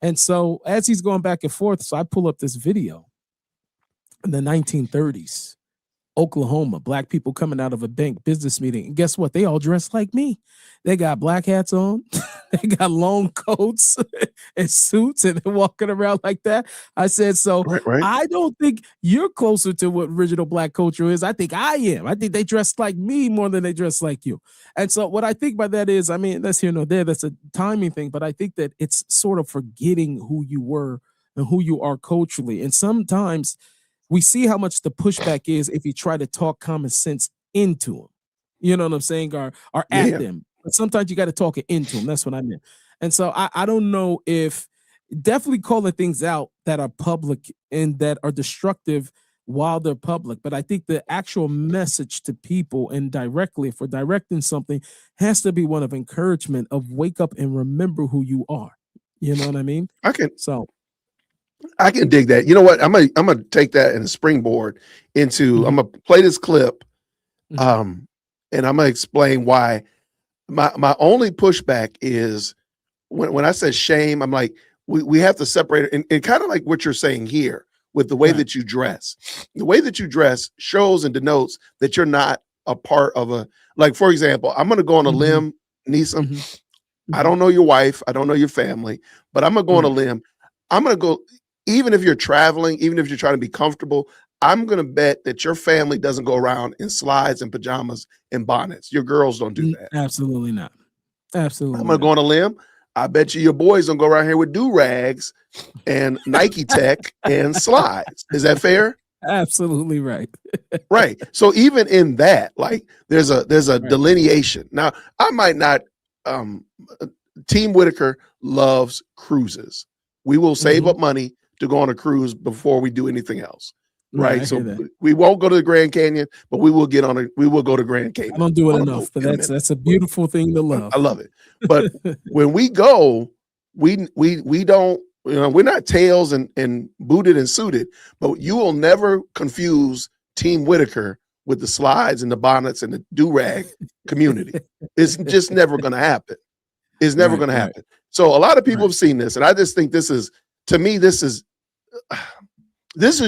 Speaker 3: And so as he's going back and forth, so I pull up this video in the 1930s. Oklahoma, black people coming out of a bank business meeting. And guess what? They all dressed like me. They got black hats on. They got long coats and suits and they're walking around like that. I said, so
Speaker 2: Right.
Speaker 3: I don't think you're closer to what original black culture is. I think I am. I think they dress like me more than they dress like you. And so what I think by that is, I mean, that's here nor there. That's a timing thing. But I think that it's sort of forgetting who you were and who you are culturally. And sometimes we see how much the pushback is if you try to talk common sense into them. You know what I'm saying? Or
Speaker 2: Yeah,
Speaker 3: at
Speaker 2: yeah.
Speaker 3: them. But sometimes you got to talk it into them. That's what I meant. And so I don't know if definitely calling things out that are public and that are destructive while they're public. But I think the actual message to people and directly, if we're directing something, has to be one of encouragement of wake up and remember who you are. You know what I mean?
Speaker 2: I can
Speaker 3: So
Speaker 2: dig that. You know what? I'm gonna take that and springboard into. I'm gonna play this clip, and I'm gonna explain why. My only pushback is when I said shame. I'm like, we have to separate it, and kind of like what you're saying here with the way
Speaker 3: Right.
Speaker 2: that you dress. The way that you dress shows and denotes that you're not a part of a. Like, for example, I'm gonna go on a limb, Nissim. I don't know your wife. I don't know your family, but I'm gonna go on a limb. I'm gonna go. Even if you're traveling, even if you're trying to be comfortable, I'm going to bet that your family doesn't go around in slides and pajamas and bonnets. Your girls don't do that.
Speaker 3: Absolutely not.
Speaker 2: I'm
Speaker 3: Absolutely
Speaker 2: going to go on a limb. I bet you your boys don't go around here with do-rags and Nike Tech and slides. Is that fair?
Speaker 3: Absolutely right.
Speaker 2: Right. So even in that, like there's a delineation. Now, I might not Team Whitaker loves cruises. We will save up money to go on a cruise before we do anything else. Right. So we won't go to the Grand Canyon, but we will go to Grand Canyon.
Speaker 3: I don't do it enough, but that's a beautiful thing to love.
Speaker 2: I love it. But when we go, we don't, we're not tails and booted and suited, but you will never confuse Team Whitaker with the slides and the bonnets and the do-rag community. It's just never going to happen. It's never going to happen. So a lot of people have seen this, and I just think this is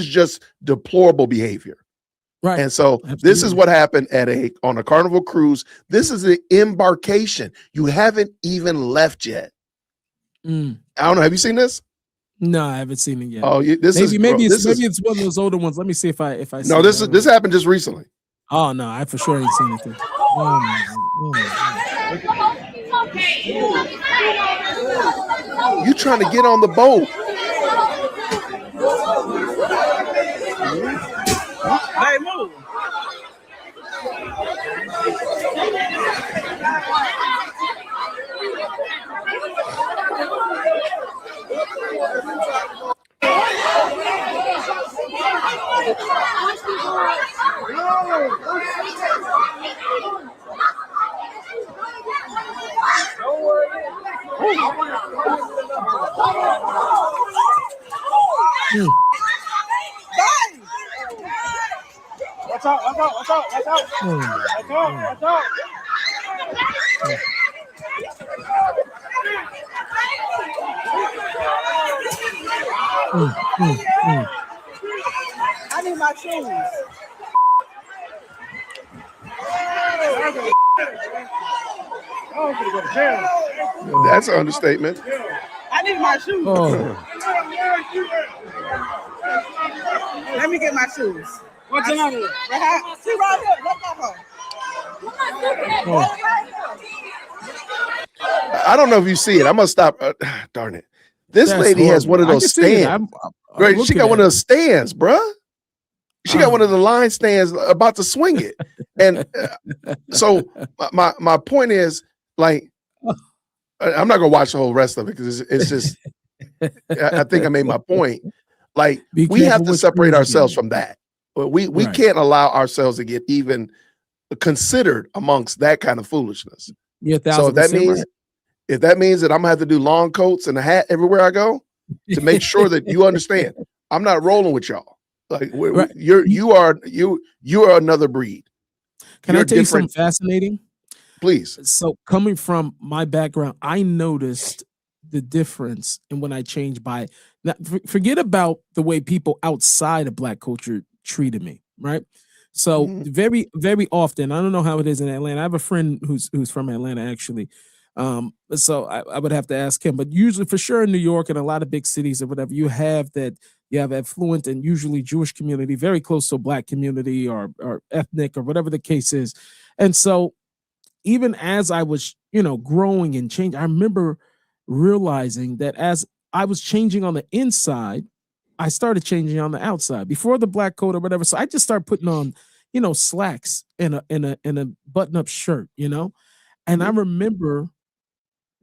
Speaker 2: just deplorable behavior.
Speaker 3: Right.
Speaker 2: And so this is what happened on a Carnival cruise. This is the embarkation. You haven't even left yet. I don't know. Have you seen this?
Speaker 3: No, I haven't seen it yet.
Speaker 2: Oh,
Speaker 3: maybe it's one of those older ones. Let me see if I see.
Speaker 2: No, this happened just recently.
Speaker 3: Oh no, I for sure ain't seen it.
Speaker 2: You trying to get on the boat?
Speaker 6: Hey, move. Watch out, watch out, watch out, watch out. Watch out, watch out. I need my shoes.
Speaker 2: That's an understatement.
Speaker 6: I need my shoes. Let me get my shoes. What's the number? See right here. Let's go.
Speaker 2: I don't know if you see it. I'm gonna stop. Darn it! This lady has one of those stands. Right? She got one of those stands, bruh. She got one of the line stands about to swing it. And so my point is, like, I'm not gonna watch the whole rest of it because it's just. I think I made my point. Like, we have to separate ourselves from that. We can't allow ourselves to get even considered amongst that kind of foolishness. So if that means that I'm gonna have to do long coats and a hat everywhere I go to make sure that you understand, I'm not rolling with y'all. Like you are another breed.
Speaker 3: Can I tell you something fascinating?
Speaker 2: Please.
Speaker 3: So coming from my background, I noticed the difference in when I changed by now, forget about the way people outside of Black culture treated me, right? So
Speaker 2: Mhm.
Speaker 3: very, very often, I don't know how it is in Atlanta. I have a friend who's from Atlanta actually. So I would have to ask him, but usually for sure in New York and a lot of big cities or whatever, you have affluent and usually Jewish community, very close to a black community or ethnic or whatever the case is. And so even as I was, growing and changing, I remember realizing that as I was changing on the inside, I started changing on the outside before the black coat or whatever. So I just started putting on, slacks and a button-up shirt, And I
Speaker 2: Mhm.
Speaker 3: remember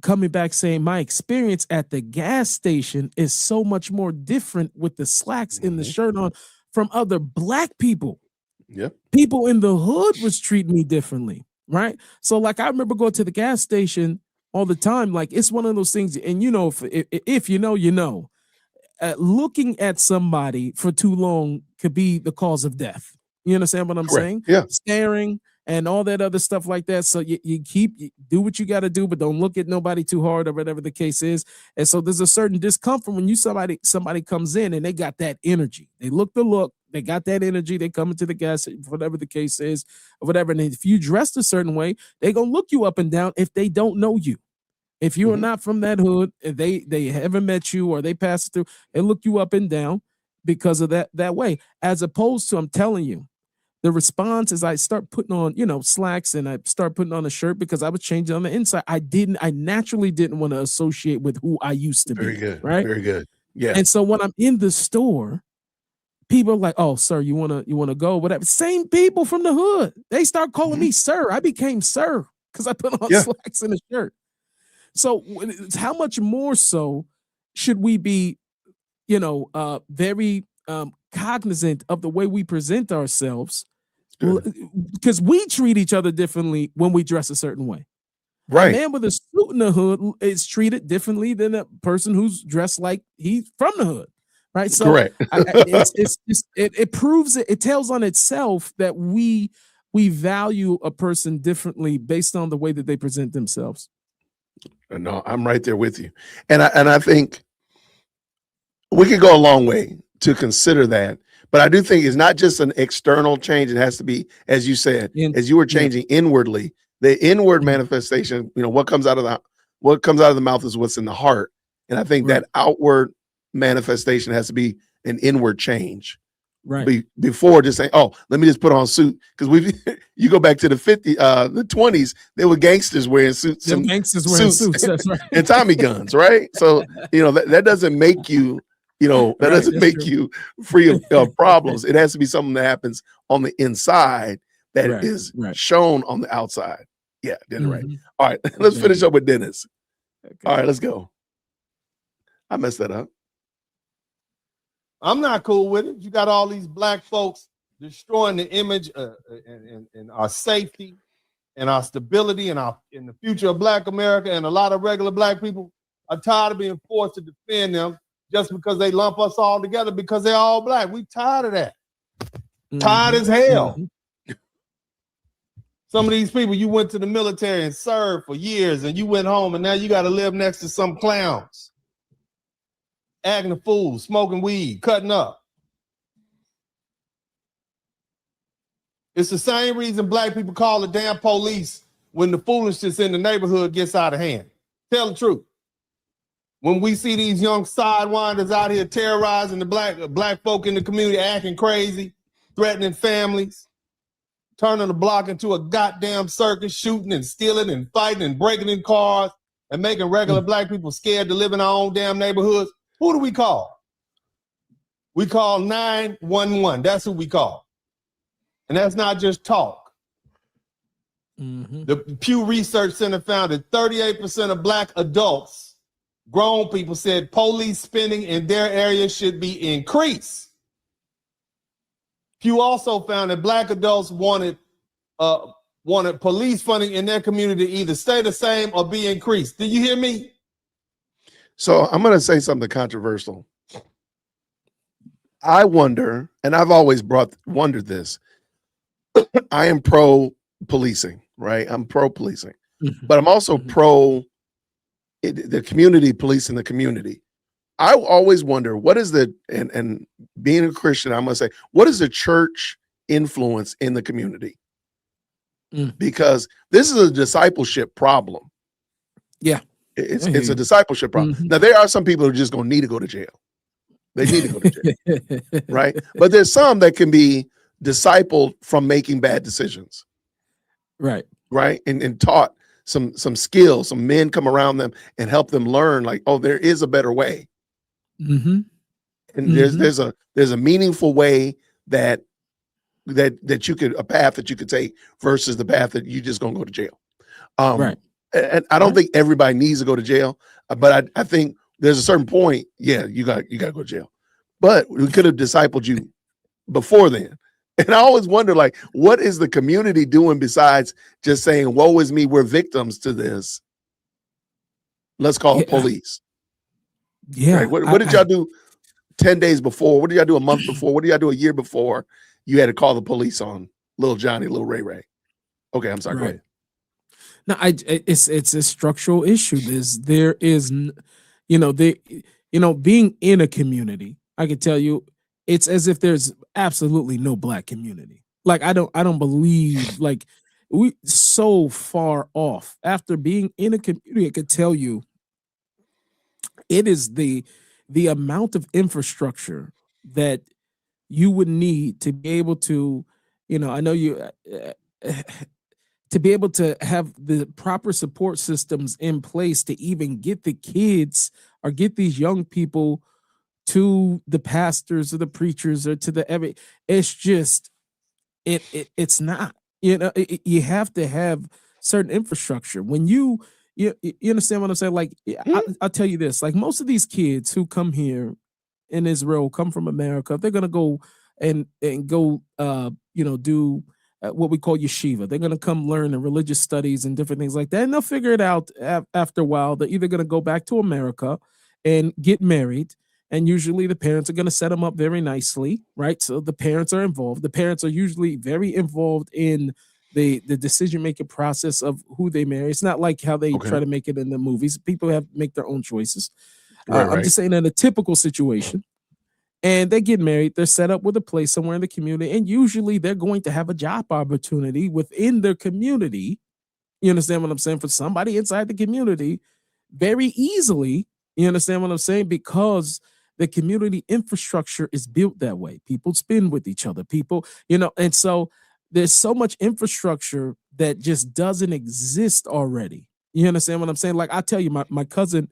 Speaker 3: coming back saying my experience at the gas station is so much more different with the slacks and the
Speaker 2: Mhm.
Speaker 3: shirt on from other black people.
Speaker 2: Yep.
Speaker 3: People in the hood was treating me differently, right? So like I remember going to the gas station all the time. Like it's one of those things, and if you know, looking at somebody for too long could be the cause of death. You understand what I'm
Speaker 2: Correct.
Speaker 3: saying?
Speaker 2: Yeah.
Speaker 3: Staring and all that other stuff like that. So you do what you got to do, but don't look at nobody too hard or whatever the case is. And so there's a certain discomfort when somebody comes in and they got that energy. They look, they got that energy. They come into the gas, whatever the case is, or whatever. And if you dressed a certain way, they gonna look you up and down if they don't know you. If you are
Speaker 2: Mhm.
Speaker 3: not from that hood, and they haven't met you or they pass through, and look you up and down because of that way. As opposed to, I'm telling you, the response is I start putting on, slacks and I start putting on a shirt because I was changing on the inside. I naturally didn't want to associate with who I used to
Speaker 2: Very
Speaker 3: be,
Speaker 2: good.
Speaker 3: right?
Speaker 2: Very good. Yeah.
Speaker 3: And so when I'm in the store, people are like, "Oh, sir, you wanna go?" Whatever. Same people from the hood. They start calling
Speaker 2: Mhm.
Speaker 3: me sir. I became sir because I put on
Speaker 2: Yeah.
Speaker 3: slacks and a shirt. So how much more so should we be, very cognizant of the way we present ourselves
Speaker 2: Good.
Speaker 3: because we treat each other differently when we dress a certain way. A
Speaker 2: Right.
Speaker 3: man with a suit in the hood is treated differently than a person who's dressed like he's from the hood, right? So
Speaker 2: Correct.
Speaker 3: it proves it. It tells on itself that we value a person differently based on the way that they present themselves.
Speaker 2: No, I'm right there with you. And I think we could go a long way to consider that. But I do think it's not just an external change. It has to be, as you said,
Speaker 3: In
Speaker 2: as you were
Speaker 3: yeah.
Speaker 2: changing inwardly, the inward
Speaker 3: Mhm.
Speaker 2: manifestation, what comes out of the mouth is what's in the heart. And I think
Speaker 3: Right.
Speaker 2: that outward manifestation has to be an inward change.
Speaker 3: Right.
Speaker 2: Before just saying, "Oh, let me just put on a suit," because we you go back to the 20s, they were gangsters wearing suits
Speaker 3: Them
Speaker 2: and
Speaker 3: gangsters wearing
Speaker 2: suits
Speaker 3: suits. That's right.
Speaker 2: and Tommy guns, right? So that doesn't make you, that
Speaker 3: Right.
Speaker 2: doesn't
Speaker 3: That's
Speaker 2: make
Speaker 3: true.
Speaker 2: you free of problems. It has to be something that happens on the inside that
Speaker 3: Right.
Speaker 2: is
Speaker 3: Right.
Speaker 2: shown on the outside. Yeah, Dennis, right.
Speaker 3: Mhm.
Speaker 2: All right, let's finish
Speaker 3: Exactly.
Speaker 2: up with Dennis. All
Speaker 3: Okay.
Speaker 2: right, let's go. I messed that up.
Speaker 4: I'm not cool with it. You got all these black folks destroying the image and our safety and our stability and in the future of Black America, and a lot of regular black people are tired of being forced to defend them just because they lump us all together because they're all black. We tired of that. Tired
Speaker 3: Mhm.
Speaker 4: as hell.
Speaker 3: Mhm.
Speaker 4: Some of these people, you went to the military and served for years and you went home and now you got to live next to some clowns. Acting a fool, smoking weed, cutting up. It's the same reason black people call the damn police when the foolishness in the neighborhood gets out of hand. Tell the truth. When we see these young sidewinders out here terrorizing the black folk in the community, acting crazy, threatening families, turning the block into a goddamn circus, shooting and stealing and fighting and breaking in cars and making regular black people scared to live in our own damn neighborhoods, who do we call? We call 911. That's who we call. And that's not just talk.
Speaker 3: Mhm.
Speaker 4: The Pew Research Center found that 38% of black adults, grown people, said police spending in their area should be increased. Pew also found that black adults wanted police funding in their community to either stay the same or be increased. Did you hear me?
Speaker 2: So I'm going to say something controversial. I wonder, and I've always wondered this. I am pro policing, right? I'm pro policing,
Speaker 3: Mhm.
Speaker 2: but I'm also
Speaker 3: Mhm.
Speaker 2: pro the community policing the community. I always wonder what is and being a Christian, I'm going to say, what is the church influence in the community,
Speaker 3: Mm.
Speaker 2: because this is a discipleship problem.
Speaker 3: Yeah.
Speaker 2: It's a discipleship problem.
Speaker 3: Mhm.
Speaker 2: Now, there are some people who are just going to need to go to jail. They need to go to jail, right? But there's some that can be discipled from making bad decisions,
Speaker 3: Right.
Speaker 2: right? And taught some skills. Some men come around them and help them learn, like, oh, there is a better way,
Speaker 3: Mm-hmm.
Speaker 2: and there's a meaningful way that you could, a path that you could take versus the path that you just gonna go to jail.
Speaker 3: Right.
Speaker 2: And I don't think everybody needs to go to jail, but I think there's a certain point, yeah, you got to go to jail. But we could have discipled you before then. And I always wonder, like, what is the community doing besides just saying, woe is me, we're victims to this, let's call the police.
Speaker 3: Yeah.
Speaker 2: Right? What did y'all do 10 days before? What did y'all do a month before? What did y'all do a year before you had to call the police on little Johnny, little Ray Ray? Okay, I'm sorry. Go ahead.
Speaker 3: No, it's a structural issue. There is, being in a community, I can tell you, it's as if there's absolutely no Black community. Like I don't believe, like, we so far off. After being in a community, I could tell you, it is the amount of infrastructure that you would need to be able to, I know you. To be able to have the proper support systems in place to even get the kids or get these young people to the pastors or the preachers or to it's just it's not, you have to have certain infrastructure. When you understand what I'm saying? Like, I'll tell you this, like, most of these kids who come here in Israel come from America. They're gonna go and go do what we call yeshiva. They're gonna come learn the religious studies and different things like that, and they'll figure it out after a while. They're either gonna go back to America and get married, and usually the parents are gonna set them up very nicely, right? So the parents are involved. The parents are usually very involved in the decision making process of who they marry. It's not like how they try to make it in the movies. People have make their own choices. I'm just saying, in a typical situation, and they get married, they're set up with a place somewhere in the community, and usually they're going to have a job opportunity within their community. You understand what I'm saying? For somebody inside the community, very easily. You understand what I'm saying? Because the community infrastructure is built that way. People spend with each other. People, and so there's so much infrastructure that just doesn't exist already. You understand what I'm saying? Like, I tell you, my cousin,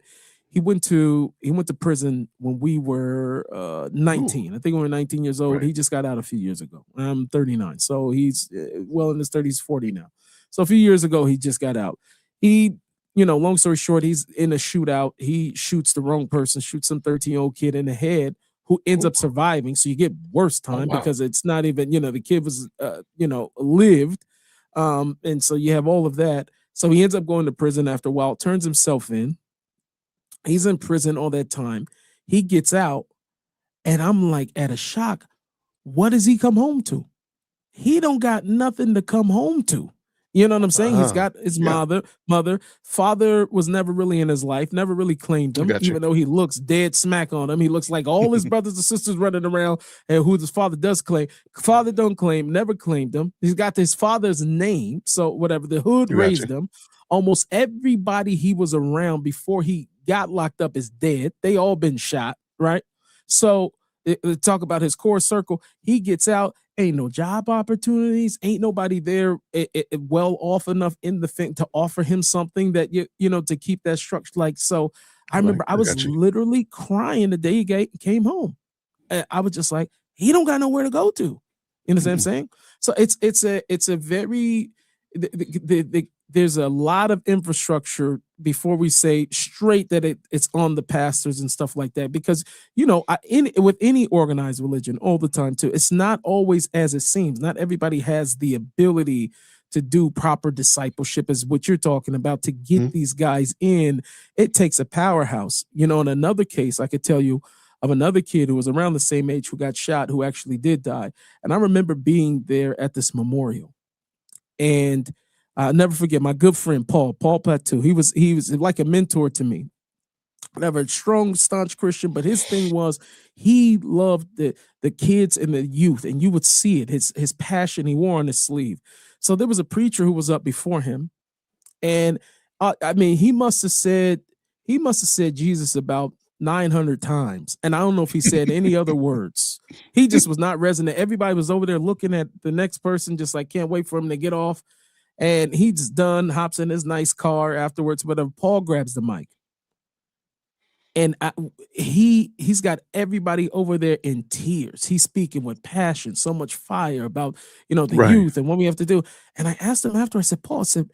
Speaker 3: he went to prison when we were 19. Ooh. I think we were 19 years old. Right. He just got out a few years ago. I'm 39. So he's well in his 30s, 40 now. So a few years ago, he just got out. He, long story short, he's in a shootout. He shoots the wrong person, shoots some 13-year-old kid in the head who ends up surviving. So you get worse time because it's not even, the kid was, lived. And so you have all of that. So he ends up going to prison after a while, turns himself in. He's in prison all that time. He gets out, and I'm like at a shock. What does he come home to? He don't got nothing to come home to. You know what I'm saying? He's got his mother. Father was never really in his life, never really claimed him, even though he looks dead smack on him. He looks like all his brothers and sisters running around, and who his father does claim. Father don't claim, never claimed him. He's got his father's name, so whatever. The hood raised him. Almost everybody he was around before he got locked up is dead. They all been shot, right? So talk about his core circle. He gets out, ain't no job opportunities, ain't nobody there well off enough in the thing to offer him something that to keep that structure. Like, so I remember I was literally crying the day he came home. I was just like, he don't got nowhere to go to. You know what I'm saying? So it's a very there's a lot of infrastructure before we say straight that it's on the pastors and stuff like that, because with any organized religion all the time too, it's not always as it seems. Not everybody has the ability to do proper discipleship, is what you're talking about, to get these guys in. It takes a powerhouse. In another case, I could tell you of another kid who was around the same age who got shot, who actually did die. And I remember being there at this memorial, and I'll never forget my good friend Paul Plateau. He was like a mentor to me. whatever, strong, staunch Christian, but his thing was he loved the kids and the youth, and you would see it, his passion he wore on his sleeve. So there was a preacher who was up before him, and I mean, he must have said Jesus about 900 times, and I don't know if he said any other words. He just was not resonant. Everybody was over there looking at the next person, just like can't wait for him to get off. And he's done, hops in his nice car afterwards. But Paul grabs the mic, and he's got everybody over there in tears. He's speaking with passion, so much fire about the
Speaker 2: Right.
Speaker 3: youth and what we have to do. And I asked him after. I said, Paul, I said,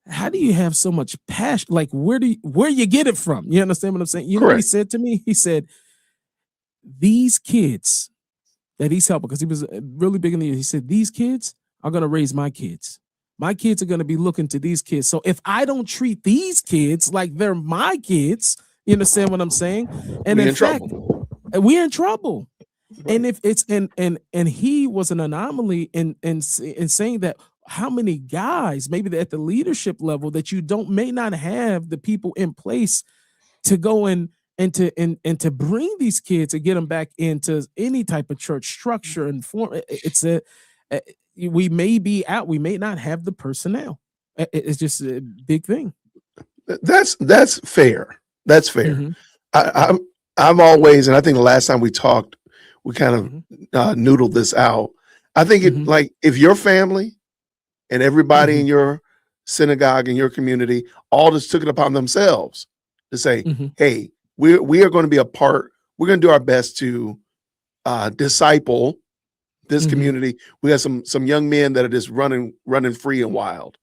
Speaker 3: how do you have so much passion? Like, where you get it from? You understand what I'm saying? You know what he
Speaker 2: Correct.
Speaker 3: said to me? He said, these kids that he's helping, because he was really big in the year. He said, these kids are going to raise my kids. My kids are going to be looking to these kids. So if I don't treat these kids like they're my kids, you understand what I'm saying? And
Speaker 2: We
Speaker 3: in
Speaker 2: in
Speaker 3: fact,
Speaker 2: trouble.
Speaker 3: we're in trouble.
Speaker 2: Right.
Speaker 3: And if it's and he was an anomaly in saying that how many guys maybe at the leadership level that you may not have the people in place to go and to bring these kids and get them back into any type of church structure and form. We may be out. We may not have the personnel. It's just a big thing.
Speaker 2: That's fair. That's fair.
Speaker 3: Mhm.
Speaker 2: I'm always, and I think the last time we talked, we kind of noodled this out. I think it like if your family and everybody in your synagogue in your community all just took it upon themselves to say, hey, we are going to be a part. We're going to do our best to disciple this community. We got some young men that are just running free and wild.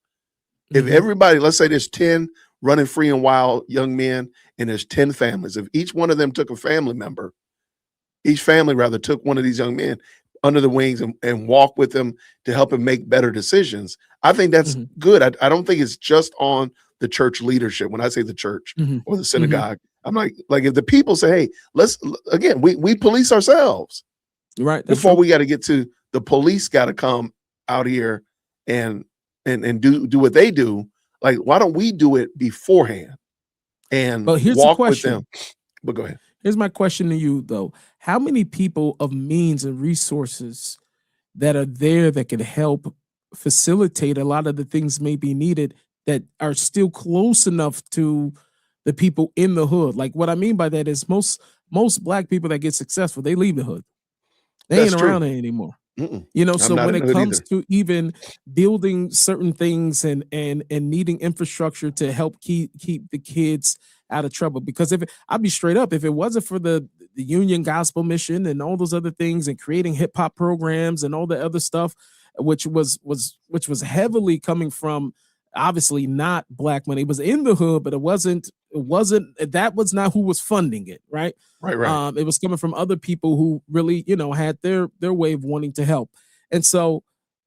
Speaker 2: If everybody, let's say there's 10 running free and wild young men, and there's 10 families. If each one of them took a family member, each family rather took one of these young men under the wings and walk with them to help him make better decisions, I think that's good. I don't think it's just on the church leadership. When I say the church or the synagogue, I'm like if the people say, hey, let's, again, we police ourselves.
Speaker 3: Right.
Speaker 2: Before we got to get to the police got to come out here and do what they do. Like, why don't we do it beforehand and
Speaker 3: here's
Speaker 2: walk
Speaker 3: the
Speaker 2: with
Speaker 3: question.
Speaker 2: them? But go ahead.
Speaker 3: Here's my question to you, though. How many people of means and resources that are there that can help facilitate a lot of the things may be needed that are still close enough to the people in the hood? Like, what I mean by that is most Black people that get successful, they leave the hood. They
Speaker 2: That's
Speaker 3: ain't
Speaker 2: true.
Speaker 3: around it anymore.
Speaker 2: I'm
Speaker 3: So
Speaker 2: not
Speaker 3: when
Speaker 2: in
Speaker 3: it
Speaker 2: the hood
Speaker 3: comes
Speaker 2: either.
Speaker 3: to even building certain things and needing infrastructure to help keep the kids out of trouble, because I'll be straight up, if it wasn't for the Union Gospel Mission and all those other things and creating hip hop programs and all the other stuff, which was heavily coming from obviously not Black money, it was in the hood, but it wasn't that was not who was funding it, right?
Speaker 2: Right.
Speaker 3: It was coming from other people who really, had their way of wanting to help. And so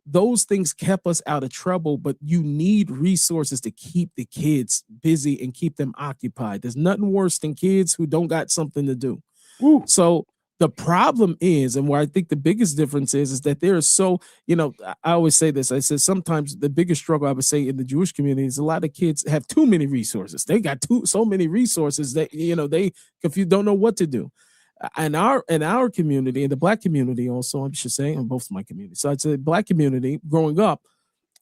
Speaker 3: those things kept us out of trouble, but you need resources to keep the kids busy and keep them occupied. There's nothing worse than kids who don't got something to do.
Speaker 2: Woo.
Speaker 3: So the problem is, and where I think the biggest difference is that there is so, I always say this, I said sometimes the biggest struggle I would say in the Jewish community is a lot of kids have too many resources. They got so many resources that, they confused, don't know what to do. In our community, in the Black community also, I should say, in both of my communities. So I'd say Black community growing up,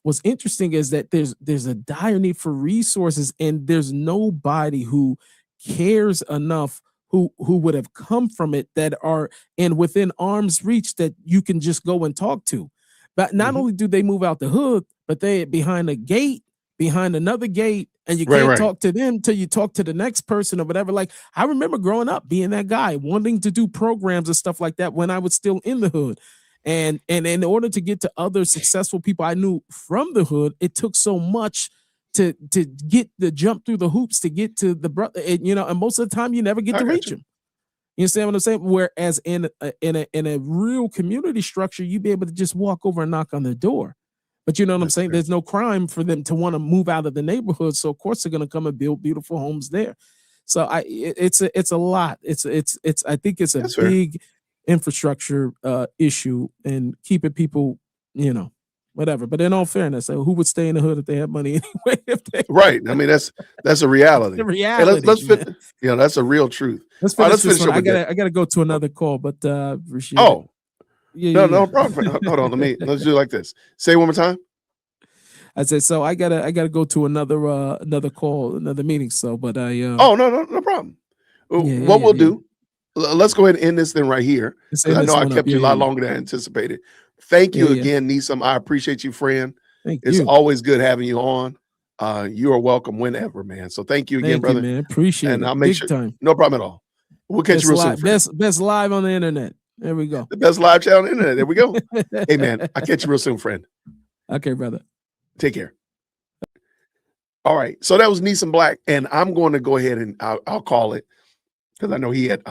Speaker 3: what's interesting is that there's a dire need for resources, and there's nobody who cares enough who would have come from it that are within arm's reach that you can just go and talk to. But not only do they move out the hood, but they behind a gate, behind another gate, and you can't talk to them till you talk to the next person or whatever. Like, I remember growing up being that guy wanting to do programs and stuff like that when I was still in the hood. And in order to get to other successful people I knew from the hood, it took so much to get the jump through the hoops to get to the brother, and most of the time you never get to reach him. You understand what I'm saying? Whereas in a real community structure, you'd be able to just walk over and knock on the door. But you know what I'm saying? There's no crime for them to want to move out of the neighborhood, so of course they're going to come and build beautiful homes there. So it's a lot. I think it's a big infrastructure issue and keeping people, whatever. But in all fairness, who would stay in the hood if they had money anyway? If they
Speaker 2: Right. I mean, that's a reality.
Speaker 3: the
Speaker 2: Hey,
Speaker 3: reality,
Speaker 2: let's
Speaker 3: man.
Speaker 2: fit. That's a real truth.
Speaker 3: Let's
Speaker 2: All right,
Speaker 3: finish
Speaker 2: let's
Speaker 3: this
Speaker 2: finish
Speaker 3: one.
Speaker 2: up with that.
Speaker 3: I gotta go to another call, but appreciate it.
Speaker 2: Oh,
Speaker 3: Yeah.
Speaker 2: no problem. Hold on. Let's do it like this. Say it one more time.
Speaker 3: I said, so I gotta go to another call, another meeting. So, but I
Speaker 2: Oh, no problem. What we'll do, let's go ahead and end this thing right here,
Speaker 3: Let's
Speaker 2: because
Speaker 3: end
Speaker 2: I know
Speaker 3: this
Speaker 2: I
Speaker 3: one up.
Speaker 2: kept you a lot longer than I anticipated. Thank you again, Nissim. I appreciate you, friend.
Speaker 3: Thank
Speaker 2: It's
Speaker 3: you.
Speaker 2: always good having you on. You are welcome whenever, man. So thank you again,
Speaker 3: Thank
Speaker 2: brother.
Speaker 3: you, man. Appreciate
Speaker 2: And
Speaker 3: it.
Speaker 2: I'll make
Speaker 3: Big
Speaker 2: sure.
Speaker 3: time.
Speaker 2: No problem at all. We'll catch you real soon, friend.
Speaker 3: Best live on the internet. There we go.
Speaker 2: The best live channel on the internet. There we go. Hey, man, I'll catch you real soon, friend.
Speaker 3: Okay, brother.
Speaker 2: Take care. All right. So that was Nissim Black, and I'm going to go ahead and I'll call it, because I know he had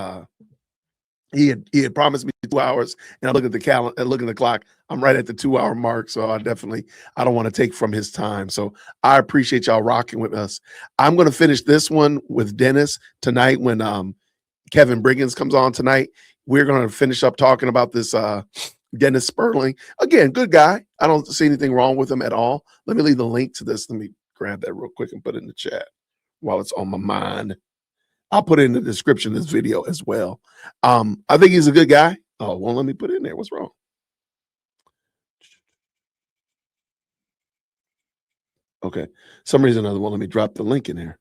Speaker 2: promised me 2 hours, and I look at the calendar and look at the clock. I'm right at the 2-hour mark, so I don't want to take from his time. So I appreciate y'all rocking with us. I'm going to finish this one with Dennis tonight when Kevin Briggins comes on tonight. We're going to finish up talking about this Dennis Sperling. Again, good guy. I don't see anything wrong with him at all. Let me leave the link to this. Let me grab that real quick and put it in the chat while it's on my mind. I'll put it in the description of this video as well. I think he's a good guy. Oh, well, let me put it in there. What's wrong? Okay. Some reason or other, well, let me drop the link in there.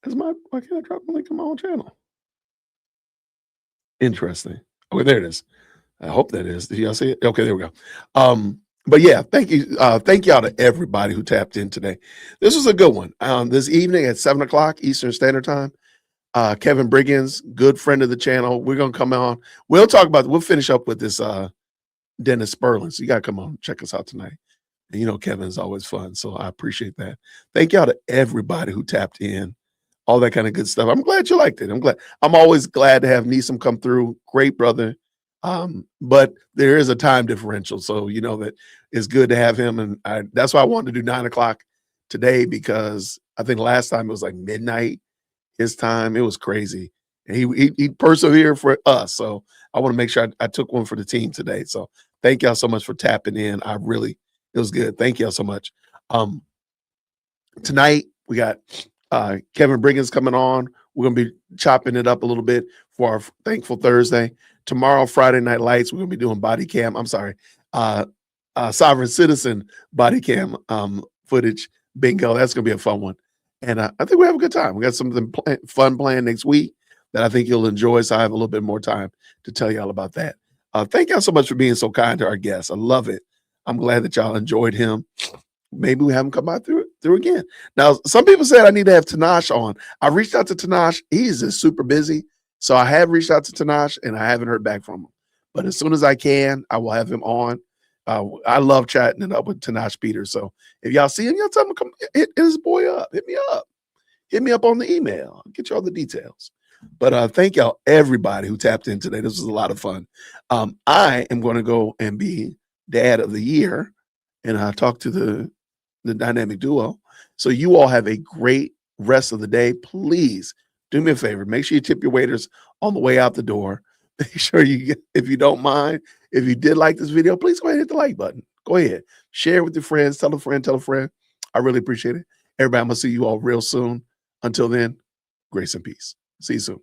Speaker 2: Why can't I drop the link on my own channel? Interesting. Okay, there it is. I hope that is. Did y'all see it? Okay, there we go. But yeah, thank you. Thank y'all to everybody who tapped in today. This was a good one. This evening at 7 o'clock Eastern Standard Time. Kevin Briggins, good friend of the channel. We're gonna come on. We'll finish up with this Dennis Sperling. So you gotta come on, check us out tonight. And you know Kevin's always fun. So I appreciate that. Thank y'all to everybody who tapped in, all that kind of good stuff. I'm glad you liked it. I'm always glad to have Nissim come through. Great brother. But there is a time differential. So you know that it's good to have him. And that's why I wanted to do 9 o'clock today, because I think last time it was like midnight his time. It was crazy, and he persevered for us. So I want to make sure I took one for the team today. So thank y'all so much for tapping in. It was good. Thank y'all so much. Tonight we got Kevin Briggins coming on. We're gonna be chopping it up a little bit for our Thankful Thursday. Tomorrow, Friday Night Lights, we're gonna be doing body cam. I'm sorry, Sovereign Citizen body cam footage bingo. That's gonna be a fun one. And I think we have a good time. We got something fun planned next week that I think you'll enjoy. So I have a little bit more time to tell y'all about that. Thank y'all so much for being so kind to our guests. I love it. I'm glad that y'all enjoyed him. Maybe we have him come by through again. Now, some people said I need to have Tanash on. I reached out to Tanash. He's just super busy. So I have reached out to Tanash, and I haven't heard back from him. But as soon as I can, I will have him on. I love chatting it up with Tanash Peters. So if y'all see him, y'all tell him to come hit his boy up. Hit me up. Hit me up on the email. I'll get you all the details. But thank y'all, everybody who tapped in today. This was a lot of fun. I am going to go and be Dad of the Year, and I talk to the dynamic duo. So you all have a great rest of the day. Please do me a favor. Make sure you tip your waiters on the way out the door. Make sure you get, if you don't mind, if you did like this video, please go ahead and hit the like button. Go ahead. Share it with your friends. Tell a friend. Tell a friend. I really appreciate it. Everybody, I'm going to see you all real soon. Until then, grace and peace. See you soon.